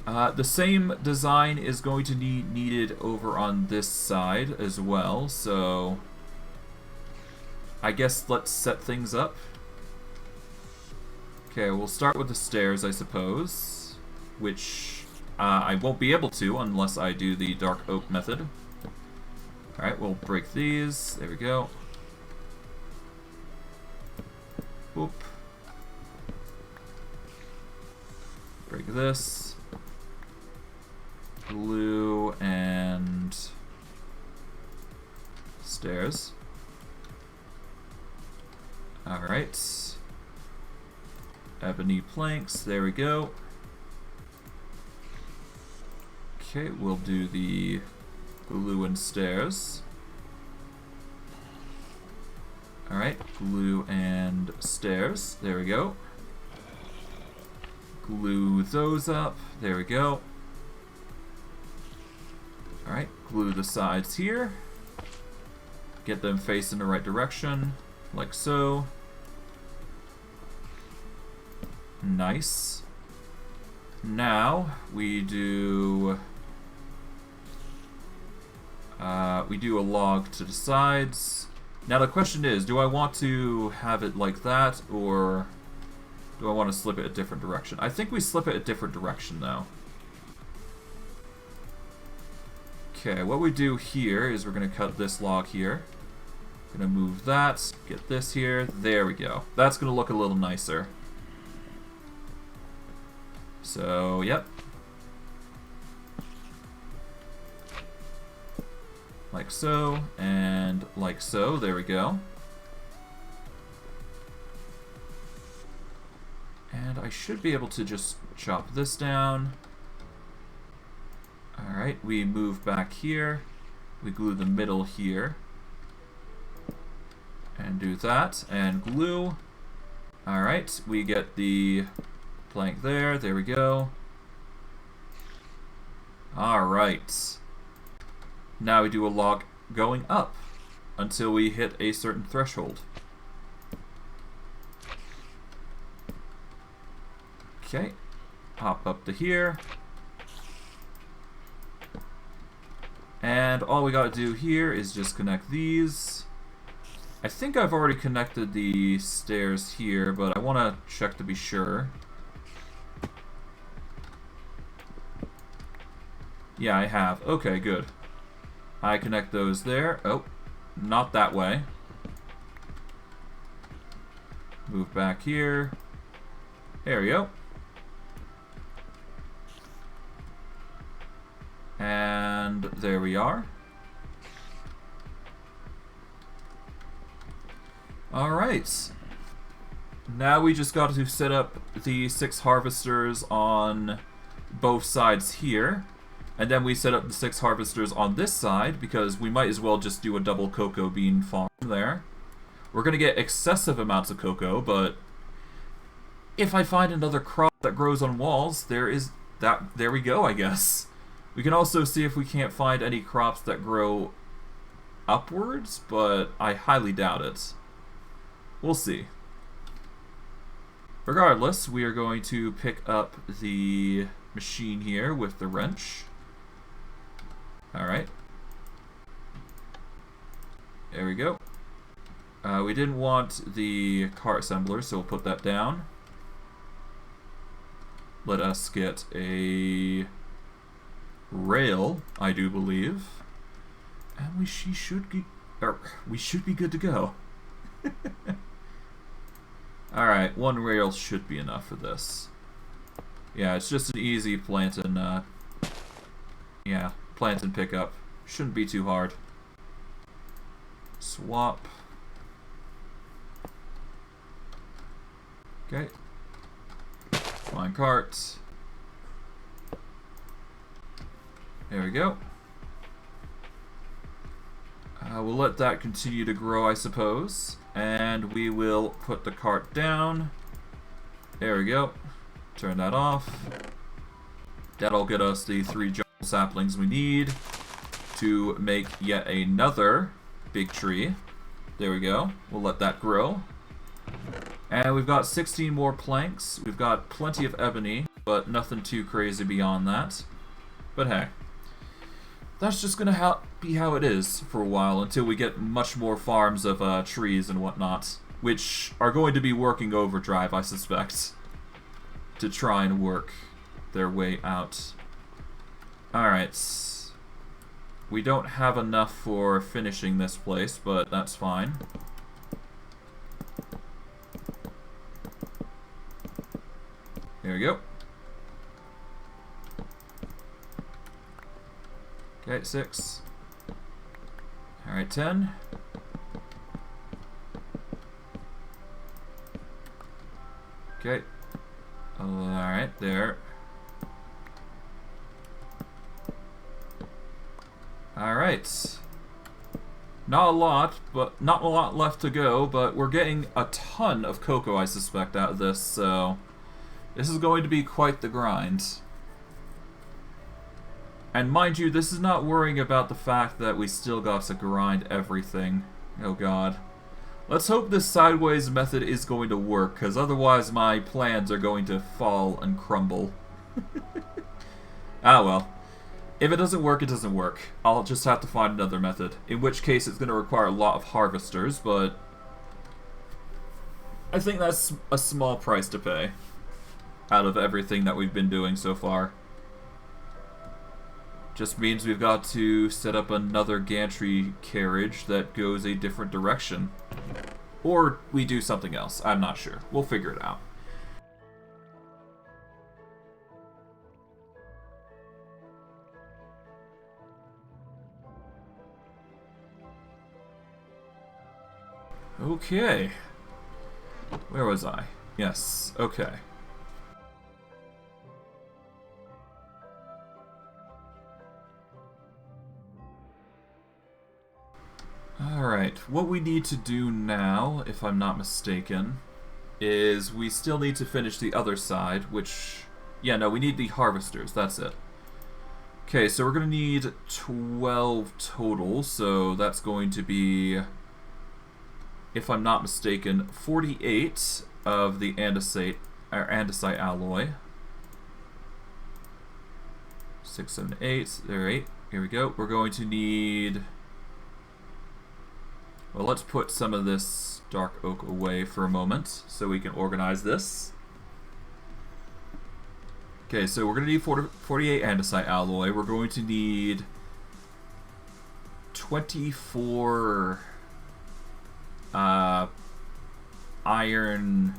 S1: The same design is going to be needed over on this side as well, so I guess let's set things up. Okay, we'll start with the stairs, I suppose, which I won't be able to unless I do the dark oak method. Alright, we'll break these. There we go. Boop. Break this. Glue and stairs. Alright. Ebony planks, there we go. Okay, we'll do the glue and stairs. Alright, glue and stairs, there we go. Glue those up, there we go. Alright, glue the sides here. Get them facing the right direction, like so. Nice. Now we do a log to the sides. Now the question is, do I want to have it like that, or do I want to slip it a different direction? I think we slip it a different direction though. Okay, what we do here is we're going to cut this log here. Going to move that, get this here. There we go. That's going to look a little nicer. So, yep. Like so, and like so. There we go. And I should be able to just chop this down. Alright, we move back here. We glue the middle here. And do that, and glue. Alright, we get the plank there. There we go. Alright. Now we do a log going up until we hit a certain threshold. Okay. Hop up to here. And all we gotta do here is just connect these. I think I've already connected the stairs here, but I want to check to be sure. Yeah, I have. Okay, good. I connect those there. Oh, not that way. Move back here. There we go. And there we are. Alright. Now we just got to set up the 6 harvesters on both sides here. And then we set up the 6 harvesters on this side because we might as well just do a double cocoa bean farm there. We're going to get excessive amounts of cocoa, but if I find another crop that grows on walls, there we go, I guess. We can also see if we can't find any crops that grow upwards, but I highly doubt it. We'll see. Regardless, we are going to pick up the machine here with the wrench. Alright. There we go. We didn't want the car assembler, so we'll put that down. Let us get a rail, I do believe. And we should be good to go. Alright, one rail should be enough for this. Yeah, it's just an easy plant and, yeah, plant and pick up. Shouldn't be too hard. Swap. Okay. Minecart. There we go. We'll let that continue to grow, I suppose. And we will put the cart down. There we go. Turn that off. That'll get us the 3 jungle saplings we need to make yet another big tree. There we go. We'll let that grow. And we've got 16 more planks. We've got plenty of ebony, but nothing too crazy beyond that. But hey, that's just gonna be how it is for a while until we get much more farms of trees and whatnot, which are going to be working overdrive, I suspect, to try and work their way out. Alright. We don't have enough for finishing this place, but that's fine. There we go. Okay, 6. Alright, 10. Okay. Alright, there. Alright. Not a lot left to go, but we're getting a ton of cocoa, I suspect, out of this, so this is going to be quite the grind. And mind you, this is not worrying about the fact that we still got to grind everything. Oh god. Let's hope this sideways method is going to work, because otherwise my plans are going to fall and crumble. Ah well. If it doesn't work, it doesn't work. I'll just have to find another method. In which case it's going to require a lot of harvesters, but I think that's a small price to pay out of everything that we've been doing so far. Just means we've got to set up another gantry carriage that goes a different direction. Or we do something else. I'm not sure. We'll figure it out. Okay. Where was I? Yes. Okay. Alright, what we need to do now, if I'm not mistaken, is we still need to finish the other side, which... Yeah, no, we need the harvesters, that's it. Okay, so we're going to need 12 total, so that's going to be, if I'm not mistaken, 48 of the andesite alloy. 6, 7, 8, there, 8. Here we go. We're going to need... Well, let's put some of this dark oak away for a moment so we can organize this. Okay, so we're going to need 48 andesite alloy. We're going to need 24 iron...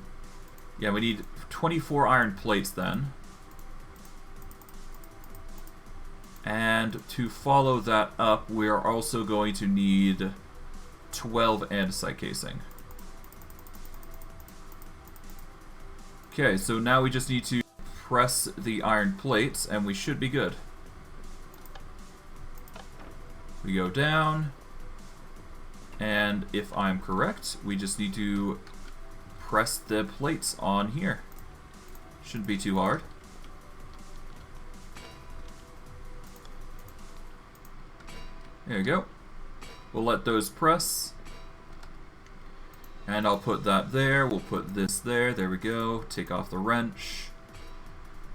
S1: Yeah, we need 24 iron plates then. And to follow that up, we are also going to need 12 andesite casing. Okay, so now we just need to press the iron plates and we should be good. We go down, and if I'm correct, we just need to press the plates on here. Shouldn't be too hard. There you go. We'll let those press. And I'll put that there. We'll put this there. There we go. Take off the wrench.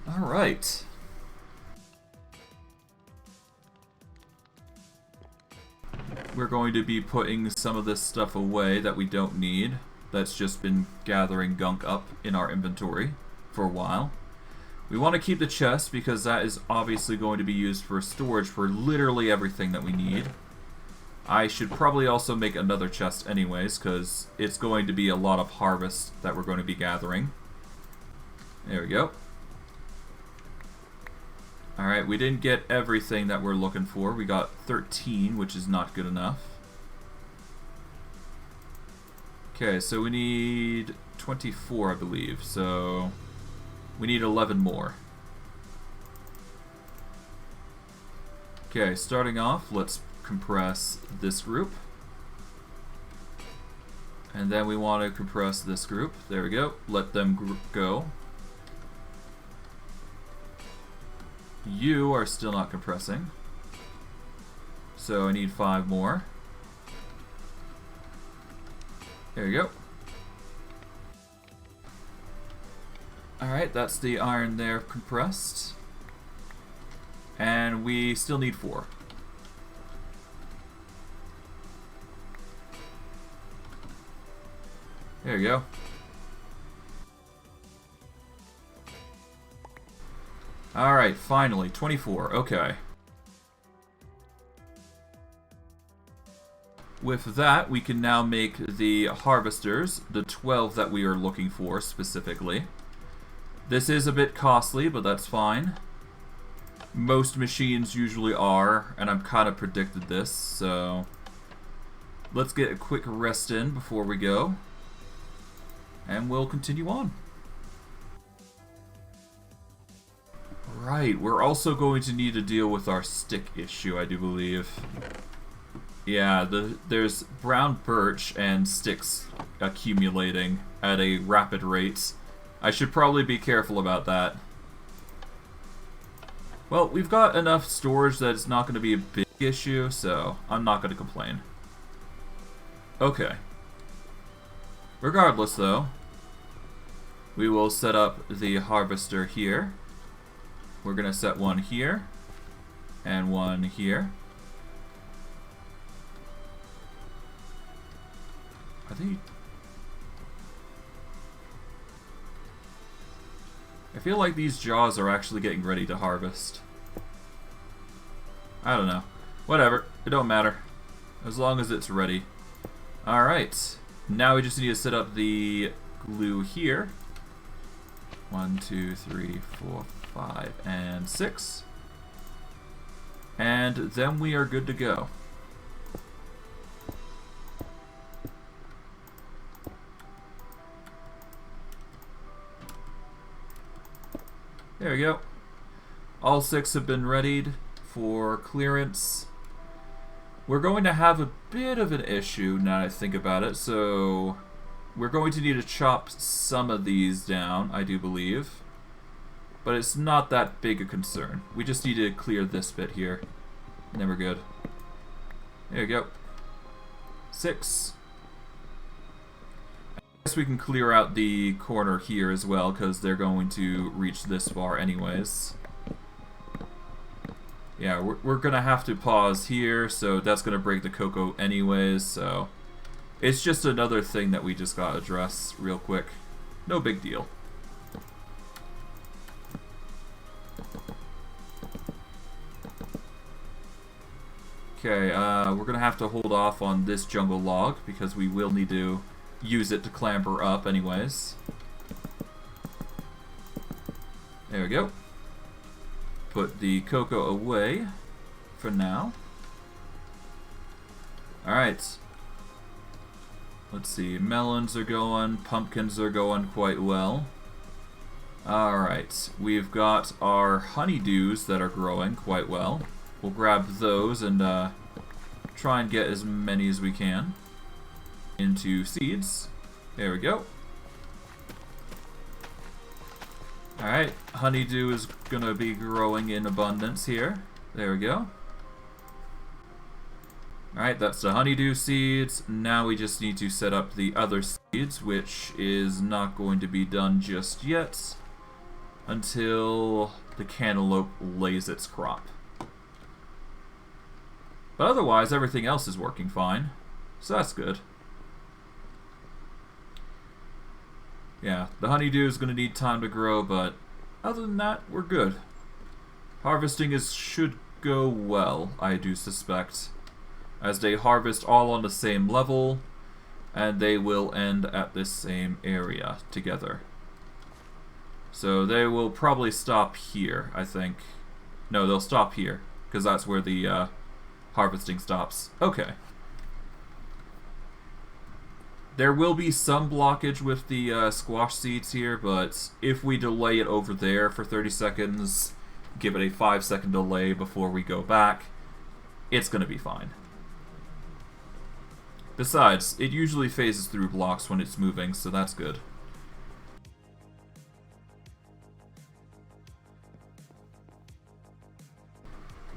S1: Alright. We're going to be putting some of this stuff away that we don't need. That's just been gathering gunk up in our inventory for a while. We want to keep the chest because that is obviously going to be used for storage for literally everything that we need. I should probably also make another chest anyways, because it's going to be a lot of harvest that we're going to be gathering. There we go. Alright, we didn't get everything that we're looking for. We got 13, which is not good enough. Okay, so we need 24, I believe. So we need 11 more. Okay, starting off, let's compress this group. And then we want to compress this group. There we go. Let them go. You are still not compressing. So I need 5 more. There you go. Alright, that's the iron there compressed. And we still need 4. There you go. Alright, finally, 24. Okay. With that, we can now make the harvesters, the 12 that we are looking for specifically. This is a bit costly, but that's fine. Most machines usually are, and I've kind of predicted this, so let's get a quick rest in before we go, and we'll continue on. Right, we're also going to need to deal with our stick issue, I do believe. Yeah, there's brown birch and sticks accumulating at a rapid rate. I should probably be careful about that. Well, we've got enough storage that it's not going to be a big issue, so I'm not going to complain. Okay. Regardless, though, we will set up the harvester here. We're going to set one here, and one here. I feel like these jaws are actually getting ready to harvest. I don't know. Whatever. It don't matter. As long as it's ready. Alright. Now we just need to set up the glue here. 1, 2, 3, 4, 5, and 6. And then we are good to go. There we go. All 6 have been readied for clearance. We're going to have a bit of an issue now that I think about it, so we're going to need to chop some of these down, I do believe. But it's not that big a concern. We just need to clear this bit here, and then we're good. There you go. 6. I guess we can clear out the corner here as well, because they're going to reach this far anyways. Yeah, we're going to have to pause here, so that's going to break the cocoa anyways, so it's just another thing that we just got to address real quick. No big deal. Okay, we're going to have to hold off on this jungle log, because we will need to use it to clamber up anyways. There we go. Put the cocoa away for now. Alright. Let's see, melons are going, pumpkins are going quite well. Alright, we've got our honeydews that are growing quite well. We'll grab those and try and get as many as we can into seeds. There we go. Alright, honeydew is gonna be growing in abundance here. There we go. Alright, that's the honeydew seeds. Now we just need to set up the other seeds, which is not going to be done just yet until the cantaloupe lays its crop. But otherwise, everything else is working fine, so that's good. Yeah, the honeydew is going to need time to grow, but other than that, we're good. Harvesting should go well, I do suspect. as they harvest all on the same level, and they will end at this same area together. So they will probably stop here, I think. No, they'll stop here, because that's where the harvesting stops. Okay. There will be some blockage with the squash seeds here, but if we delay it over there for 30 seconds, give it a 5-second delay before we go back, it's going to be fine. Besides, it usually phases through blocks when it's moving, so that's good.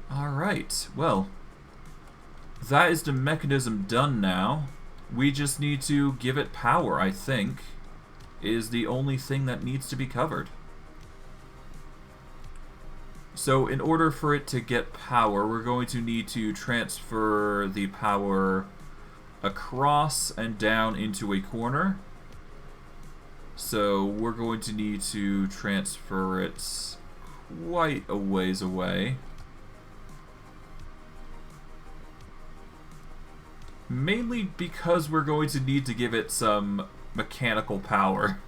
S1: Alright, well, that is the mechanism done now. We just need to give it power, I think, is the only thing that needs to be covered. So in order for it to get power, we're going to need to transfer the power across and down into a corner. So we're going to need to transfer it quite a ways away. Mainly because we're going to need to give it some mechanical power.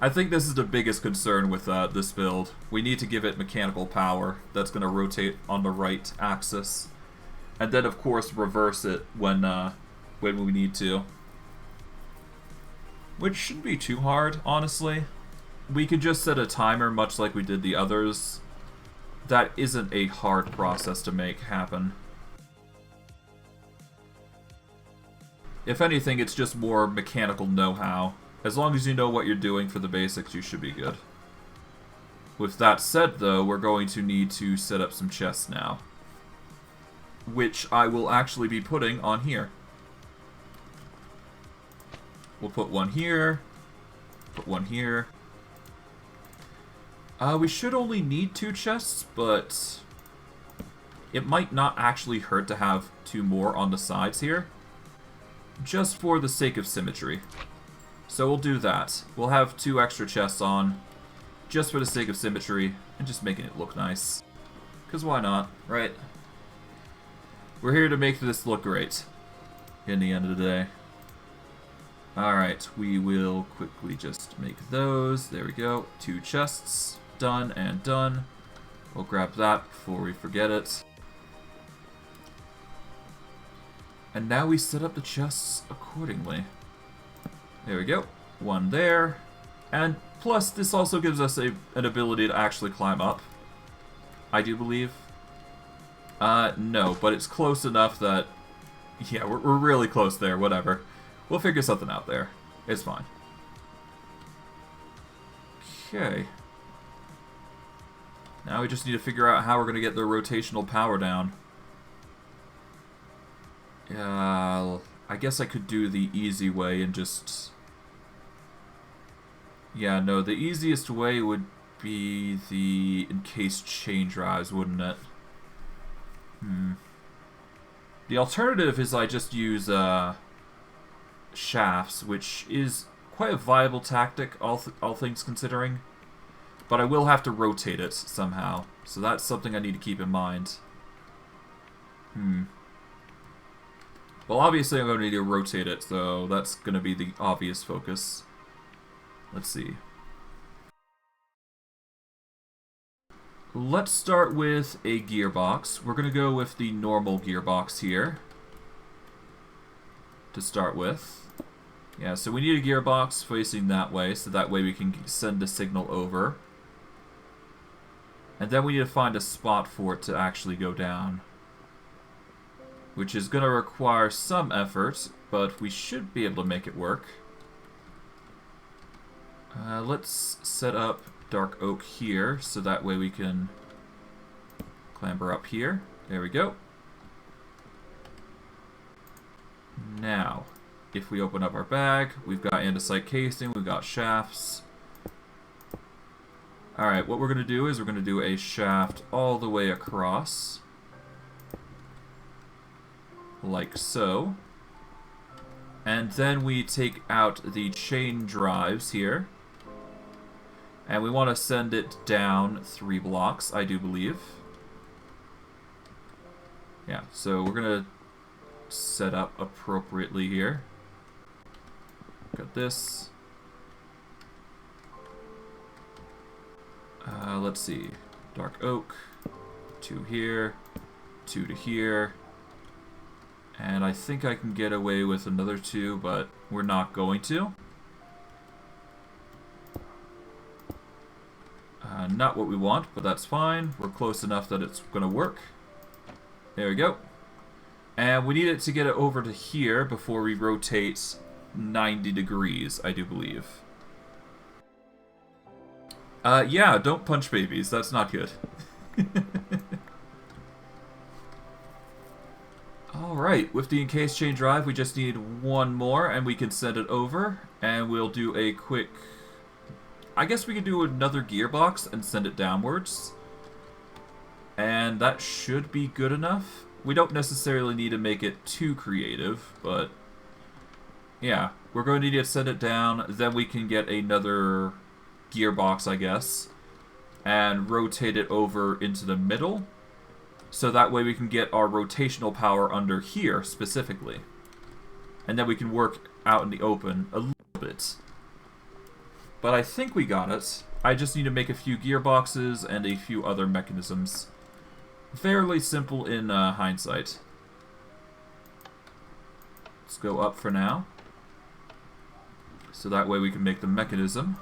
S1: I think this is the biggest concern with this build. We need to give it mechanical power that's going to rotate on the right axis. And then, of course, reverse it when we need to. Which shouldn't be too hard, honestly. We could just set a timer, much like we did the others. That isn't a hard process to make happen. If anything, it's just more mechanical know-how. As long as you know what you're doing for the basics, you should be good. With that said, though, we're going to need to set up some chests now. Which I will actually be putting on here. We'll put one here. Put one here. We should only need 2 chests, but it might not actually hurt to have 2 more on the sides here. Just for the sake of symmetry. So we'll do that. We'll have 2 extra chests on, just for the sake of symmetry, and just making it look nice. Because why not, right? We're here to make this look great, in the end of the day. Alright, we will quickly just make those. There we go. 2 chests. Done and done. We'll grab that before we forget it. And now we set up the chests accordingly. There we go. 1 there. And plus, this also gives us an ability to actually climb up. I do believe. No, but it's close enough that... Yeah, we're really close there, whatever. We'll figure something out there. It's fine. Okay. Now we just need to figure out how we're going to get the rotational power down. I guess I could do the easy way and just... Yeah, no, the easiest way would be the encased chain drives, wouldn't it? The alternative is I just use shafts, which is quite a viable tactic, all things considering. But I will have to rotate it somehow, so that's something I need to keep in mind. Well, obviously I'm going to need to rotate it, so that's going to be the obvious focus. Let's see. Let's start with a gearbox. We're going to go with the normal gearbox here to start with. Yeah, so we need a gearbox facing that way, so that way we can send a signal over. And then we need to find a spot for it to actually go down, which is going to require some effort, but we should be able to make it work. Let's set up dark oak here, so that way we can clamber up here. There we go. Now, if we open up our bag, we've got andesite casing, we've got shafts. Alright, what we're going to do is we're going to do a shaft all the way across. Like so. And then we take out the chain drives here. And we want to send it down 3 blocks, I do believe. Yeah, so we're gonna set up appropriately here. Got this. Let's see. Dark oak. 2 here. 2 to here. And I think I can get away with another 2, but we're not going to. Not what we want, but that's fine. We're close enough that it's going to work. There we go. And we need it to get it over to here before we rotate 90 degrees, I do believe. Yeah, don't punch babies. That's not good. Alright, with the encased chain drive, we just need 1 more, and we can send it over. And we'll do a quick... I guess we could do another gearbox and send it downwards. And that should be good enough. We don't necessarily need to make it too creative, but... yeah, we're going to need to send it down, then we can get another gearbox, I guess, and rotate it over into the middle. So that way we can get our rotational power under here, specifically. And then we can work out in the open a little bit. But I think we got it. I just need to make a few gearboxes and a few other mechanisms. Fairly simple in hindsight. Let's go up for now. So that way we can make the mechanism.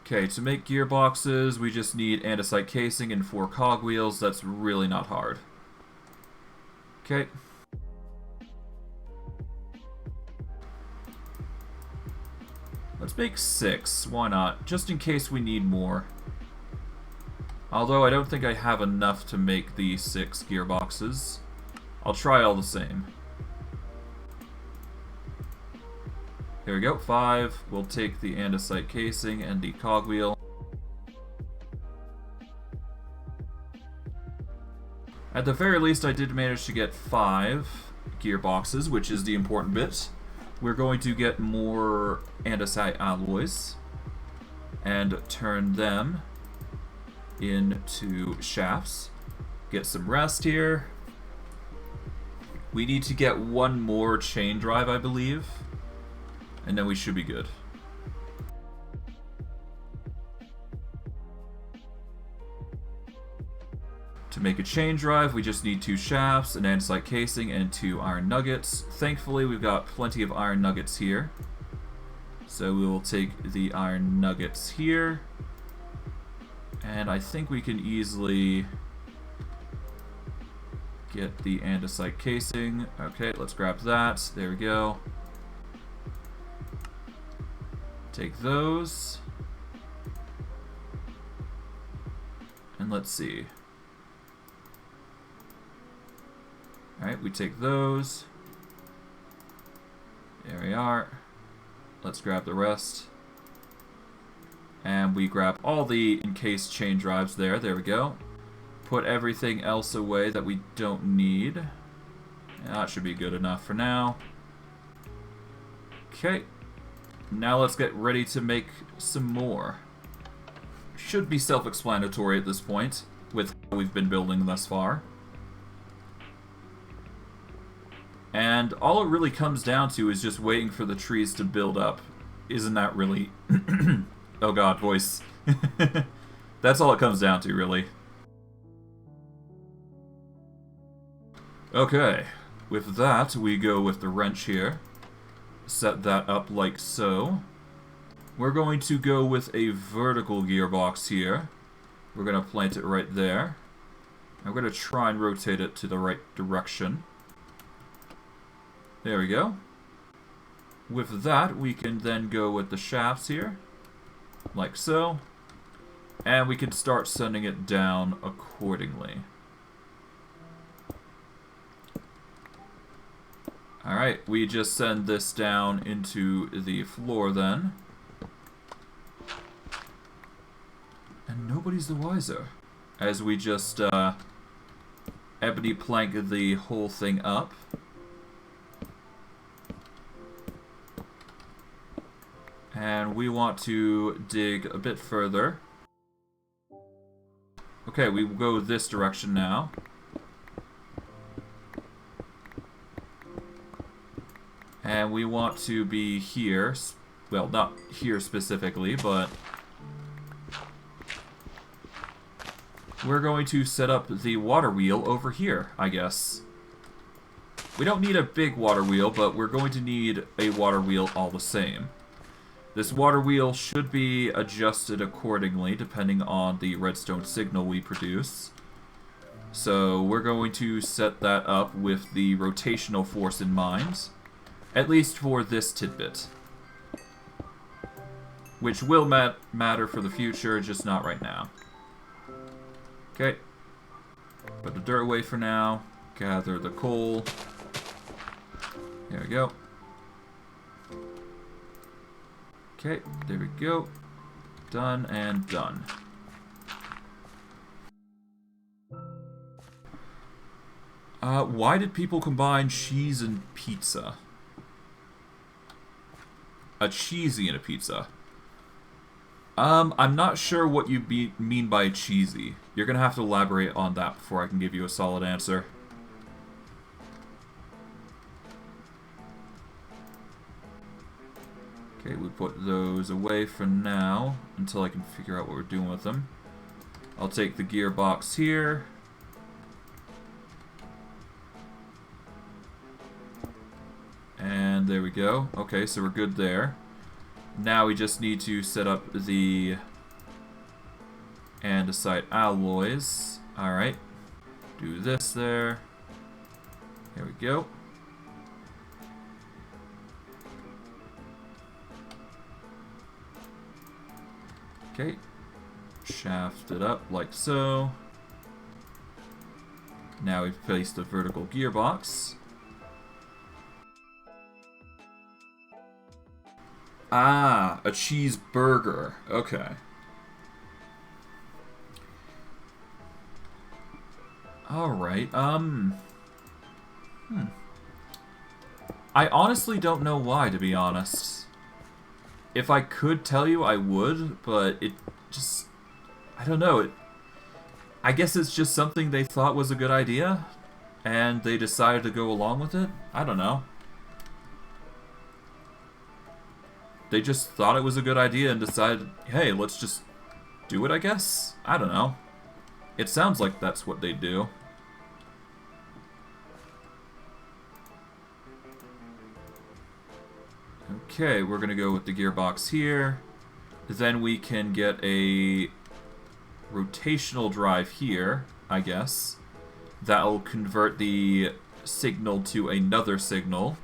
S1: Okay, to make gearboxes, we just need andesite casing and 4 cogwheels. That's really not hard. Okay. Let's make 6. Why not? Just in case we need more. Although I don't think I have enough to make the 6 gearboxes. I'll try all the same. Here we go, 5. We'll take the andesite casing and the cogwheel. At the very least, I did manage to get 5 gearboxes, which is the important bit. We're going to get more andesite alloys and turn them into shafts. Get some rest here. We need to get 1 more chain drive, I believe. And then we should be good. To make a chain drive, we just need 2 shafts, an andesite casing, and 2 iron nuggets. Thankfully, we've got plenty of iron nuggets here. So we will take the iron nuggets here. And I think we can easily get the andesite casing. Okay, let's grab that. There we go. Take those. And let's see. Alright, we take those. There we are. Let's grab the rest. And we grab all the encased chain drives there. There we go. Put everything else away that we don't need. Yeah, that should be good enough for now. Okay. Now let's get ready to make some more. Should be self-explanatory at this point, with how we've been building thus far. And all it really comes down to is just waiting for the trees to build up. Isn't that really... oh god, voice. That's all it comes down to, really. Okay, with that, we go with the wrench here. Set that up like so. We're going to go with a vertical gearbox here. We're going to plant it right there. I'm going to try and rotate it to the right direction. There we go. With that, we can then go with the shafts here, like so. And we can start sending it down accordingly. Alright, we just send this down into the floor then. And nobody's the wiser. As we just ebony plank the whole thing up. And we want to dig a bit further. Okay, we will go this direction now. And we want to be here. Well, not here specifically, but we're going to set up the water wheel over here, I guess. We don't need a big water wheel, but we're going to need a water wheel all the same. This water wheel should be adjusted accordingly, depending on the redstone signal we produce. So we're going to set that up with the rotational force in mind, at least for this tidbit. Which will matter for the future, just not right now. Okay. Put the dirt away for now. Gather the coal. There we go. Okay, there we go. Done and done. Why did people combine cheese and pizza? A cheesy and a pizza. I'm not sure what you mean by cheesy. You're gonna have to elaborate on that before I can give you a solid answer. Okay, we put those away for now, until I can figure out what we're doing with them. I'll take the gearbox here. And there we go. Okay, so we're good there. Now we just need to set up the andesite alloys. Alright. Do this there. There we go. Okay. Shaft it up like so. Now we've placed the vertical gearbox. Ah, a cheeseburger. Okay. Alright, I honestly don't know why, to be honest. If I could tell you, I would, but it just... I don't know. I guess it's just something they thought was a good idea, and they decided to go along with it? I don't know. They just thought it was a good idea and decided, hey, let's just do it, I guess? I don't know. It sounds like that's what they do. Okay, we're gonna go with the gearbox here. Then we can get a rotational drive here, I guess. That'll convert the signal to another signal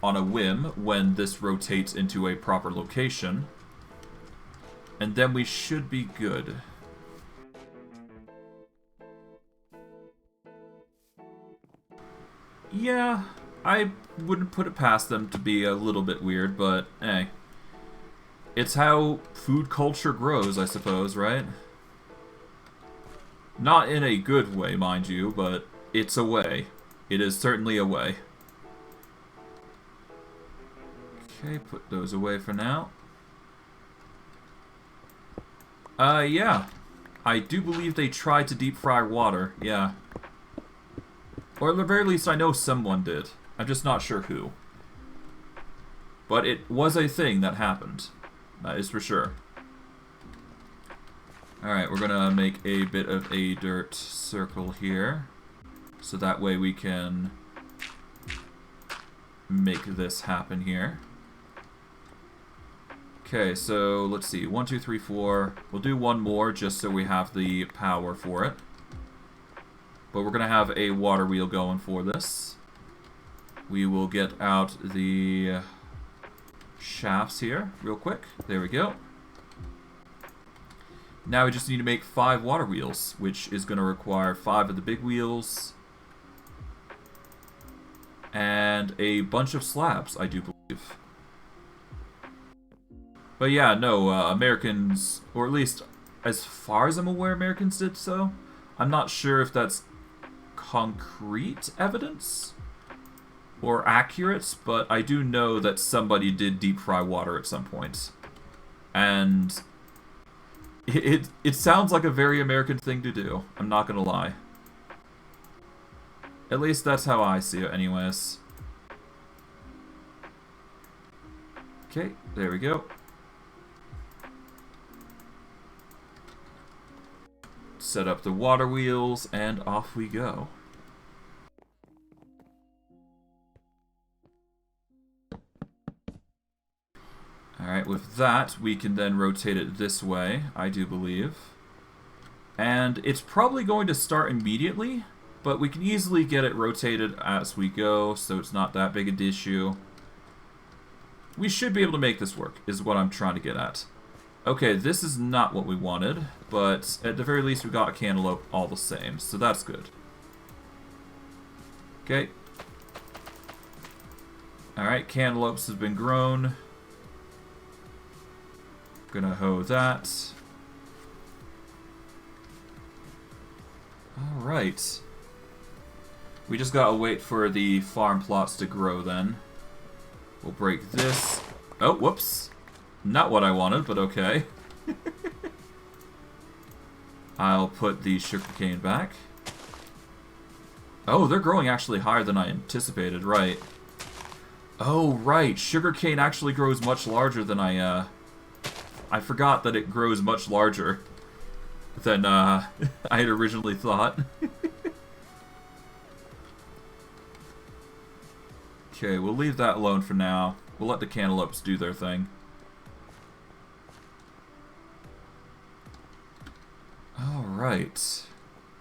S1: on a whim when this rotates into a proper location. And then we should be good. Yeah, I wouldn't put it past them to be a little bit weird, but hey. It's how food culture grows, I suppose, right? Not in a good way, mind you, but it's a way. It is certainly a way. Okay, put those away for now. Yeah. I do believe they tried to deep fry water, yeah. Or at the very least, I know someone did. I'm just not sure who. But it was a thing that happened. That is for sure. Alright, we're gonna make a bit of a dirt circle here. So that way we can make this happen here. Okay, so let's see. 1, 2, 3, 4. We'll do one more just so we have the power for it. But we're going to have a water wheel going for this. We will get out the shafts here real quick. There we go. Now we just need to make 5 water wheels, which is going to require 5 of the big wheels. And a bunch of slabs, I do believe. But yeah, no, Americans, or at least as far as I'm aware, Americans did so. I'm not sure if that's concrete evidence or accurate, but I do know that somebody did deep fry water at some point. And It sounds like a very American thing to do. I'm not gonna lie. At least that's how I see it anyways. Okay, there we go. Set up the water wheels, and off we go. Alright, with that, we can then rotate it this way, I do believe. And it's probably going to start immediately, but we can easily get it rotated as we go, so it's not that big an issue. We should be able to make this work, is what I'm trying to get at. Okay, this is not what we wanted, but at the very least we got a cantaloupe all the same, so that's good. Okay. Alright, cantaloupes have been grown. Gonna hoe that. Alright. We just gotta wait for the farm plots to grow then. We'll break this. Oh, whoops. Not what I wanted, but okay. I'll put the sugarcane back. Oh, they're growing actually higher than I anticipated, right. Oh, right. Sugarcane actually grows much larger than I forgot that it grows much larger than I had originally thought. Okay, we'll leave that alone for now. We'll let the cantaloupes do their thing. Alright.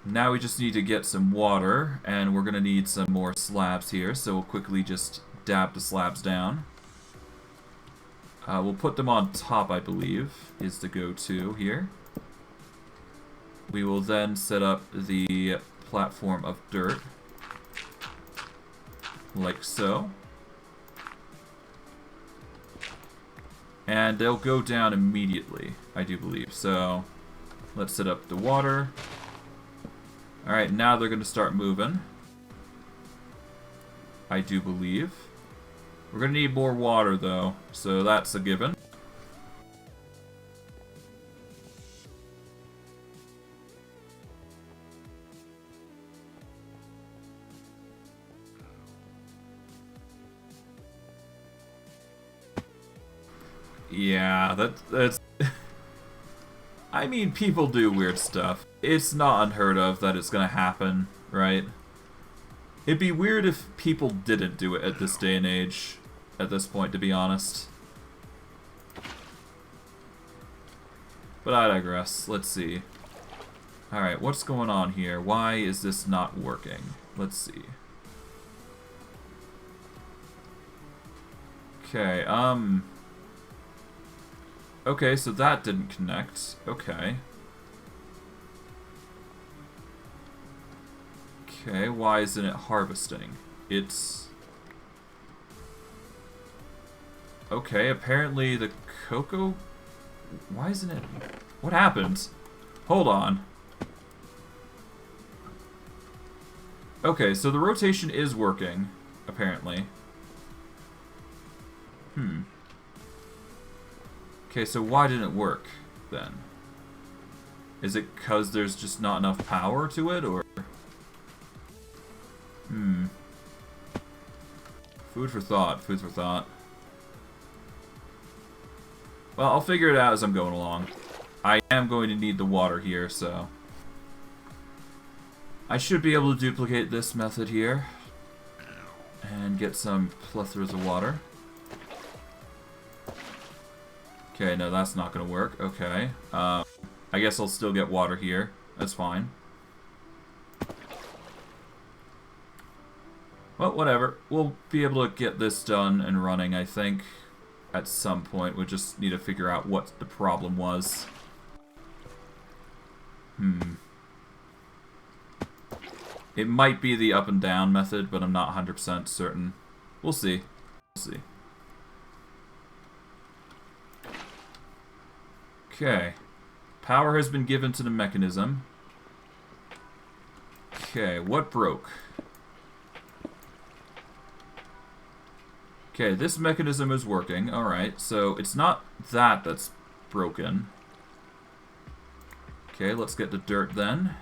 S1: Now we just need to get some water, and we're going to need some more slabs here, so we'll quickly just dab the slabs down. We'll put them on top, I believe, is the go-to here. We will then set up the platform of dirt. Like so. And they'll go down immediately, I do believe. So, let's set up the water. Alright, now they're going to start moving. I do believe. We're going to need more water, though, so that's a given. Yeah, that's... I mean, people do weird stuff. It's not unheard of that it's going to happen, right? It'd be weird if people didn't do it at this day and age, at this point, to be honest. But I digress. Let's see. Alright, what's going on here? Why is this not working? Let's see. Okay, okay, so that didn't connect. Okay. Okay, why isn't it harvesting? It's... Okay, apparently the cocoa... Why isn't it... What happened? Hold on. Okay, so the rotation is working, apparently. Okay, so why didn't it work, then? Is it because there's just not enough power to it, or... Food for thought, food for thought. Well, I'll figure it out as I'm going along. I am going to need the water here, so... I should be able to duplicate this method here. And get some plethoras of water. Okay, no, that's not going to work. Okay. I guess I'll still get water here. That's fine. Well, whatever. We'll be able to get this done and running, I think, at some point. We'll just need to figure out what the problem was. It might be the up and down method, but I'm not 100% certain. We'll see. We'll see. Okay. Power has been given to the mechanism. Okay, what broke? Okay, this mechanism is working. Alright, so it's not that that's broken. Okay, let's get the dirt then.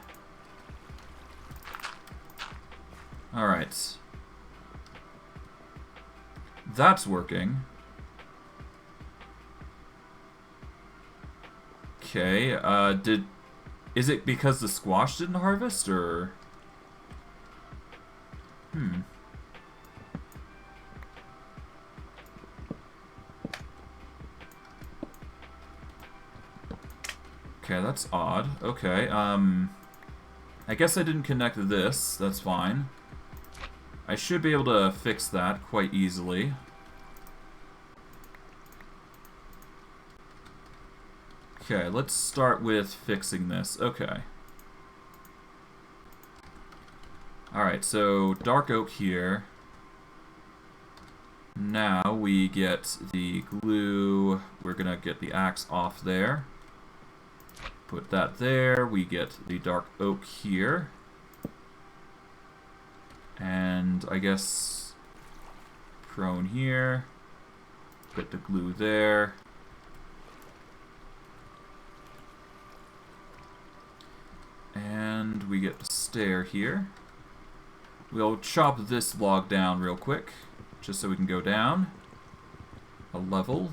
S1: Alright. That's working. Okay, is it because the squash didn't harvest, or... Okay, that's odd. Okay, I guess I didn't connect this. That's fine. I should be able to fix that quite easily. Okay, let's start with fixing this. Okay. Alright, so dark oak here. Now we get the glue. We're gonna get the axe off there. Put that there. We get the dark oak here. And I guess prone here. Put the glue there. And we get the stair here. We'll chop this log down real quick, just so we can go down a level.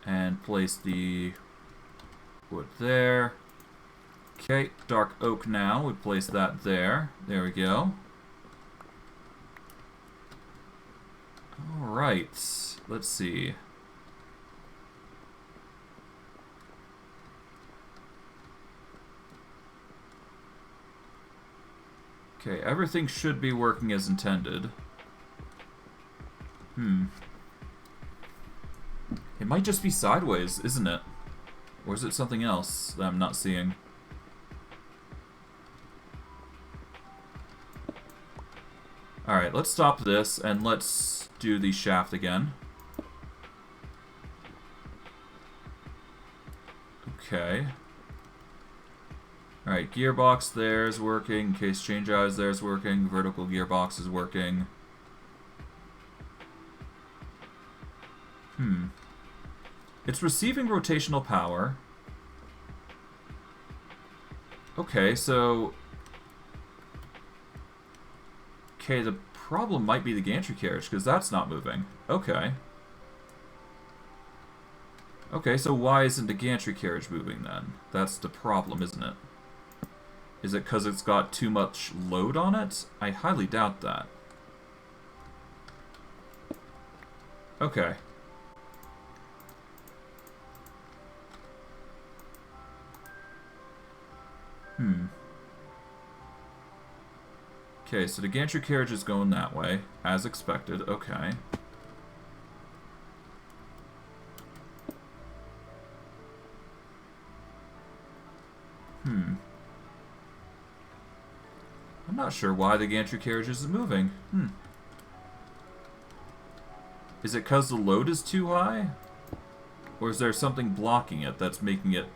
S1: And place the wood there. Okay, dark oak now. We place that there. There we go. Alright, let's see. Okay, everything should be working as intended. It might just be sideways, isn't it? Or is it something else that I'm not seeing? Alright, let's stop this and let's do the shaft again. Okay. Alright, gearbox there is working, case change eyes there is working, vertical gearbox is working. It's receiving rotational power. Okay, so... Okay, the problem might be the gantry carriage, because that's not moving. Okay. Okay, so why isn't the gantry carriage moving then? That's the problem, isn't it? Is it because it's got too much load on it? I highly doubt that. Okay. Okay, so the gantry carriage is going that way, as expected. Okay. I'm not sure why the gantry carriage isn't moving. Is it because the load is too high? Or is there something blocking it that's making it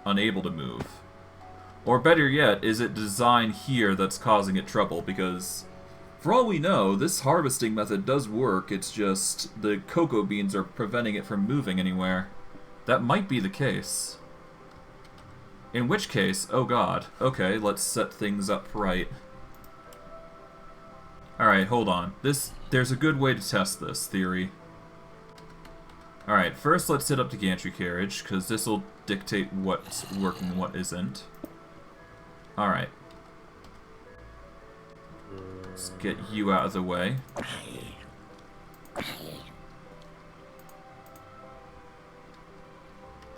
S1: unable to move? Or better yet, is it design here that's causing it trouble? Because, for all we know, this harvesting method does work, it's just the cocoa beans are preventing it from moving anywhere. That might be the case. In which case, oh god. Okay, let's set things up right. Alright, hold on. There's a good way to test this theory. Alright, first let's set up the gantry carriage, because this will dictate what's working and what isn't. Alright. Let's get you out of the way.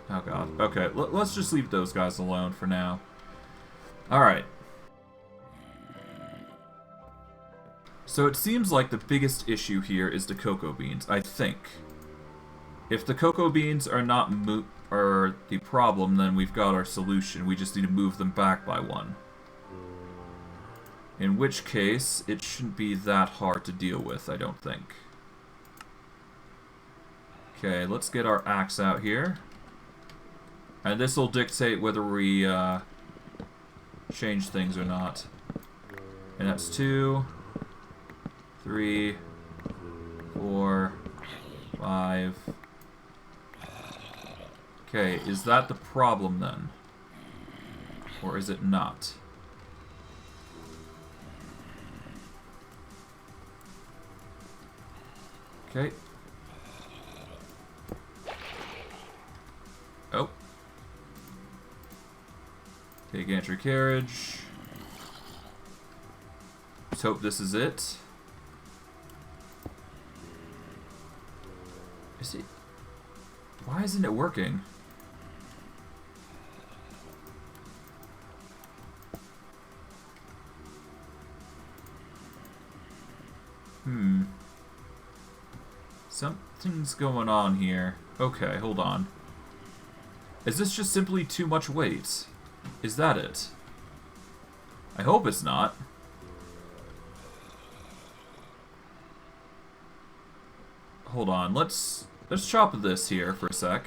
S1: Oh god. Okay, let's just leave those guys alone for now. Alright. So it seems like the biggest issue here is the cocoa beans, I think. If the cocoa beans are not are the problem, then we've got our solution. We just need to move them back by one. In which case, it shouldn't be that hard to deal with, I don't think. Okay, let's get our axe out here. And this will dictate whether we change things or not. And that's 2, 3, 4, 5... Okay, is that the problem then? Or is it not? Okay. Oh. Okay, gantry carriage. Let's hope this is it. Is it? Why isn't it working? Something's going on here. Okay, hold on. Is this just simply too much weight? Is that it? I hope it's not. Hold on, let's chop this here for a sec.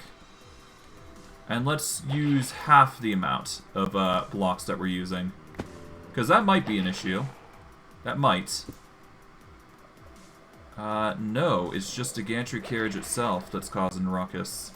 S1: And let's use half the amount of blocks that we're using. Because that might be an issue. That might. No, it's just a gantry carriage itself that's causing ruckus.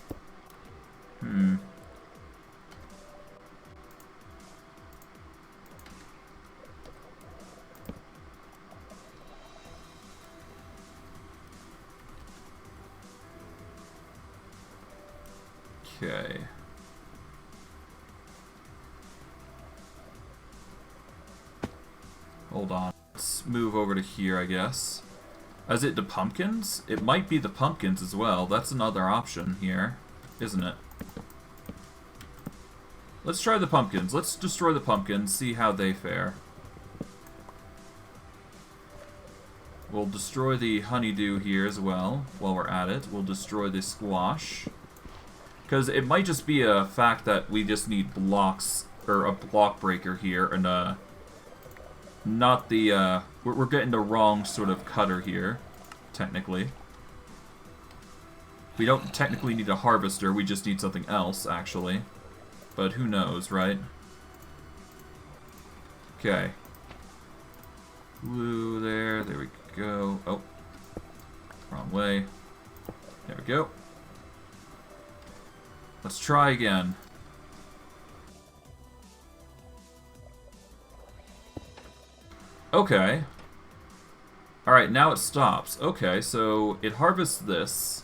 S1: Okay. Hold on. Let's move over to here, I guess. Is it the pumpkins? It might be the pumpkins as well. That's another option here, isn't it? Let's try the pumpkins. Let's destroy the pumpkins, see how they fare. We'll destroy the honeydew here as well, while we're at it. We'll destroy the squash. Because it might just be a fact that we just need blocks, or a block breaker here, and not the, we're getting the wrong sort of cutter here, technically. We don't technically need a harvester, we just need something else, actually. But who knows, right? Okay. Blue there we go. Oh. Wrong way. There we go. Let's try again. Okay. Alright, now it stops. Okay, so it harvests this.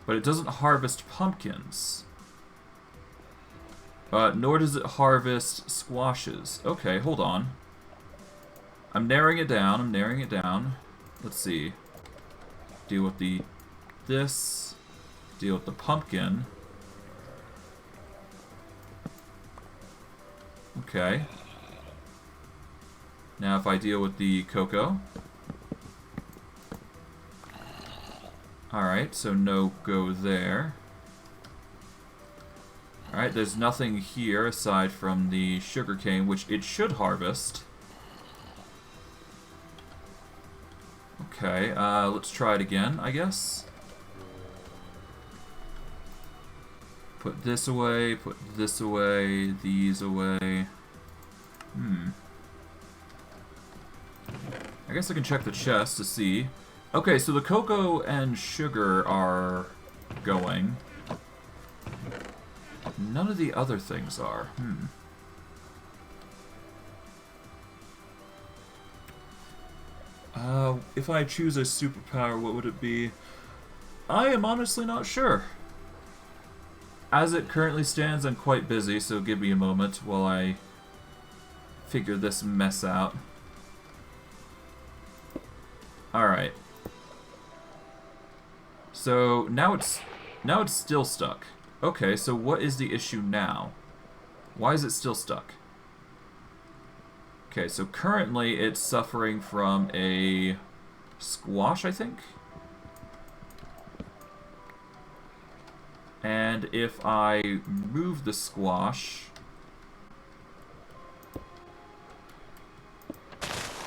S1: But it doesn't harvest pumpkins. Nor does it harvest squashes. Okay, hold on. I'm narrowing it down, Let's see. Deal with this. Deal with the pumpkin. Okay. Now if I deal with the cocoa. Alright, so no go there. Alright, there's nothing here aside from the sugarcane, which it should harvest. Okay, let's try it again, I guess. Put this away, these away. I guess I can check the chest to see. Okay, so the cocoa and sugar are going. None of the other things are. If I choose a superpower, what would it be? I am honestly not sure. As it currently stands, I'm quite busy, so give me a moment while I figure this mess out. Alright. So, now it's still stuck. Okay, so what is the issue now? Why is it still stuck? Okay, so currently it's suffering from a squash, I think? And if I move the squash...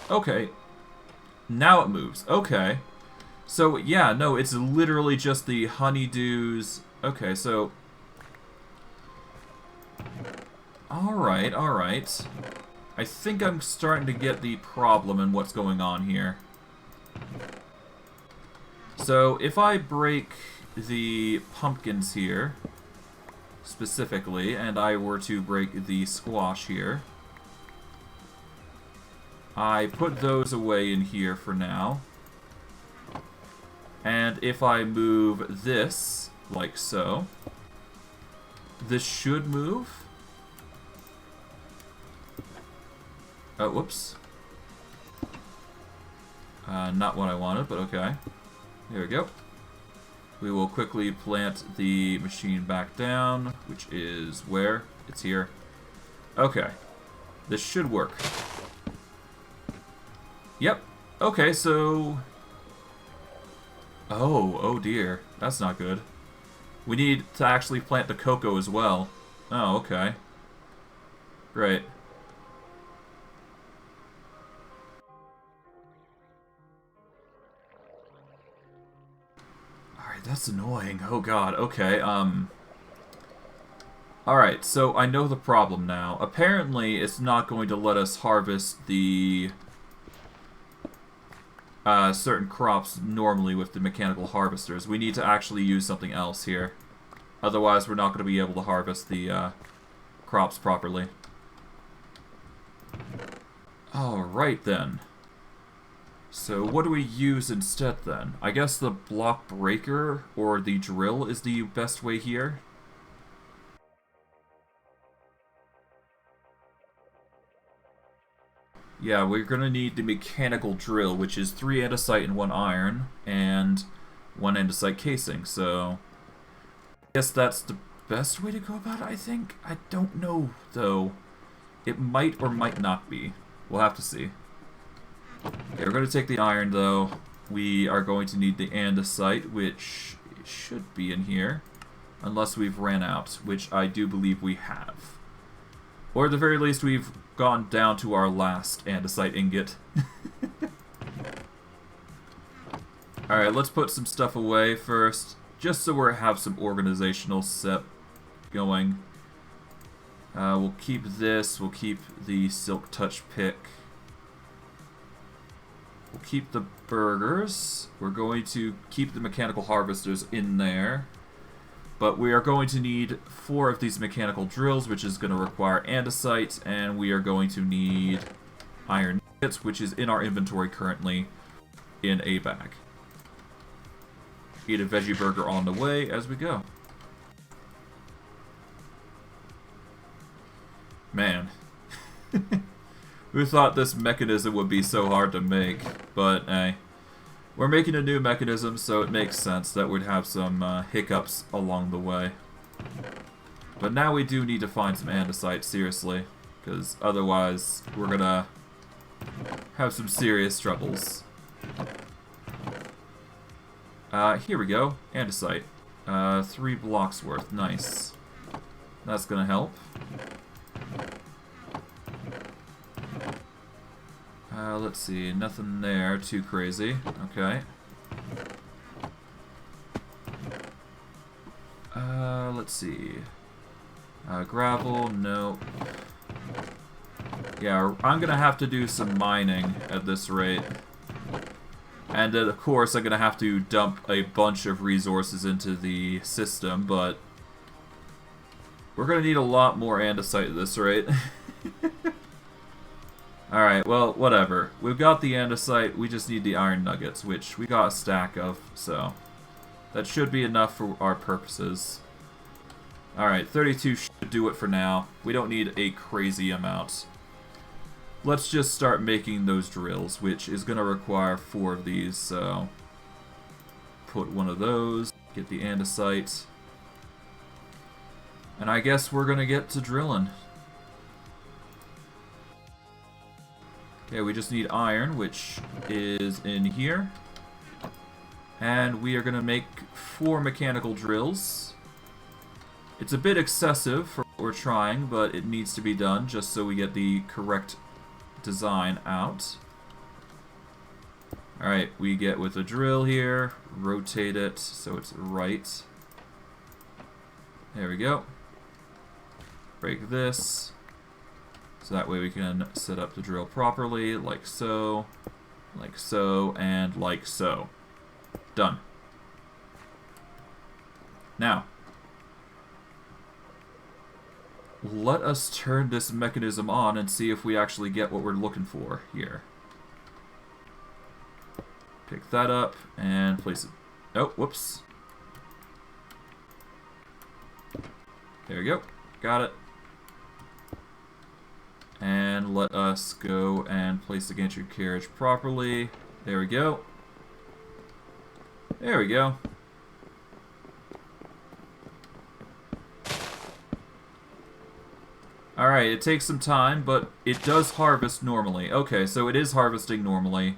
S1: Okay. Now it moves. Okay. So, yeah, no, it's literally just the honeydews. Okay, so... Alright, alright. I think I'm starting to get the problem in what's going on here. So, if I break the pumpkins here, specifically, and I were to break the squash here, I put those away in here for now. And if I move this, like so, this should move. Oh, whoops. Not what I wanted, but okay. There we go. We will quickly plant the machine back down, which is where? It's here. Okay. This should work. Yep. Okay, so... Oh dear. That's not good. We need to actually plant the cocoa as well. Oh, okay. Great. Alright, that's annoying. Oh god, okay, Alright, so I know the problem now. Apparently, it's not going to let us harvest the... certain crops normally with the mechanical harvesters. We need to actually use something else here. Otherwise, we're not going to be able to harvest the crops properly. Alright then. So what do we use instead then? I guess the block breaker or the drill is the best way here. Yeah, we're going to need the mechanical drill, which is 3 andesite and 1 iron, and 1 andesite casing, so... I guess that's the best way to go about it, I think? I don't know, though. It might or might not be. We'll have to see. Okay, we're going to take the iron, though. We are going to need the andesite, which should be in here, unless we've ran out, which I do believe we have. Or at the very least, we've gone down to our last andesite ingot. Alright, let's put some stuff away first, just so we have some organizational set going. We'll keep this, we'll keep the Silk Touch pick. We'll keep the burgers. We're going to keep the mechanical harvesters in there. But we are going to need 4 of these mechanical drills, which is going to require andesite, and we are going to need iron nuggets, which is in our inventory currently in a bag. Eat a veggie burger on the way as we go. Man. Who thought this mechanism would be so hard to make? But, hey. We're making a new mechanism, so it makes sense that we'd have some hiccups along the way. But now we do need to find some andesite, seriously. Because otherwise, we're gonna have some serious troubles. Here we go. Andesite. 3 blocks worth. Nice. That's gonna help. Let's see, nothing there too crazy. Okay. Let's see. Gravel, no. Yeah, I'm gonna have to do some mining at this rate. And then, of course, I'm gonna have to dump a bunch of resources into the system, but we're gonna need a lot more andesite at this rate. Alright, well, whatever. We've got the andesite, we just need the iron nuggets, which we got a stack of, so that should be enough for our purposes. Alright, 32 should do it for now. We don't need a crazy amount. Let's just start making those drills, which is going to require 4 of these, so put 1 of those, get the andesite, and I guess we're going to get to drilling. Okay, we just need iron, which is in here. And we are going to make 4 mechanical drills. It's a bit excessive for what we're trying, but it needs to be done just so we get the correct design out. Alright, we get with a drill here, rotate it so it's right. There we go. Break this. So that way we can set up the drill properly, like so, and like so. Done. Now, let us turn this mechanism on and see if we actually get what we're looking for here. Pick that up and place it. Oh, whoops. There we go. Got it. And let us go and place the gantry carriage properly. There we go. There we go. Alright, it takes some time, but it does harvest normally. Okay, so it is harvesting normally.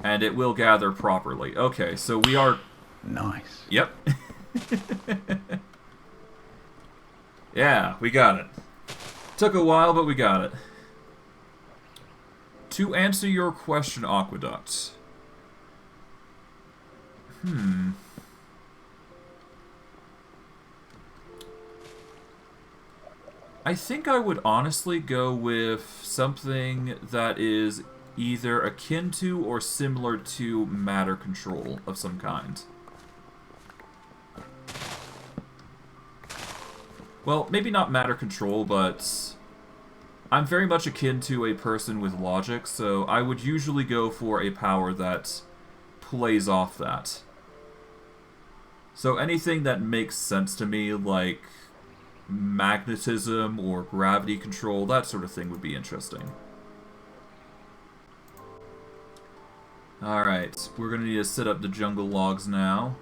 S1: And it will gather properly. Okay, so we are...
S2: Nice.
S1: Yep. Yeah, we got it. Took a while, but we got it. To answer your question, Aqueduct. I think I would honestly go with something that is either akin to or similar to matter control of some kind. Well, maybe not matter control, but I'm very much akin to a person with logic, so I would usually go for a power that plays off that. So anything that makes sense to me, like magnetism or gravity control, that sort of thing would be interesting. Alright, we're going to need to set up the jungle logs now.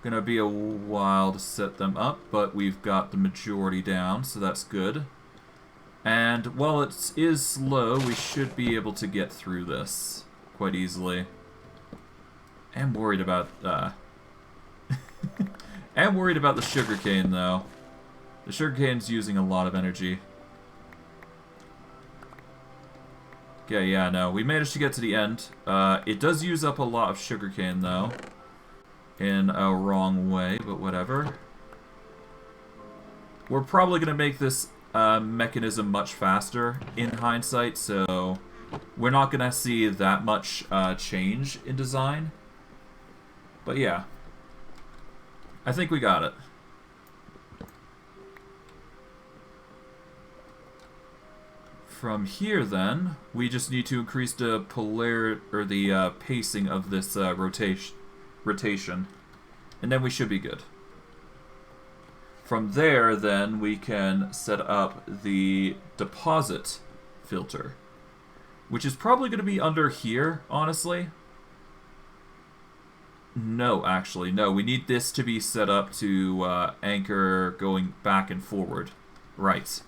S1: Gonna be a while to set them up, but we've got the majority down, so that's good. And while it is slow, we should be able to get through this quite easily. I'm worried about I'm worried about the sugarcane though. The sugarcane's using a lot of energy. Okay, yeah, no, we managed to get to the end. It does use up a lot of sugarcane though. In a wrong way, but whatever. We're probably going to make this mechanism much faster in hindsight, so we're not going to see that much change in design. But yeah, I think we got it. From here then, we just need to increase the pacing of this rotation, and then we should be good. From there, then, we can set up the deposit filter, which is probably going to be under here, honestly. No, actually, no. We need this to be set up to anchor going back and forward. Right.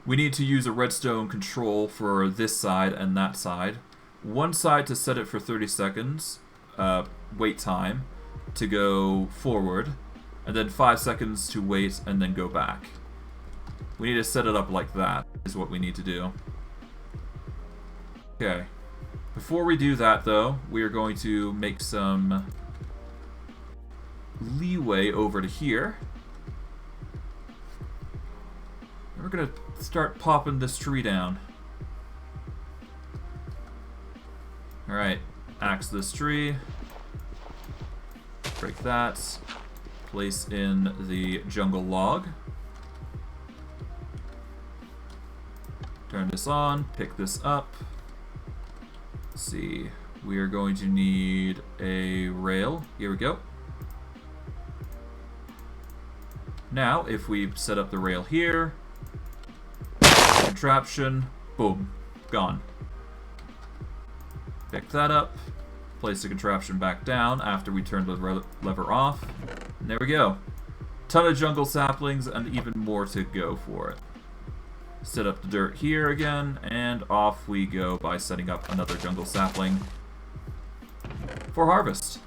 S1: We need to use a redstone control for this side and that side. One side to set it for 30 seconds, wait time, to go forward, and then 5 seconds to wait and then go back. We need to set it up like that, is what we need to do. Okay. Before we do that, though, we are going to make some leeway over to here. And we're going to start popping this tree down. Alright, axe this tree. Break that. Place in the jungle log. Turn this on, pick this up. Let's see, we are going to need a rail. Here we go. Now, if we set up the rail here, contraption, boom, gone. Pick that up, place the contraption back down after we turn the lever off, and there we go. Ton of jungle saplings and even more to go for it. Set up the dirt here again, and off we go by setting up another jungle sapling for harvest.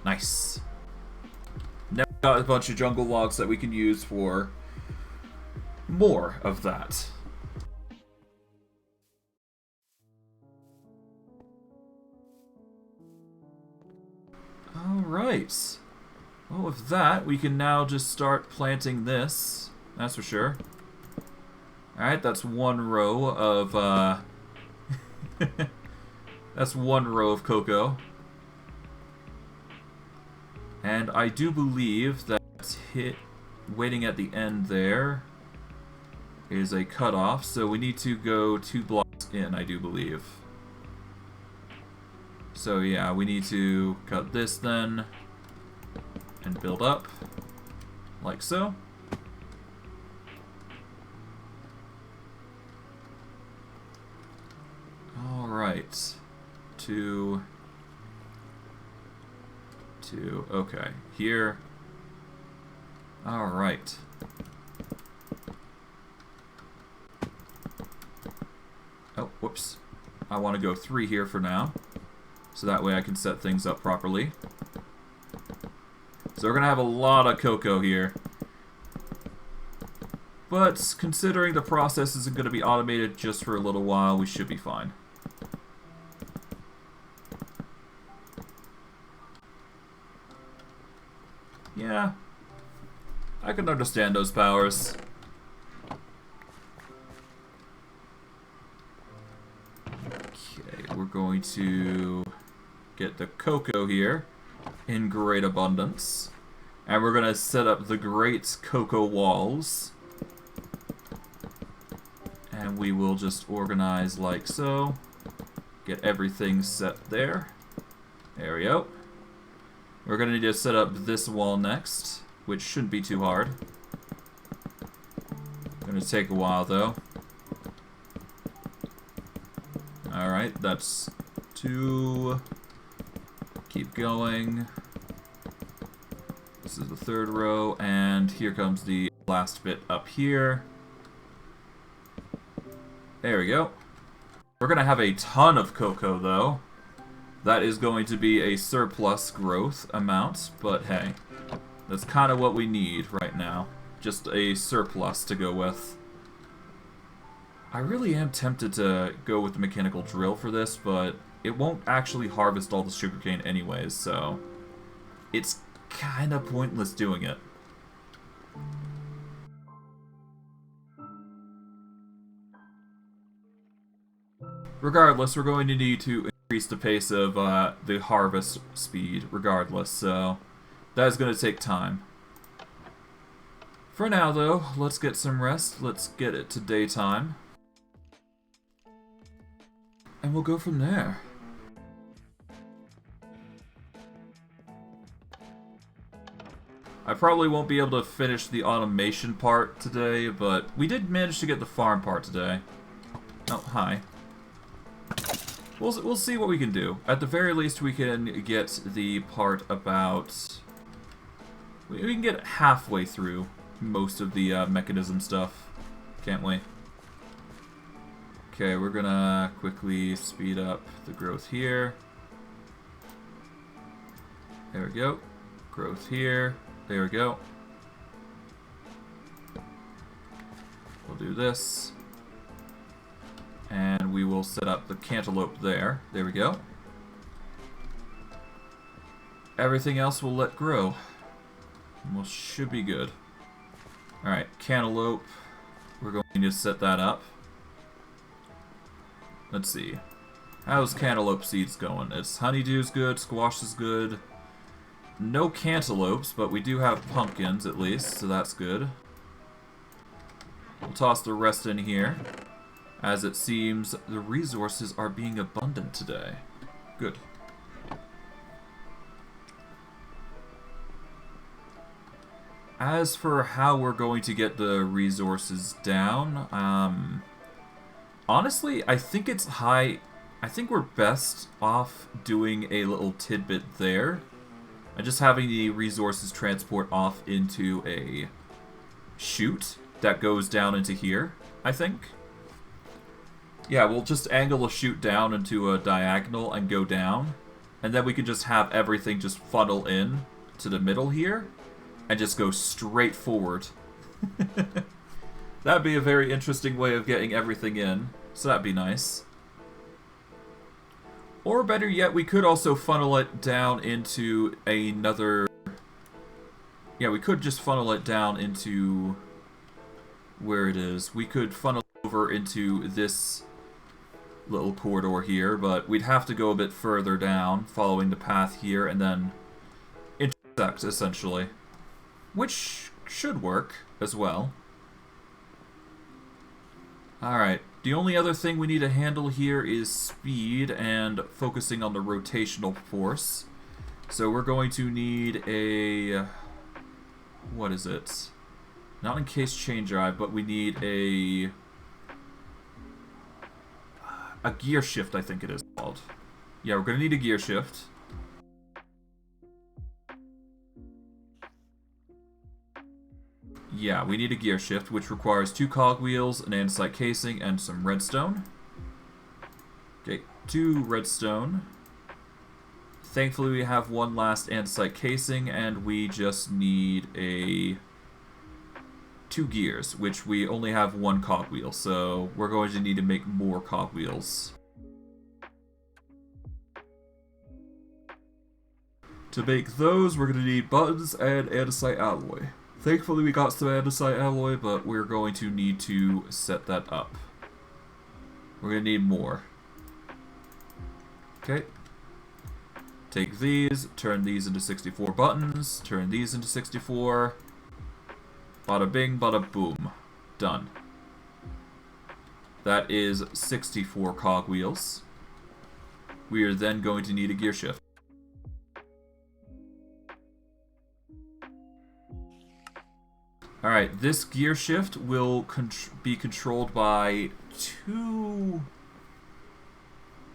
S1: Nice. Now we've got a bunch of jungle logs that we can use for more of that. Alright. Well, with that, we can now just start planting this. That's for sure. Alright, that's one row of, that's one row of cocoa. And I do believe that waiting at the end there is a cutoff, so we need to go 2 blocks in, I do believe. So yeah, we need to cut this then, and build up, like so. Alright, okay, here. Alright. Oh, whoops. I want to go 3 here for now, so that way I can set things up properly. So we're going to have a lot of cocoa here. But considering the process isn't going to be automated just for a little while, we should be fine. Yeah, I can understand those powers. Okay, we're going to get the cocoa here in great abundance. And we're going to set up the great cocoa walls. And we will just organize like so. Get everything set there. There we go. We're going to need to set up this wall next, which shouldn't be too hard. Going to take a while though. Alright, that's 2. Keep going. This is the 3rd row, and here comes the last bit up here. There we go. We're going to have a ton of cocoa though. That is going to be a surplus growth amount, but hey, that's kind of what we need right now. Just a surplus to go with. I really am tempted to go with the mechanical drill for this, but it won't actually harvest all the sugarcane anyways, so it's kind of pointless doing it. Regardless, we're going to need to increase the pace of the harvest speed regardless, so that is going to take time. For now though, let's get some rest, let's get it to daytime, and we'll go from there. I probably won't be able to finish the automation part today, but we did manage to get the farm part today. Oh, hi. We'll see what we can do. At the very least, we can get the part about... We can get halfway through most of the mechanism stuff, can't we? Okay, we're gonna quickly speed up the growth here. There we go. Growth here. There we go. We'll do this. And we will set up the cantaloupe there. There we go. Everything else we'll let grow. Well, should be good. Alright, cantaloupe. We're going to set that up. Let's see. How's cantaloupe seeds going? It's honeydew's good, squash is good. No cantaloupes, but we do have pumpkins at least, so that's good. We'll toss the rest in here, as it seems the resources are being abundant today. Good. As for how we're going to get the resources down, honestly, I think it's high. I think we're best off doing a little tidbit there, and just having the resources transport off into a chute that goes down into here, I think. Yeah, we'll just angle a chute down into a diagonal and go down, and then we can just have everything just funnel in to the middle here, and just go straight forward. That'd be a very interesting way of getting everything in, so that'd be nice. Or better yet, we could also funnel it down into another... Yeah, we could just funnel it down into... where it is. We could funnel over into this little corridor here, but we'd have to go a bit further down, following the path here, and then essentially. Which should work as well. Alright, the only other thing we need to handle here is speed and focusing on the rotational force. So we're going to need a... what is it? Not encased chain drive, but we need a gear shift, I think it is called. Yeah, we're going to need a gear shift. Yeah, we need a gear shift, which requires 2 cogwheels, an andesite casing, and some redstone. Okay, 2 redstone. Thankfully, we have 1 last andesite casing, and we just need a 2 gears, which we only have 1 cogwheel, so we're going to need to make more cogwheels. To make those, we're going to need buttons and andesite alloy. Thankfully we got some andesite alloy, but we're going to need to set that up. We're going to need more. Okay. Take these, turn these into 64 buttons, turn these into 64. Bada bing, bada boom. Done. That is 64 cogwheels. We are then going to need a gear shift. Alright, this gear shift will be controlled by 2...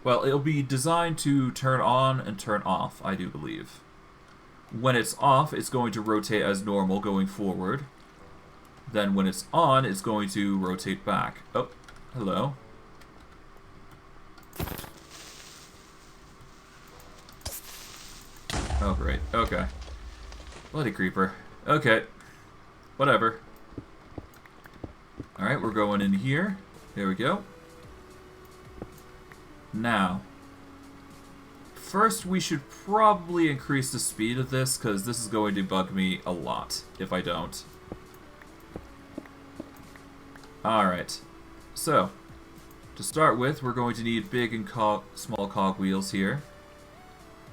S1: well, it'll be designed to turn on and turn off, I do believe. When it's off, it's going to rotate as normal going forward. Then when it's on, it's going to rotate back. Oh, hello. Oh, great. Okay. Bloody creeper. Okay. Whatever. Alright, we're going in here. There we go. Now, first we should probably increase the speed of this, because this is going to bug me a lot if I don't. Alright, so, to start with, we're going to need big and small cogwheels here.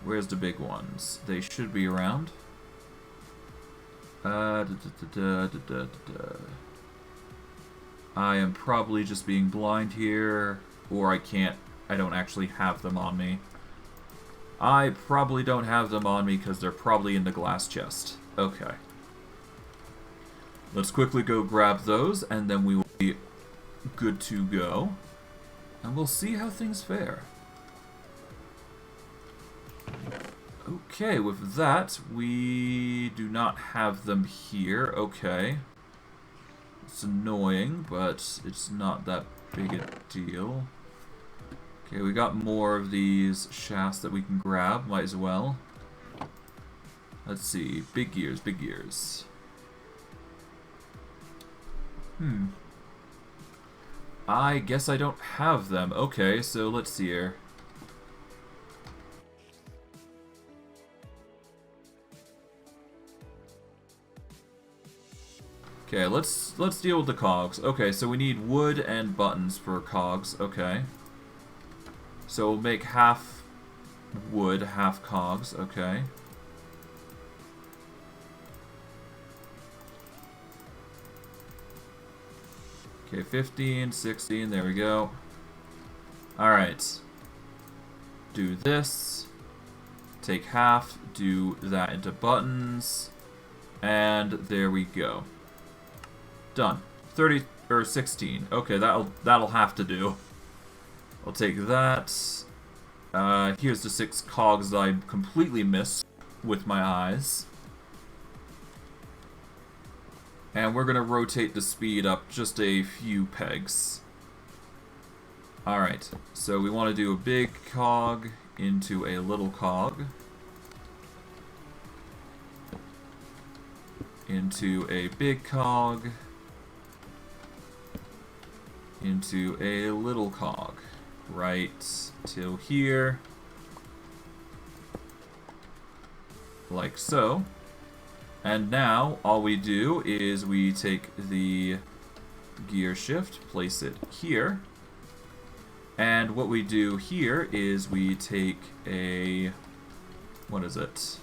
S1: Where's the big ones? They should be around. I am probably just being blind here, or I don't actually have them on me. I probably don't have them on me because they're probably in the glass chest. Okay. Let's quickly go grab those, and then we will be good to go. And we'll see how things fare. Okay, with that, we do not have them here. Okay. It's annoying, but it's not that big a deal. Okay, we got more of these shafts that we can grab. Might as well. Let's see. Big gears, big gears. I guess I don't have them. Okay, so let's see here. Okay, let's deal with the cogs. Okay, so we need wood and buttons for cogs. Okay. So we'll make half wood, half cogs. Okay. Okay, 15, 16, there we go. Alright. Do this. Take half, do that into buttons. And there we go. Done. 30 or 16. Okay, that'll have to do. I'll take that. Here's the 6 cogs that I completely missed with my eyes. And we're gonna rotate the speed up just a few pegs. Alright, so we want to do a big cog into a little cog. Into a big cog. Into a little cog. Right till here. Like so. And now, all we do is we take the gear shift, place it here. And what we do here is we take a... what is it?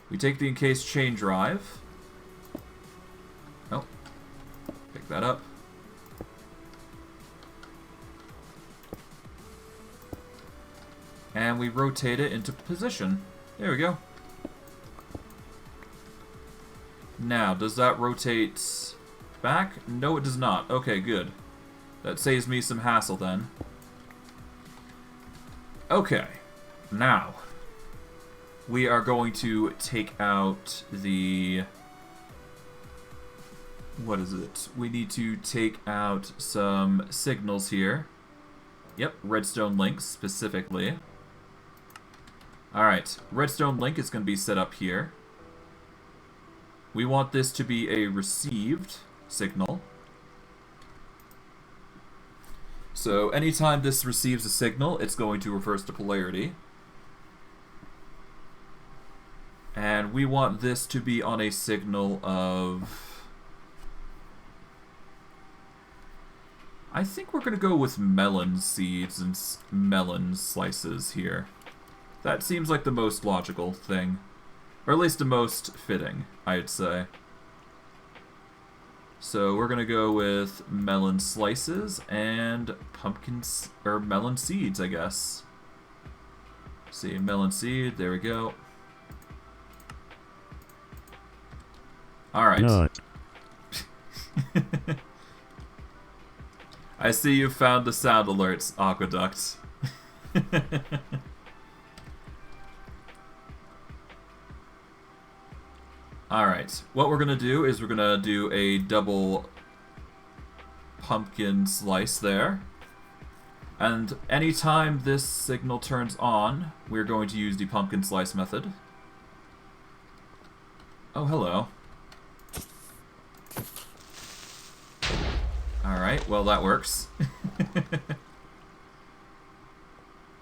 S1: We take the encased chain drive. Oh. Pick that up. And we rotate it into position. There we go. Now, does that rotate back? No, it does not. Okay, good. That saves me some hassle then. Okay. Now, we are going to take out the... What is it? We need to take out some signals here. Yep, redstone links specifically. Alright, redstone link is going to be set up here. We want this to be a received signal. So anytime this receives a signal, it's going to reverse to polarity. And we want this to be on a signal of... I think we're going to go with melon seeds and melon slices here. That seems like the most logical thing. Or at least the most fitting, I'd say. So we're going to go with melon slices and pumpkins, or melon seeds, I guess. See, melon seed, there we go. Alright.
S2: No.
S1: I see you found the sound alerts, Aqueduct. Alright, what we're going to do is we're going to do a double pumpkin slice there. And anytime this signal turns on, we're going to use the pumpkin slice method. Oh, hello. Alright, well that works.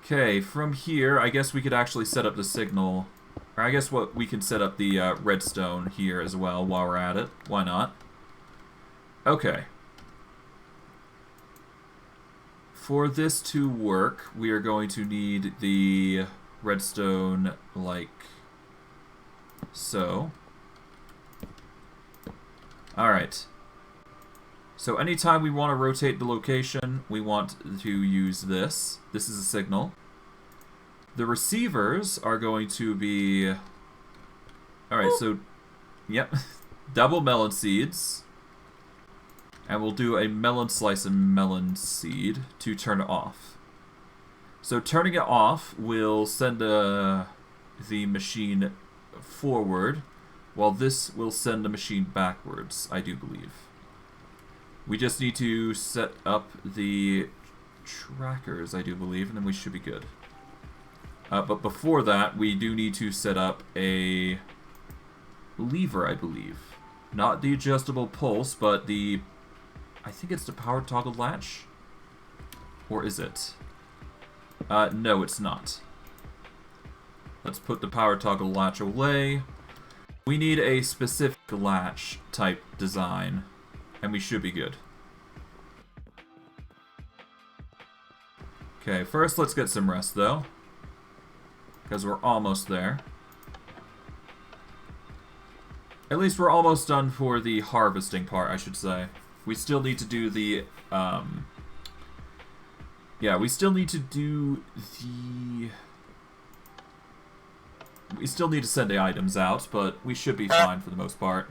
S1: Okay, from here, I guess we could actually set up the signal. Or I guess what we can set up the redstone here as well while we're at it. Why not? Okay. For this to work, we are going to need the redstone like so. Alright. So anytime we want to rotate the location, we want to use this. This is a signal. The receivers are going to be... Alright, so... Yep. Double melon seeds. And we'll do a melon slice and melon seed to turn it off. So turning it off will send the machine forward, while this will send the machine backwards, I do believe. We just need to set up the trackers, I do believe, and then we should be good. But before that, we do need to set up a lever, I believe. Not the adjustable pulse, but the... I think it's the power toggle latch? Or is it? No, it's not. Let's put the power toggle latch away. We need a specific latch type design, and we should be good. Okay, first let's get some rest, though. Because we're almost there. At least we're almost done for the harvesting part, I should say. We still need to do the, yeah, we still need to do the... We still need to send the items out, but we should be fine for the most part.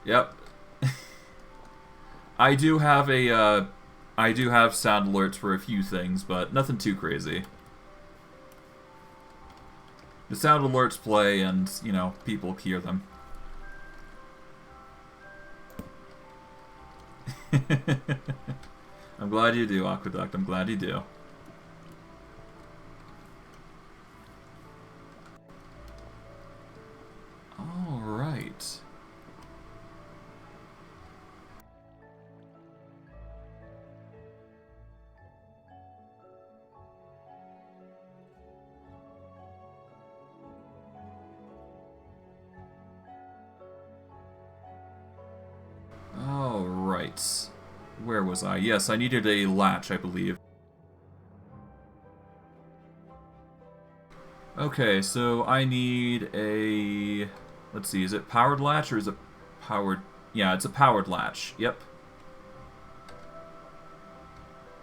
S1: Yep. I do have sound alerts for a few things, but nothing too crazy. The sound alerts play and, you know, people hear them. I'm glad you do, Aqueduct. I'm glad you do. All right. All right. Where was I? Yes, I needed a latch, I believe. Okay, so I need a... Let's see, is it powered latch or is it powered... Yeah, it's a powered latch. Yep.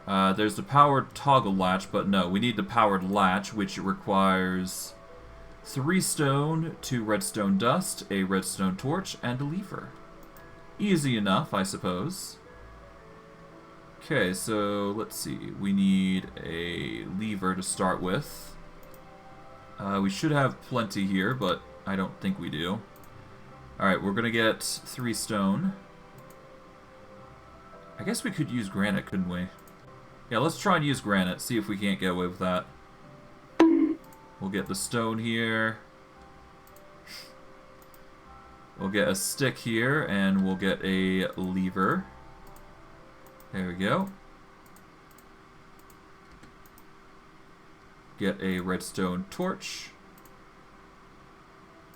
S1: There's the powered toggle latch, but no, we need the powered latch, which requires 3 stone, 2 redstone dust, a redstone torch, and a lever. Easy enough, I suppose. Okay, so let's see. We need a lever to start with. We should have plenty here, but I don't think we do. Alright, we're gonna get 3 stone. I guess we could use granite, couldn't we? Yeah, let's try and use granite, see if we can't get away with that. We'll get the stone here. We'll get a stick here, and we'll get a lever. There we go. Get a redstone torch.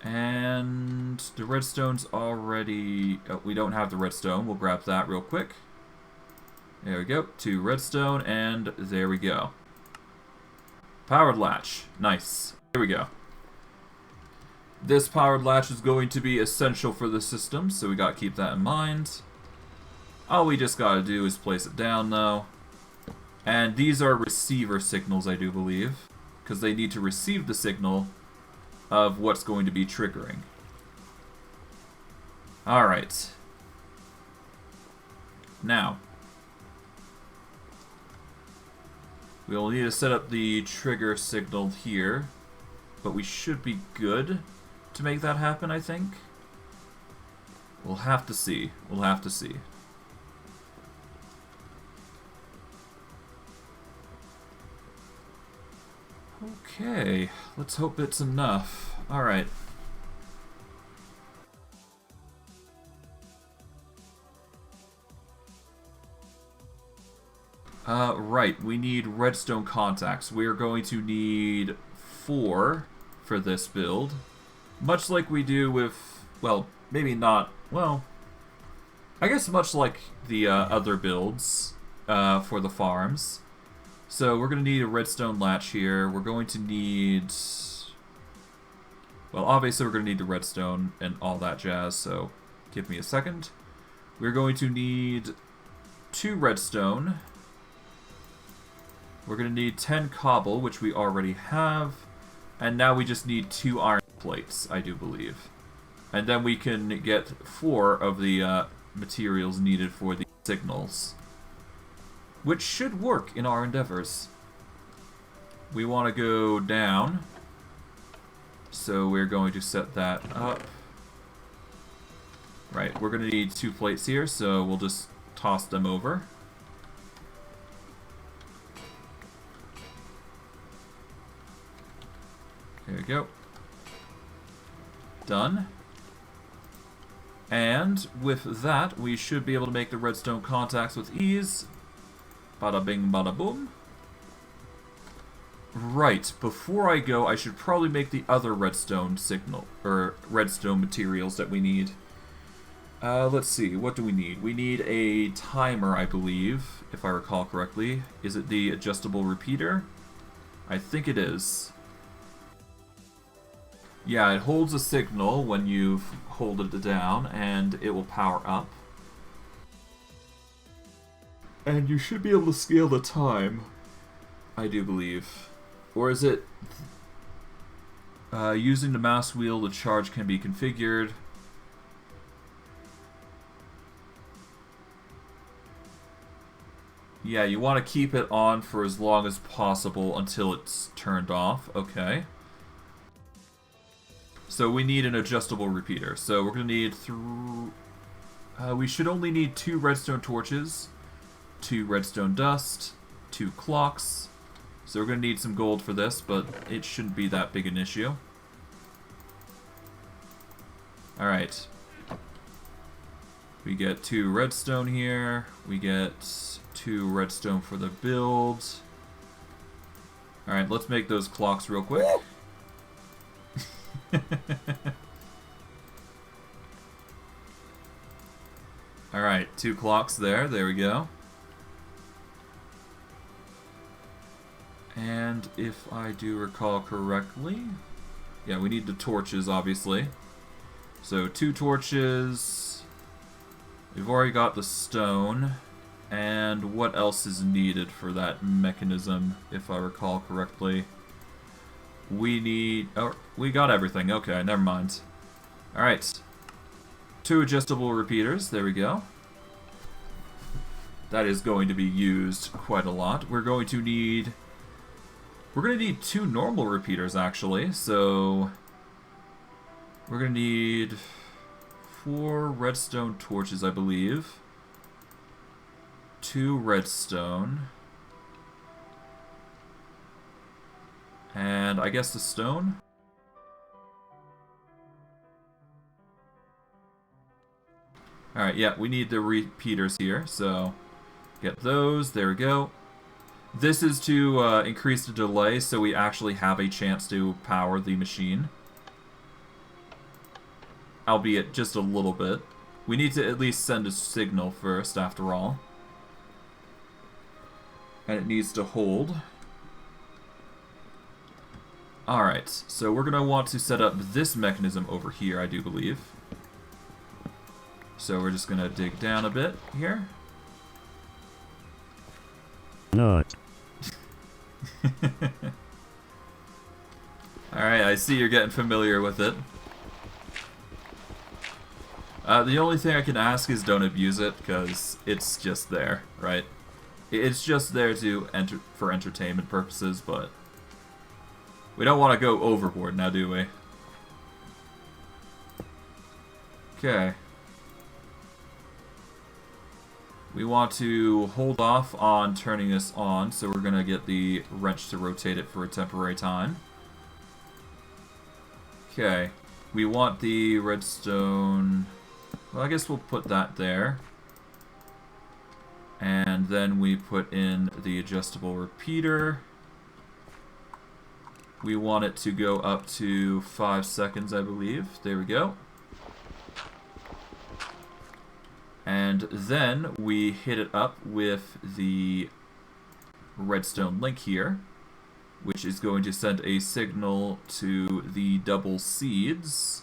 S1: And the redstone's already... Oh, we don't have the redstone. We'll grab that real quick. There we go. 2 redstone, and there we go. Powered latch. Nice. Here we go. This powered latch is going to be essential for the system, so we gotta keep that in mind. All we just gotta do is place it down, though. And these are receiver signals, I do believe, because they need to receive the signal of what's going to be triggering. Alright. Now, we'll need to set up the trigger signal here, but we should be good to make that happen, I think. We'll have to see. We'll have to see. Okay, let's hope it's enough. Alright. Right, we need redstone contacts. We're going to need 4 for this build. Much like we do with, well, maybe not, well, I guess much like the other builds for the farms. So we're going to need a redstone latch here. We're going to need... Well, obviously we're going to need the redstone and all that jazz, so give me a second. We're going to need 2 redstone. We're going to need 10 cobble, which we already have. And now we just need 2 iron plates, I do believe. And then we can get 4 of the materials needed for the signals, which should work in our endeavors. We want to go down, so we're going to set that up. Right, we're going to need 2 plates here, so we'll just toss them over. There we go. Done. And with that, we should be able to make the redstone contacts with ease. Bada bing, bada boom. Right, before I go, I should probably make the other redstone signal, or redstone materials that we need. Let's see, what do we need? We need a timer, I believe, if I recall correctly. Is it the adjustable repeater? I think it is. Yeah, it holds a signal when you hold it down, and it will power up. And you should be able to scale the time, I do believe. Or is it... using the mouse wheel, the charge can be configured. Yeah, you want to keep it on for as long as possible until it's turned off. Okay. So we need an adjustable repeater. So we're going to need we should only need 2 redstone torches, 2 redstone dust, 2 clocks. So we're going to need some gold for this, but it shouldn't be that big an issue. Alright. We get 2 redstone here. We get 2 redstone for the build. Alright, let's make those clocks real quick. Alright, 2 clocks there. There we go. And And if I do recall correctly, yeah, we need the torches, obviously. So 2 torches. We've already got the stone. And what else is needed for that mechanism, if I recall correctly? We need... Oh, we got everything. Okay, never mind. Alright. 2 adjustable repeaters. There we go. That is going to be used quite a lot. We're going to need 2 normal repeaters, actually. So we're going to need 4 redstone torches, I believe. 2 redstone. And I guess the stone? Alright, yeah, we need the repeaters here, so get those, there we go. This is to increase the delay so we actually have a chance to power the machine. Albeit just a little bit. We need to at least send a signal first, after all. And it needs to hold. Alright, so we're going to want to set up this mechanism over here, I do believe. So we're just going to dig down a bit here.
S2: Not.
S1: Alright, I see you're getting familiar with it. The only thing I can ask is don't abuse it, because it's just there, right? It's just there for entertainment purposes, but we don't want to go overboard now, do we? Okay. We want to hold off on turning this on, so we're going to get the wrench to rotate it for a temporary time. Okay. We want the redstone... Well, I guess we'll put that there. And then we put in the adjustable repeater. We want it to go up to 5 seconds, I believe. There we go. And then we hit it up with the redstone link here, which is going to send a signal to the double seeds.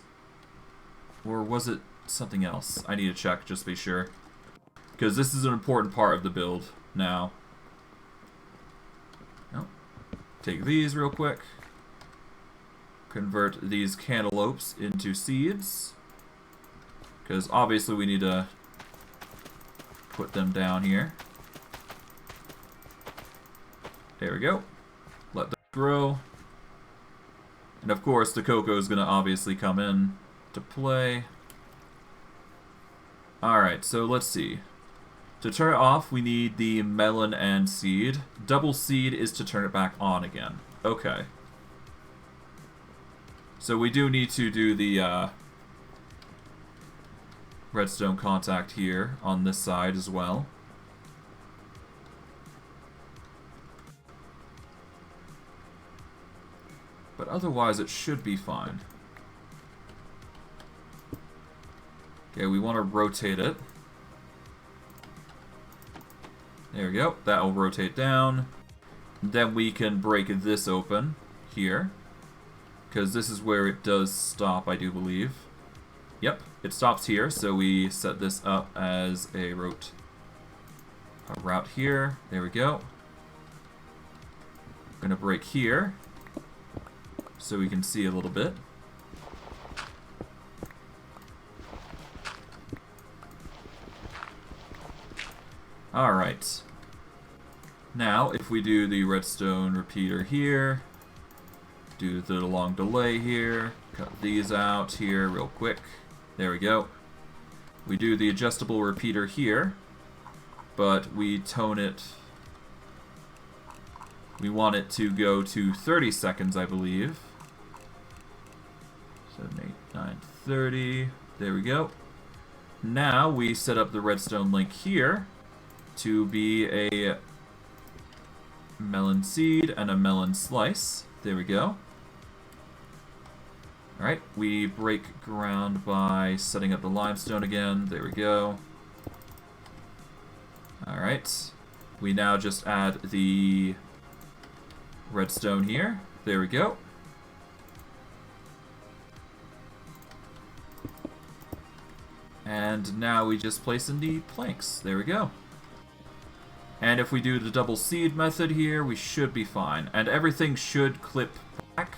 S1: Or was it something else? I need to check just to be sure. Because this is an important part of the build now. Oh. Take these real quick. Convert these cantaloupes into seeds. Because obviously we need to put them down here. There we go. Let them grow. And of course the cocoa is going to obviously come in to play. Alright, so let's see. To turn it off, we need the melon and seed. Double seed is to turn it back on again. Okay. So we do need to do the redstone contact here on this side as well. But otherwise it should be fine. Okay, we want to rotate it. There we go. That will rotate down. Then we can break this open here. Because this is where it does stop, I do believe. Yep, it stops here, so we set this up as a route here. There we go. I'm gonna break here so we can see a little bit. Alright. Now, if we do the redstone repeater here, do the long delay here, cut these out here real quick. There we go. We do the adjustable repeater here, but we tone it. We want it to go to 30 seconds, I believe. 7, 8, 9, 30. There we go. Now we set up the redstone link here to be a melon seed and a melon slice. There we go. Alright, we break ground by setting up the limestone again. There we go. Alright. We now just add the Redstone here. There we go. And now we just place in the planks. There we go. And if we do the double seed method here, we should be fine. And everything should clip back.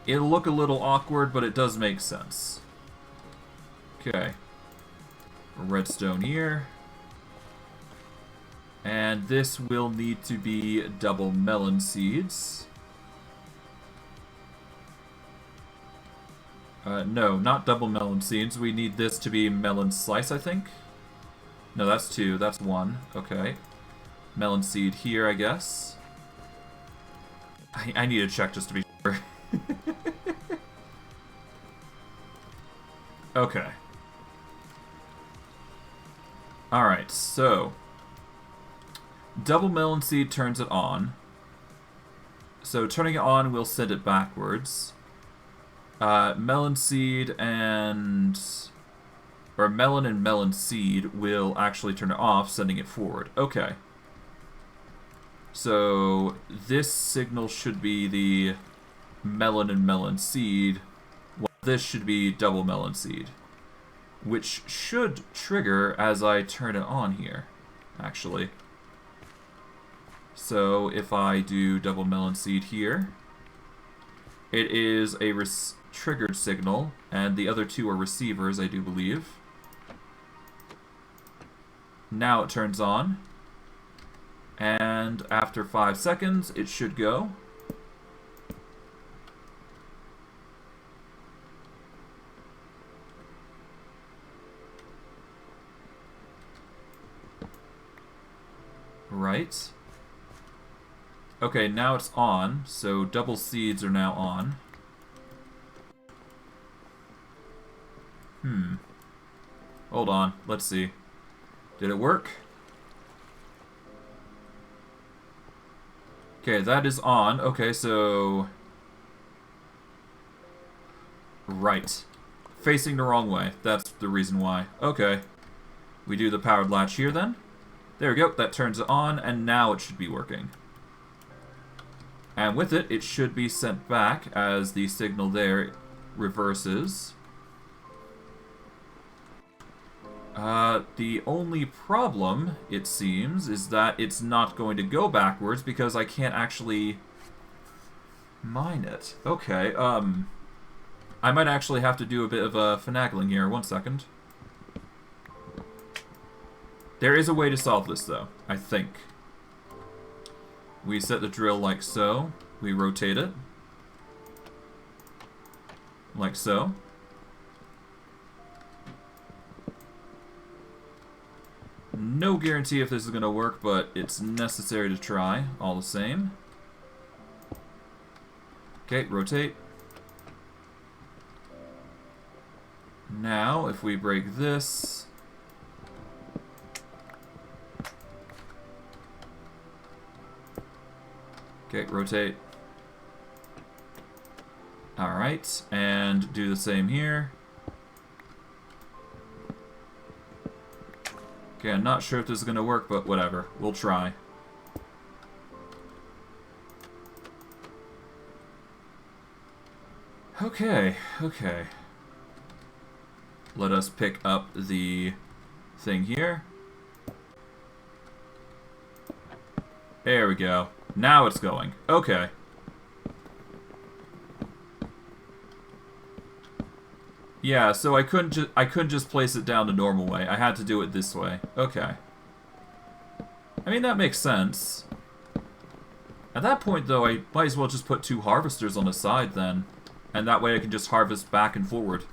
S1: It'll look a little awkward, but it does make sense. Okay. Redstone here. And this will need to be double melon seeds. No, not double melon seeds. We need this to be melon slice, I think. No, that's 2. That's 1. Okay. Melon seed here, I guess. I need to check just to be sure. Okay. Alright, so... double melon seed turns it on. So turning it on will send it backwards. Melon seed and... or melon and melon seed will actually turn it off, sending it forward. Okay. So this signal should be the melon and melon seed, while this should be double melon seed, which should trigger as I turn it on here, actually. So if I do double melon seed here, it is a triggered signal, and the other 2 are receivers, I do believe. Now it turns on, and after 5 seconds, it should go. Right. Okay, now it's on, so double seeds are now on. Hold on, let's see. Did it work? Okay, that is on. Okay, so... right. Facing the wrong way. That's the reason why. Okay. We do the powered latch here then. There we go, that turns it on, and now it should be working. And with it, it should be sent back as the signal there reverses. The only problem, it seems, is that it's not going to go backwards because I can't actually mine it. Okay, I might actually have to do a bit of finagling here. 1 second. There is a way to solve this, though, I think. We set the drill like so. We rotate it. Like so. No guarantee if this is going to work, but it's necessary to try, all the same. Okay, rotate. Now, if we break this... okay, rotate. Alright, and do the same here. Okay, I'm not sure if this is going to work, but whatever. We'll try. Okay, okay. Let us pick up the thing here. There we go. Now it's going. Okay. Yeah, so I couldn't just place it down the normal way. I had to do it this way. Okay. I mean, that makes sense. At that point, though, I might as well just put 2 harvesters on the side then. And that way I can just harvest back and forward.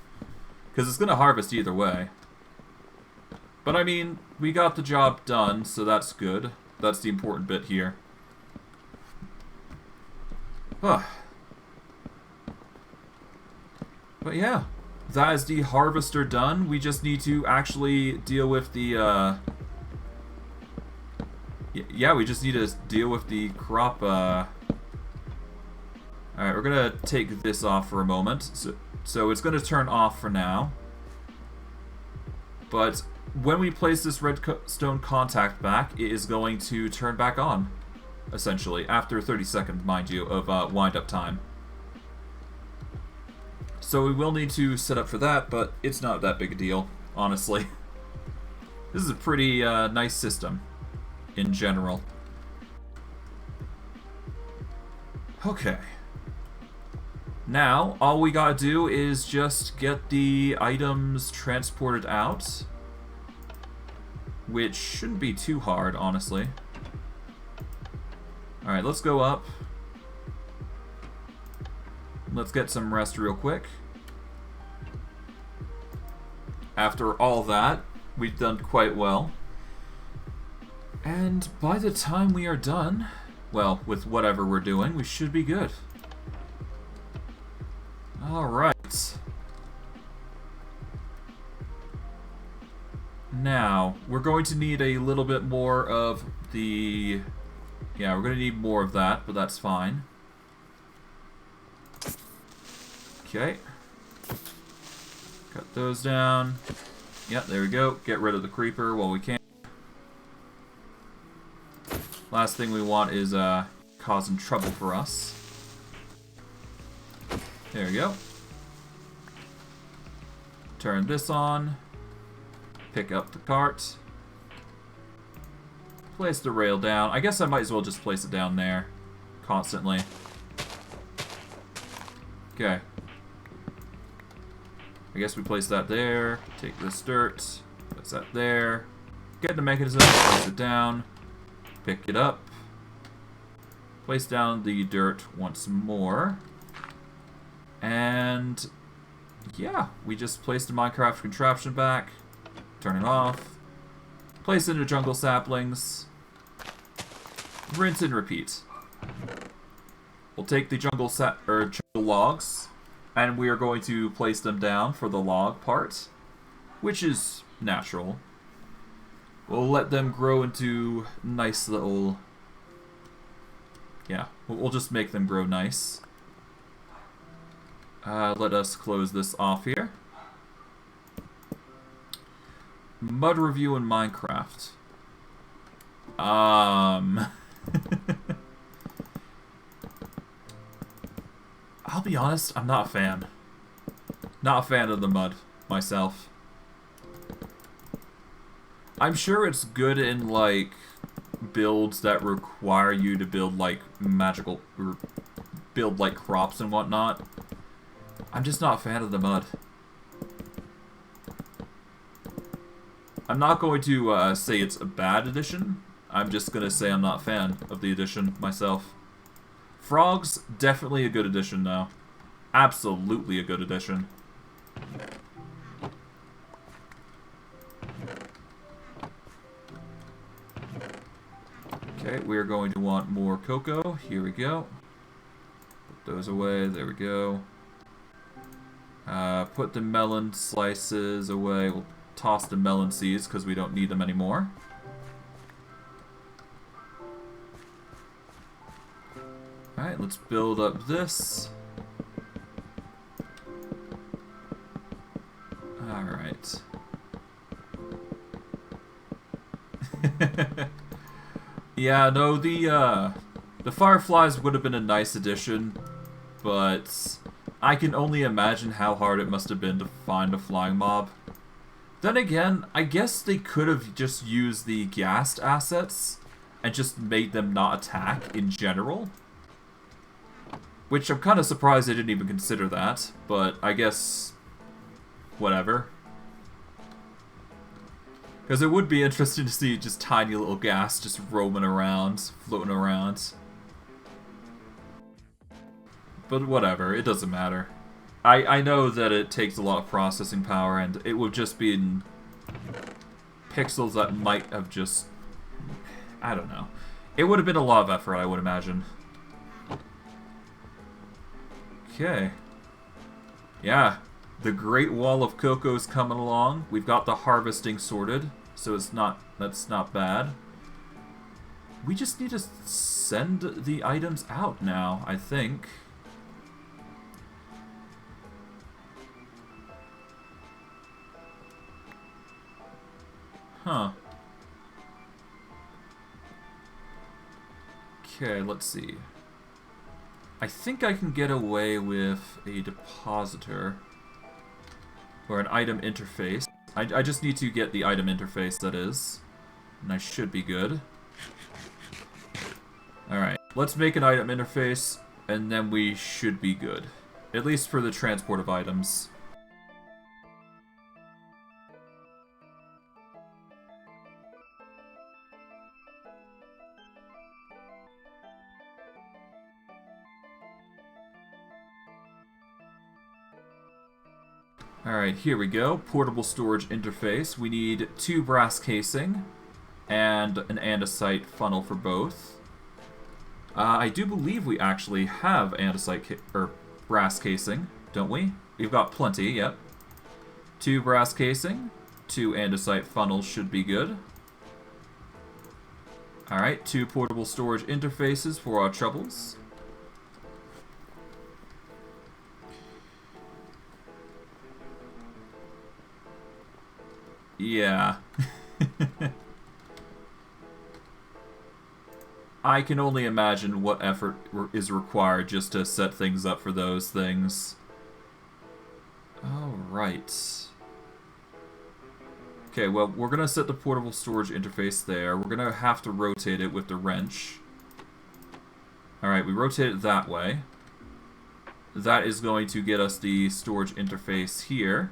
S1: Because it's going to harvest either way. But I mean, we got the job done, so that's good. That's the important bit here. But yeah, that is the harvester done. We just need to actually deal with the, yeah, we just need to deal with the crop, Alright, we're gonna take this off for a moment. So it's gonna turn off for now. But when we place this redstone contact back, it is going to turn back on. essentially, after 30 seconds, mind you, of wind-up time. So we will need to set up for that, but it's not that big a deal, honestly. This is a pretty nice system, in general. Okay. Now, all we gotta do is just get the items transported out, which shouldn't be too hard, honestly. Alright, let's go up. Let's get some rest real quick. After all that, we've done quite well. And by the time we are done, well, with whatever we're doing, we should be good. Alright. Now, we're going to need a little bit more of the... Yeah, we're going to need more of that, but that's fine. Okay. Cut those down. Yep, there we go. Get rid of the creeper while we can. Last thing we want is causing trouble for us. There we go. Turn this on. Pick up the cart. Place the rail down. I guess I might as well just place it down there. Constantly. Okay. I guess we place that there. Take this dirt. Place that there. Get the mechanism. Place it down. Pick it up. Place down the dirt once more. And... yeah, we just place the Minecraft contraption back. Turn it off. Place it into jungle saplings. Rinse and repeat. We'll take the jungle logs, and we are going to place them down for the log part, which is natural. We'll let them grow into nice little... yeah, we'll just make them grow nice. Let us close this off here. Mud review in Minecraft. I'll be honest, I'm not a fan. Not a fan of the mud, myself. I'm sure it's good in, like, builds that require you to build, like, magical... or build, like, crops and whatnot. I'm just not a fan of the mud. I'm not going to say it's a bad addition. I'm just going to say I'm not a fan of the addition myself. Frogs, definitely a good addition, though. Absolutely a good addition. Okay, we're going to want more cocoa. Here we go. Put those away. There we go. Put the melon slices away. We'll toss the melon seeds because we don't need them anymore. Alright, let's build up this. Alright. Yeah, no, the fireflies would have been a nice addition, but I can only imagine how hard it must have been to find a flying mob. Then again, I guess they could have just used the ghast assets and just made them not attack in general. Which I'm kind of surprised they didn't even consider that, but I guess... whatever. Because it would be interesting to see just tiny little ghast just roaming around, floating around. But whatever, it doesn't matter. I know that it takes a lot of processing power, and it would just be in pixels that might have just... I don't know. It would have been a lot of effort, I would imagine. Okay. Yeah, the Great Wall of Cocoa's coming along. We've got the harvesting sorted, so that's not bad. We just need to send the items out now, I think. Huh. Okay, let's see. I think I can get away with a depositor. Or an item interface. I just need to get the item interface, that is. And I should be good. Alright, let's make an item interface, and then we should be good. At least for the transport of items. Alright, here we go. Portable storage interface. We need 2 brass casing and an andesite funnel for both. I do believe we actually have andesite or brass casing, don't we? We've got plenty, yep. 2 brass casing, 2 andesite funnels should be good. Alright, 2 portable storage interfaces for our troubles. Yeah. I can only imagine what effort is required just to set things up for those things. Alright. Okay, well, we're going to set the portable storage interface there. We're going to have to rotate it with the wrench. Alright, we rotate it that way. That is going to get us the storage interface here,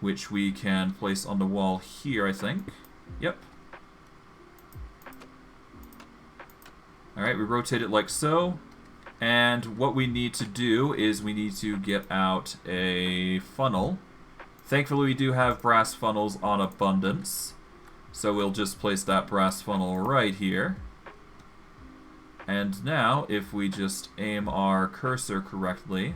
S1: which we can place on the wall here, I think. Yep. Alright, we rotate it like so. And what we need to do is we need to get out a funnel. Thankfully, we do have brass funnels on abundance. So we'll just place that brass funnel right here. And now, if we just aim our cursor correctly...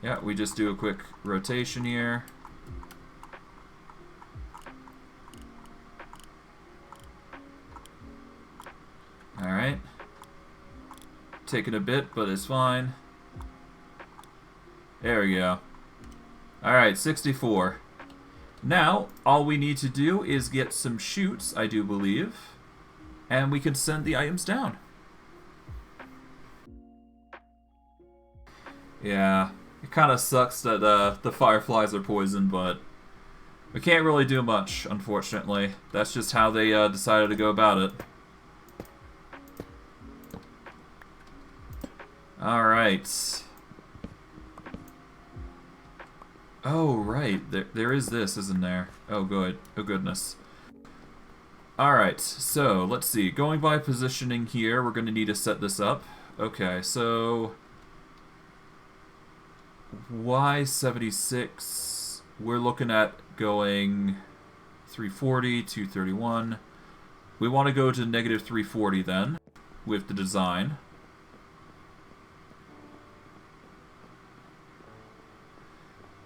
S1: Yeah, we just do a quick rotation here. Alright. Taking a bit, but it's fine. There we go. Alright, 64. Now, all we need to do is get some chutes, I do believe, and we can send the items down. Yeah. It kind of sucks that the fireflies are poisoned, but we can't really do much, unfortunately. That's just how they decided to go about it. Alright. Oh, right. There is this, isn't there? Oh, good. Oh, goodness. Alright, so, let's see. Going by positioning here, we're going to need to set this up. Okay, so... Y76, we're looking at going 340, 231. We want to go to negative 340 then, with the design.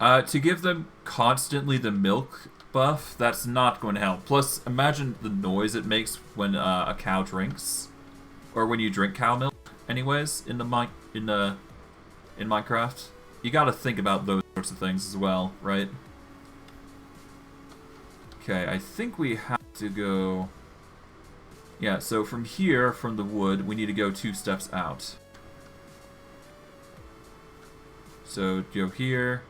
S1: To give them constantly the milk buff, that's not going to help. Plus, imagine the noise it makes when a cow drinks. Or when you drink cow milk, anyways, in Minecraft. You gotta think about those sorts of things as well, right? Okay, I think we have to go... Yeah, so from here, from the wood, we need to go 2 steps out. So, go here.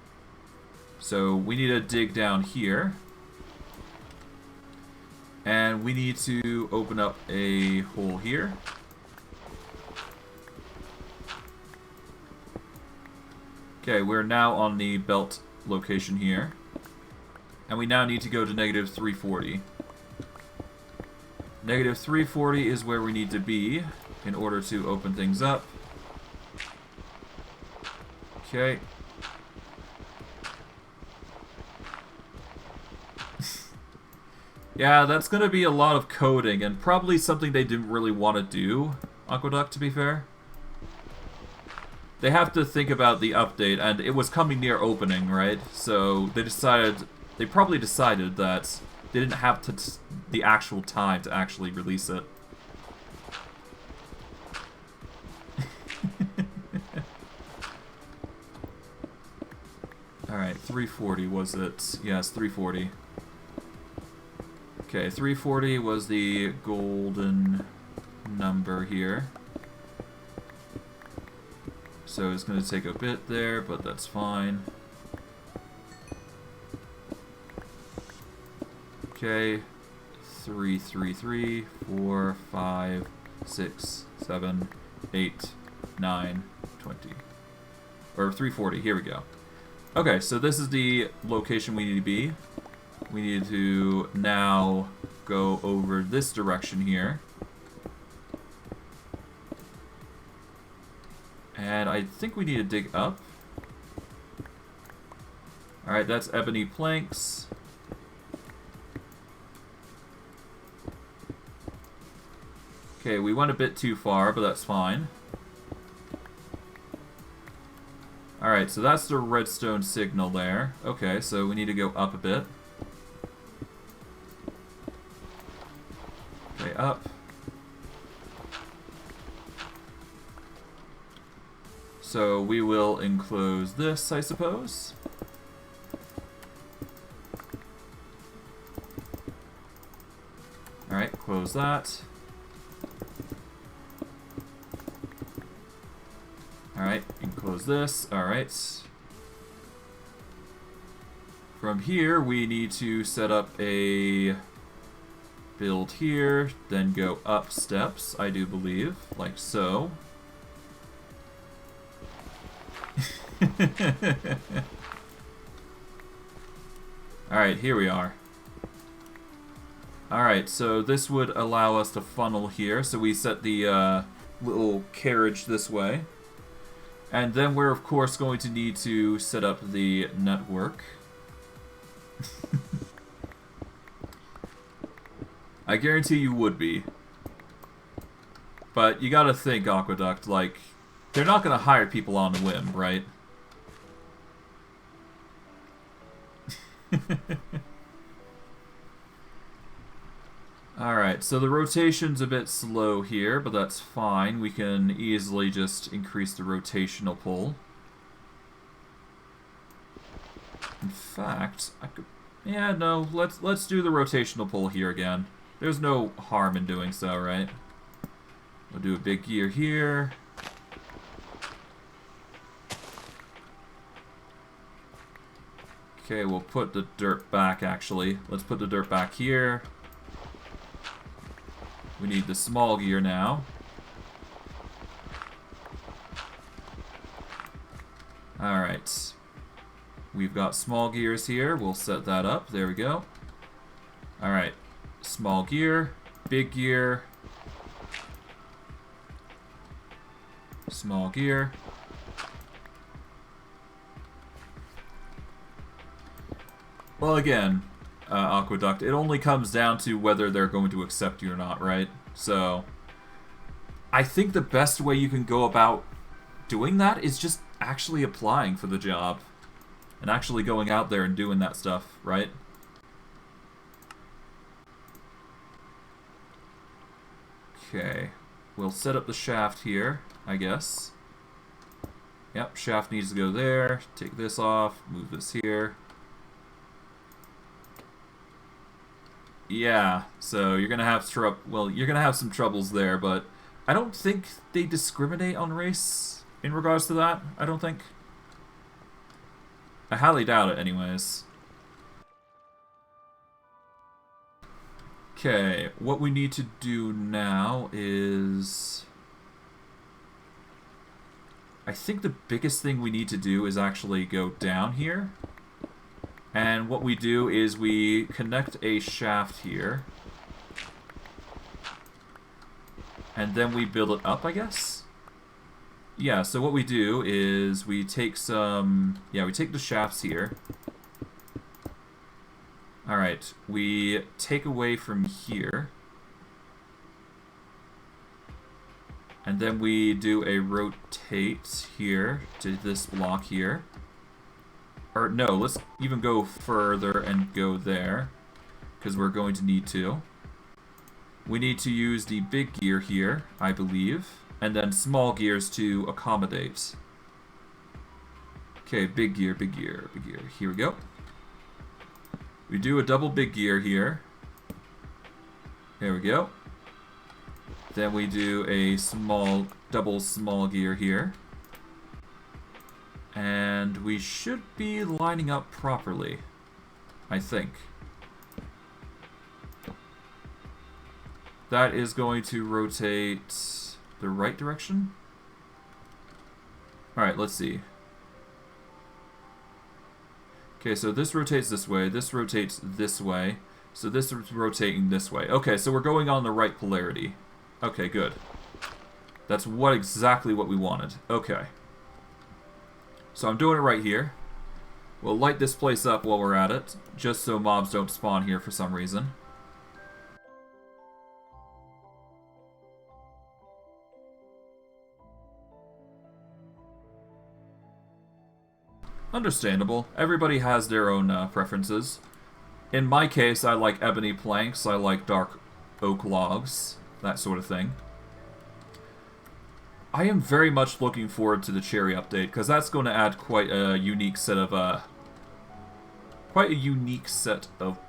S1: So, we need to dig down here. And we need to open up a hole here. Okay, we're now on the belt location here. And we now need to go to negative 340. Negative 340 is where we need to be in order to open things up. Okay. Yeah, that's going to be a lot of coding, and probably something they didn't really want to do, Aqueduct, to be fair. They have to think about the update, and it was coming near opening, right? So they probably decided that they didn't have the actual time to actually release it. Alright, 340 was it? Yes, 340. Okay, 340 was the golden number here. So it's going to take a bit there, but that's fine. Okay, 3, 3, 3, 4, 5, 6, 7, 8, 9, 20. Or 340, here we go. Okay, so this is the location we need to be. We need to now go over this direction here. And I think we need to dig up. Alright, that's ebony planks. Okay, we went a bit too far, but that's fine. Alright, so that's the redstone signal there. Okay, so we need to go up a bit. Okay, up. So we will enclose this, I suppose. Alright, close that. Alright, enclose this. Alright. From here, we need to set up a build here, then go up steps, I do believe, like so. Alright, here we are. Alright, so this would allow us to funnel here, so we set the little carriage this way. And then we're, of course, going to need to set up the network. I guarantee you would be. But you gotta think, Aqueduct, like, they're not gonna hire people on a whim, right? Alright, so the rotation's a bit slow here, but that's fine. We can easily just increase the rotational pull. In fact, I could... Yeah, no, let's do the rotational pull here again. There's no harm in doing so, right? We'll do a big gear here. Okay, we'll put the dirt back, actually. Let's put the dirt back here. We need the small gear now. Alright. We've got small gears here. We'll set that up. There we go. Alright. Small gear. Big gear. Small gear. Well, again, Aqueduct, it only comes down to whether they're going to accept you or not, right? So, I think the best way you can go about doing that is just actually applying for the job. And actually going out there and doing that stuff, right? Okay. We'll set up the shaft here, I guess. Yep, shaft needs to go there. Take this off, move this here. Yeah, so you're gonna have you're gonna have some troubles there, but I don't think they discriminate on race in regards to that. I don't think. I highly doubt it, anyways. Okay, what we need to do now is... I think the biggest thing we need to do is actually go down here. And what we do is we connect a shaft here. And then we build it up, I guess? Yeah, so what we do is we take some... Yeah, we take the shafts here. Alright, we take away from here. And then we do a rotate here to this block here. Or no, let's even go further and go there, because we're going to need to. We need to use the big gear here, I believe, and then small gears to accommodate. Okay, big gear, big gear, big gear. Here we go. We do a double big gear here. There we go. Then we do a small, double small gear here. And we should be lining up properly, I think. That is going to rotate the right direction. Alright, let's see. Okay, so this rotates this way, this rotates this way, so this is rotating this way. Okay, so we're going on the right polarity. Okay, good. That's exactly what we wanted. Okay. So I'm doing it right here. We'll light this place up while we're at it, just so mobs don't spawn here for some reason. Understandable. Everybody has their own preferences. In my case, I like ebony planks, I like dark oak logs, that sort of thing. I am very much looking forward to the cherry update, because that's going to add quite a unique set of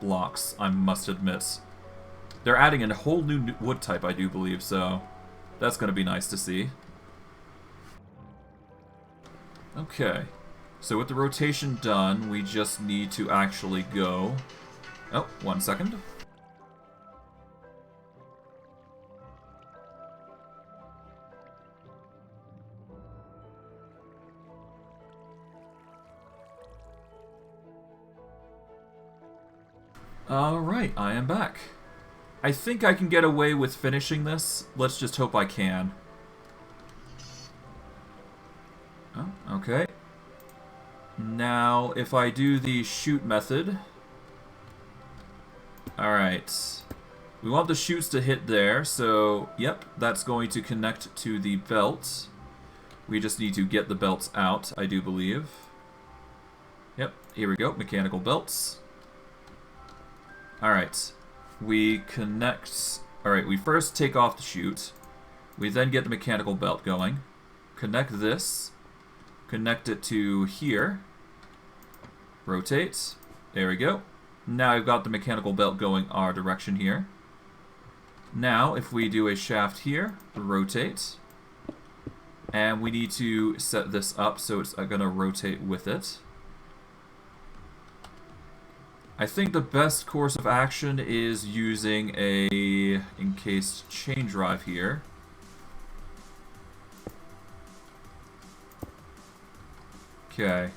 S1: blocks, I must admit. They're adding a whole new wood type, I do believe, so that's going to be nice to see. Okay. So with the rotation done, we just need to actually go... Oh, 1 second. Alright, I am back. I think I can get away with finishing this. Let's just hope I can. Oh, okay. Now, if I do the shoot method... Alright. We want the shoots to hit there, so, yep, that's going to connect to the belt. We just need to get the belts out, I do believe. Yep, here we go, mechanical belts. Alright. We connect... Alright, we first take off the chute. We then get the mechanical belt going. Connect this. Connect it to here. Rotate. There we go. Now I've got the mechanical belt going our direction here. Now, if we do a shaft here, rotate. And we need to set this up so it's going to rotate with it. I think the best course of action is using a encased chain drive here. Okay.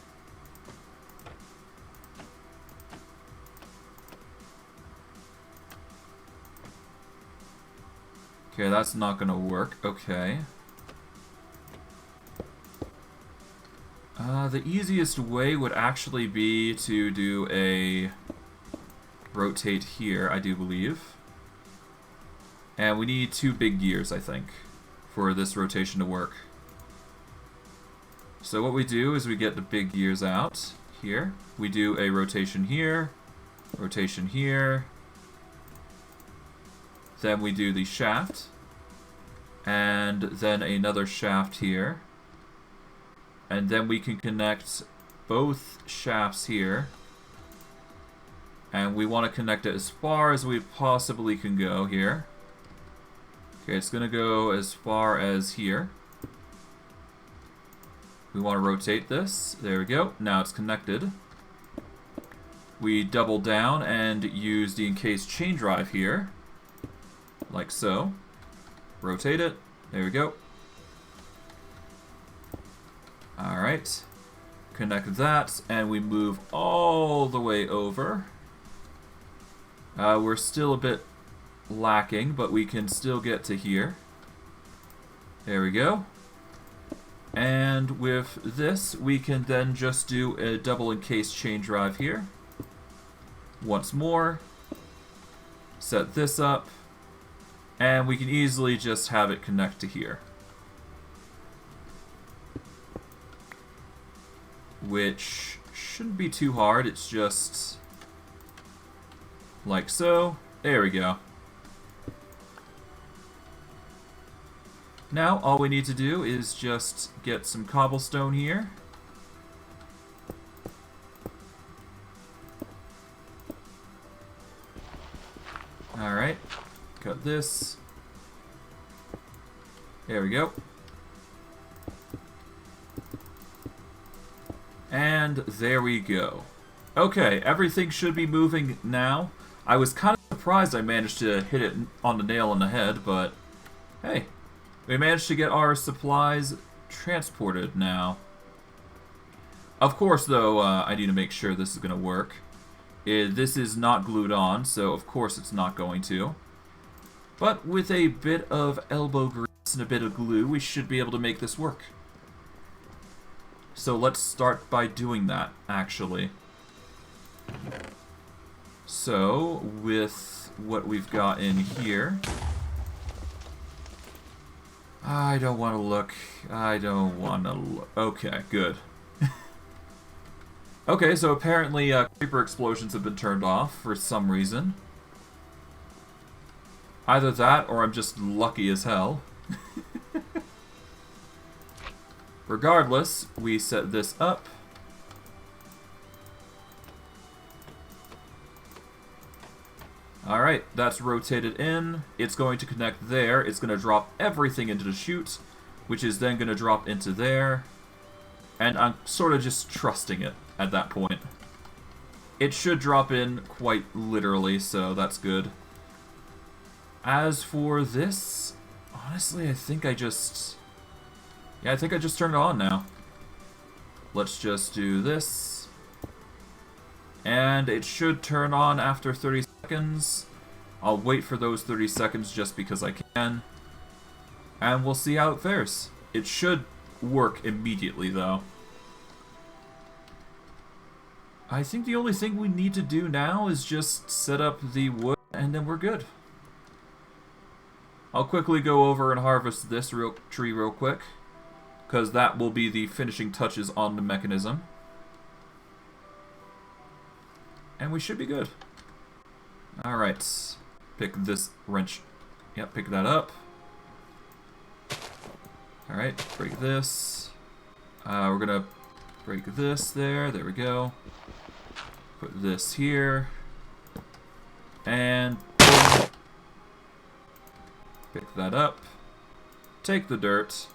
S1: Okay, that's not gonna work. Okay. The easiest way would actually be to do a rotate here, I do believe. And we need 2 big gears, I think, for this rotation to work. So what we do is we get the big gears out here. We do a rotation here, rotation here. Then we do the shaft, and then another shaft here. And then we can connect both shafts here. And we want to connect it as far as we possibly can go here. Okay, it's going to go as far as here. We want to rotate this. There we go. Now it's connected. We double down and use the encased chain drive here. Like so. Rotate it. There we go. Alright. Connect that, and we move all the way over. We're still a bit lacking, but we can still get to here. There we go. And with this, we can then just do a double encased chain drive here. Once more. Set this up. And we can easily just have it connect to here. Which shouldn't be too hard, it's just like so. There we go. Now all we need to do is just get some cobblestone here. Alright, cut this. There we go. And there we go. Okay, everything should be moving now. I was kind of surprised I managed to hit it on the nail on the head, but hey, we managed to get our supplies transported now. Of course, though, I need to make sure this is going to work. This is not glued on, so of course it's not going to. But with a bit of elbow grease and a bit of glue, we should be able to make this work. So let's start by doing that, actually. So, with what we've got in here... I don't want to look. I don't want to look. Okay, good. Okay, so apparently creeper explosions have been turned off for some reason. Either that, or I'm just lucky as hell. Regardless, we set this up. Alright, that's rotated in. It's going to connect there. It's going to drop everything into the chute, which is then going to drop into there. And I'm sort of just trusting it at that point. It should drop in quite literally, so that's good. As for this, honestly, I think I just... Yeah, I think I just turned it on now. Let's just do this. And it should turn on after 30 seconds. I'll wait for those 30 seconds just because I can. And we'll see how it fares. It should work immediately, though. I think the only thing we need to do now is just set up the wood, and then we're good. I'll quickly go over and harvest this tree real quick, because that will be the finishing touches on the mechanism. And we should be good. Alright. Pick this wrench. Yep, pick that up. Alright, break this. We're gonna break this there. There we go. Put this here. And boom. Pick that up. Take the dirt.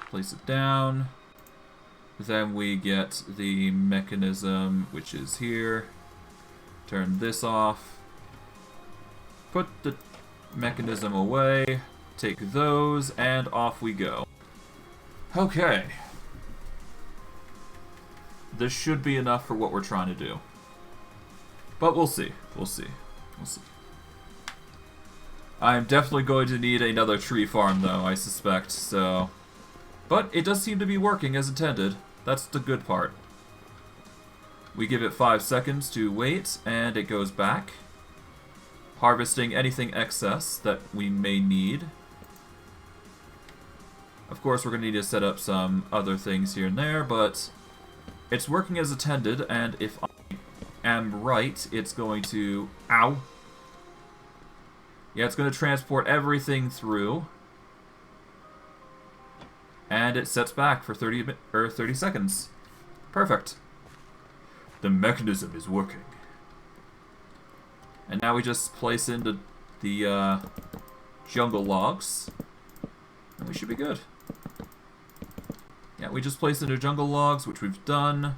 S1: Place it down. Then we get the mechanism, which is here. Turn this off. Put the mechanism away. Take those, and off we go. Okay. This should be enough for what we're trying to do. But we'll see. We'll see. We'll see. I'm definitely going to need another tree farm, though, I suspect, so... But it does seem to be working as intended. That's the good part. We give it 5 seconds to wait, and it goes back. Harvesting anything excess that we may need. Of course, we're going to need to set up some other things here and there, but it's working as intended, and if I am right, it's going to... Ow! Yeah, it's going to transport everything through. And it sets back for 30 seconds. Perfect. The mechanism is working. And now we just place into the jungle logs. And we should be good. Yeah, we just placed into jungle logs, which we've done.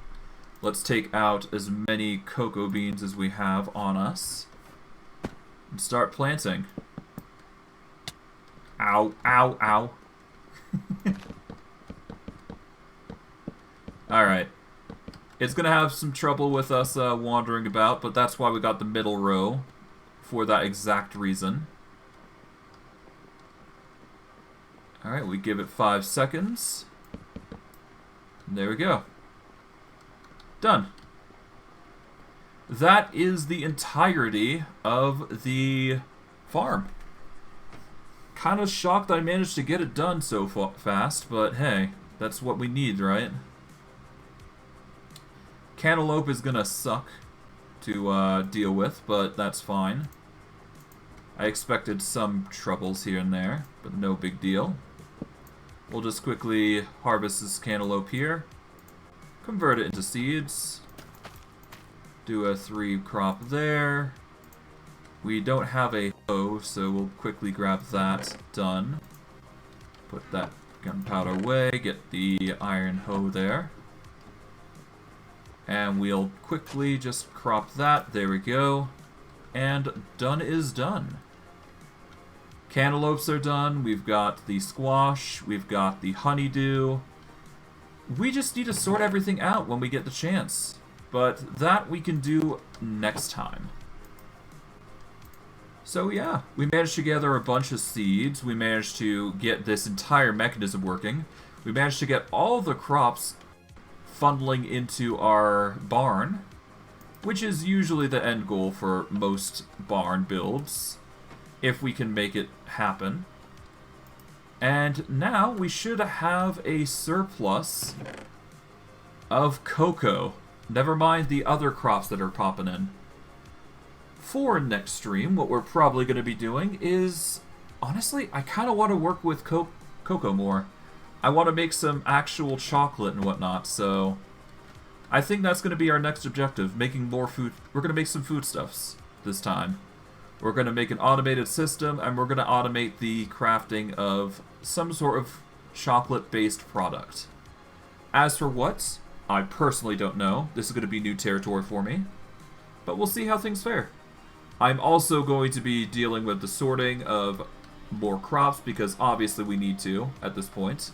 S1: Let's take out as many cocoa beans as we have on us. And start planting. Ow, ow, ow. Alright. It's going to have some trouble with us wandering about, but that's why we got the middle row. For that exact reason. Alright, we give it 5 seconds. And there we go. Done. That is the entirety of the farm. Kind of shocked I managed to get it done so fast, but hey, that's what we need, right? Cantaloupe is gonna suck to deal with, but that's fine. I expected some troubles here and there, but no big deal. We'll just quickly harvest this cantaloupe here, convert it into seeds, do a 3 crop there, We don't have a hoe, so we'll quickly grab that. Done. Put that gunpowder away, get the iron hoe there. And we'll quickly just crop that. There we go. And done is done. Cantaloupes are done. We've got the squash. We've got the honeydew. We just need to sort everything out when we get the chance. But that we can do next time. So yeah, we managed to gather a bunch of seeds. We managed to get this entire mechanism working. We managed to get all the crops funneling into our barn, which is usually the end goal for most barn builds, if we can make it happen. And now we should have a surplus of cocoa. Never mind the other crops that are popping in. For next stream, what we're probably going to be doing is, honestly, I kind of want to work with cocoa more. I want to make some actual chocolate and whatnot, so I think that's going to be our next objective, making more food. We're going to make some foodstuffs this time. We're going to make an automated system, and we're going to automate the crafting of some sort of chocolate-based product. As for what, I personally don't know. This is going to be new territory for me, but we'll see how things fare. I'm also going to be dealing with the sorting of more crops, because obviously we need to at this point.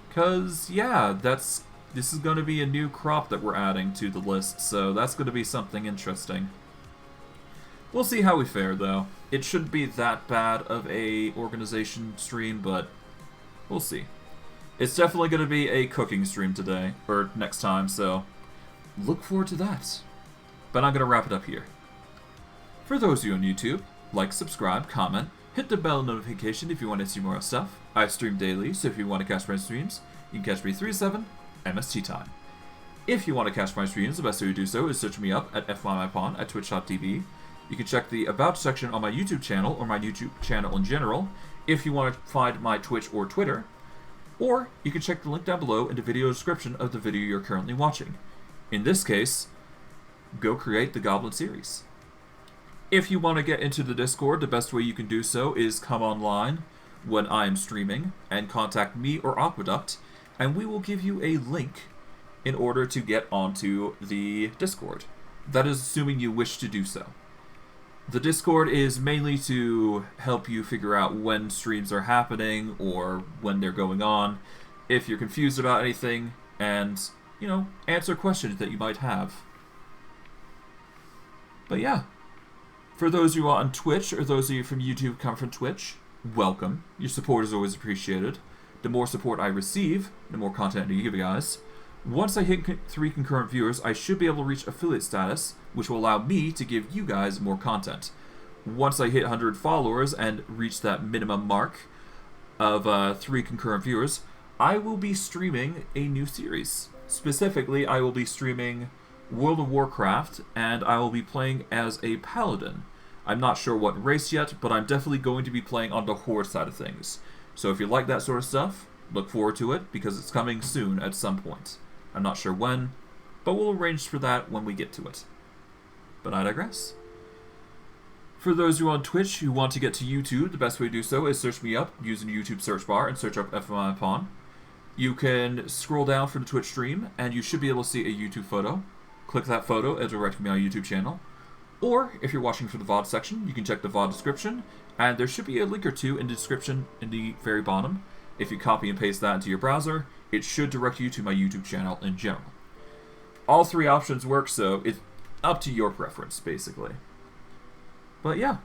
S1: Because, yeah, this is going to be a new crop that we're adding to the list, so that's going to be something interesting. We'll see how we fare, though. It shouldn't be that bad of a organization stream, but we'll see. It's definitely going to be a cooking stream today, or next time, so look forward to that. But I'm going to wrap it up here. For those of you on YouTube, like, subscribe, comment, hit the bell notification if you want to see more stuff. I stream daily, so if you want to catch my streams, you can catch me 3-7 MST time. If you want to catch my streams, the best way to do so is search me up at FYMyPawn at twitch.tv. You can check the About section on my YouTube channel, or my YouTube channel in general, if you want to find my Twitch or Twitter. Or you can check the link down below in the video description of the video you're currently watching. In this case, go create the Goblin series. If you want to get into the Discord, the best way you can do so is come online when I am streaming and contact me or Aqueduct, and we will give you a link in order to get onto the Discord. That is assuming you wish to do so. The Discord is mainly to help you figure out when streams are happening or when they're going on, if you're confused about anything, and, you know, answer questions that you might have. But yeah. For those of you on Twitch, or those of you from YouTube come from Twitch, welcome. Your support is always appreciated. The more support I receive, the more content I give you guys. Once I hit 3 concurrent viewers, I should be able to reach affiliate status, which will allow me to give you guys more content. Once I hit 100 followers and reach that minimum mark of 3 concurrent viewers, I will be streaming a new series. Specifically, I will be streaming World of Warcraft, and I will be playing as a paladin. I'm not sure what race yet, but I'm definitely going to be playing on the horde side of things. So if you like that sort of stuff, look forward to it, because it's coming soon at some point. I'm not sure when, but we'll arrange for that when we get to it. But I digress. For those of you on Twitch who want to get to YouTube, the best way to do so is search me up using the YouTube search bar and search up FMIPawn. You can scroll down from the Twitch stream, and you should be able to see a YouTube photo. Click that photo, it'll direct me on my YouTube channel. Or, if you're watching from the VOD section, you can check the VOD description, and there should be a link or two in the description in the very bottom. If you copy and paste that into your browser, it should direct you to my YouTube channel in general. All 3 options work, so it's up to your preference, basically. But yeah.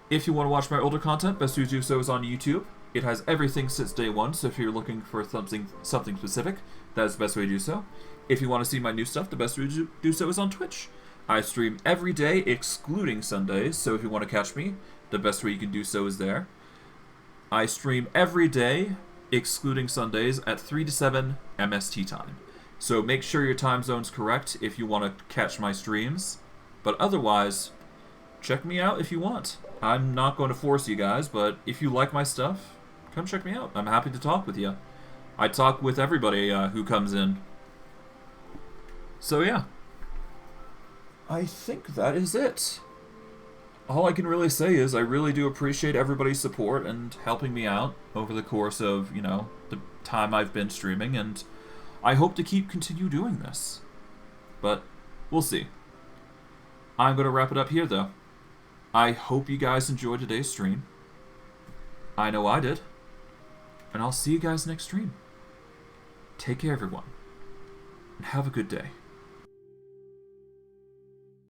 S1: If you want to watch my older content, best way to do so is on YouTube. It has everything since day 1, so if you're looking for something specific, that is the best way to do so. If you want to see my new stuff, the best way to do so is on Twitch. I stream every day, excluding Sundays, so if you want to catch me, the best way you can do so is there. I stream every day, excluding Sundays, at 3 to 7 MST time. So make sure your time zone's correct if you want to catch my streams. But otherwise, check me out if you want. I'm not going to force you guys, but if you like my stuff, come check me out. I'm happy to talk with you. I talk with everybody who comes in. So yeah. I think that is it. all I can really say is I really do appreciate everybody's support and helping me out over the course of, you know, the time I've been streaming, and I hope to continue doing this. But we'll see. I'm going to wrap it up here, though. I hope you guys enjoyed today's stream. I know I did. And I'll see you guys next stream. Take care, everyone. And have a good day.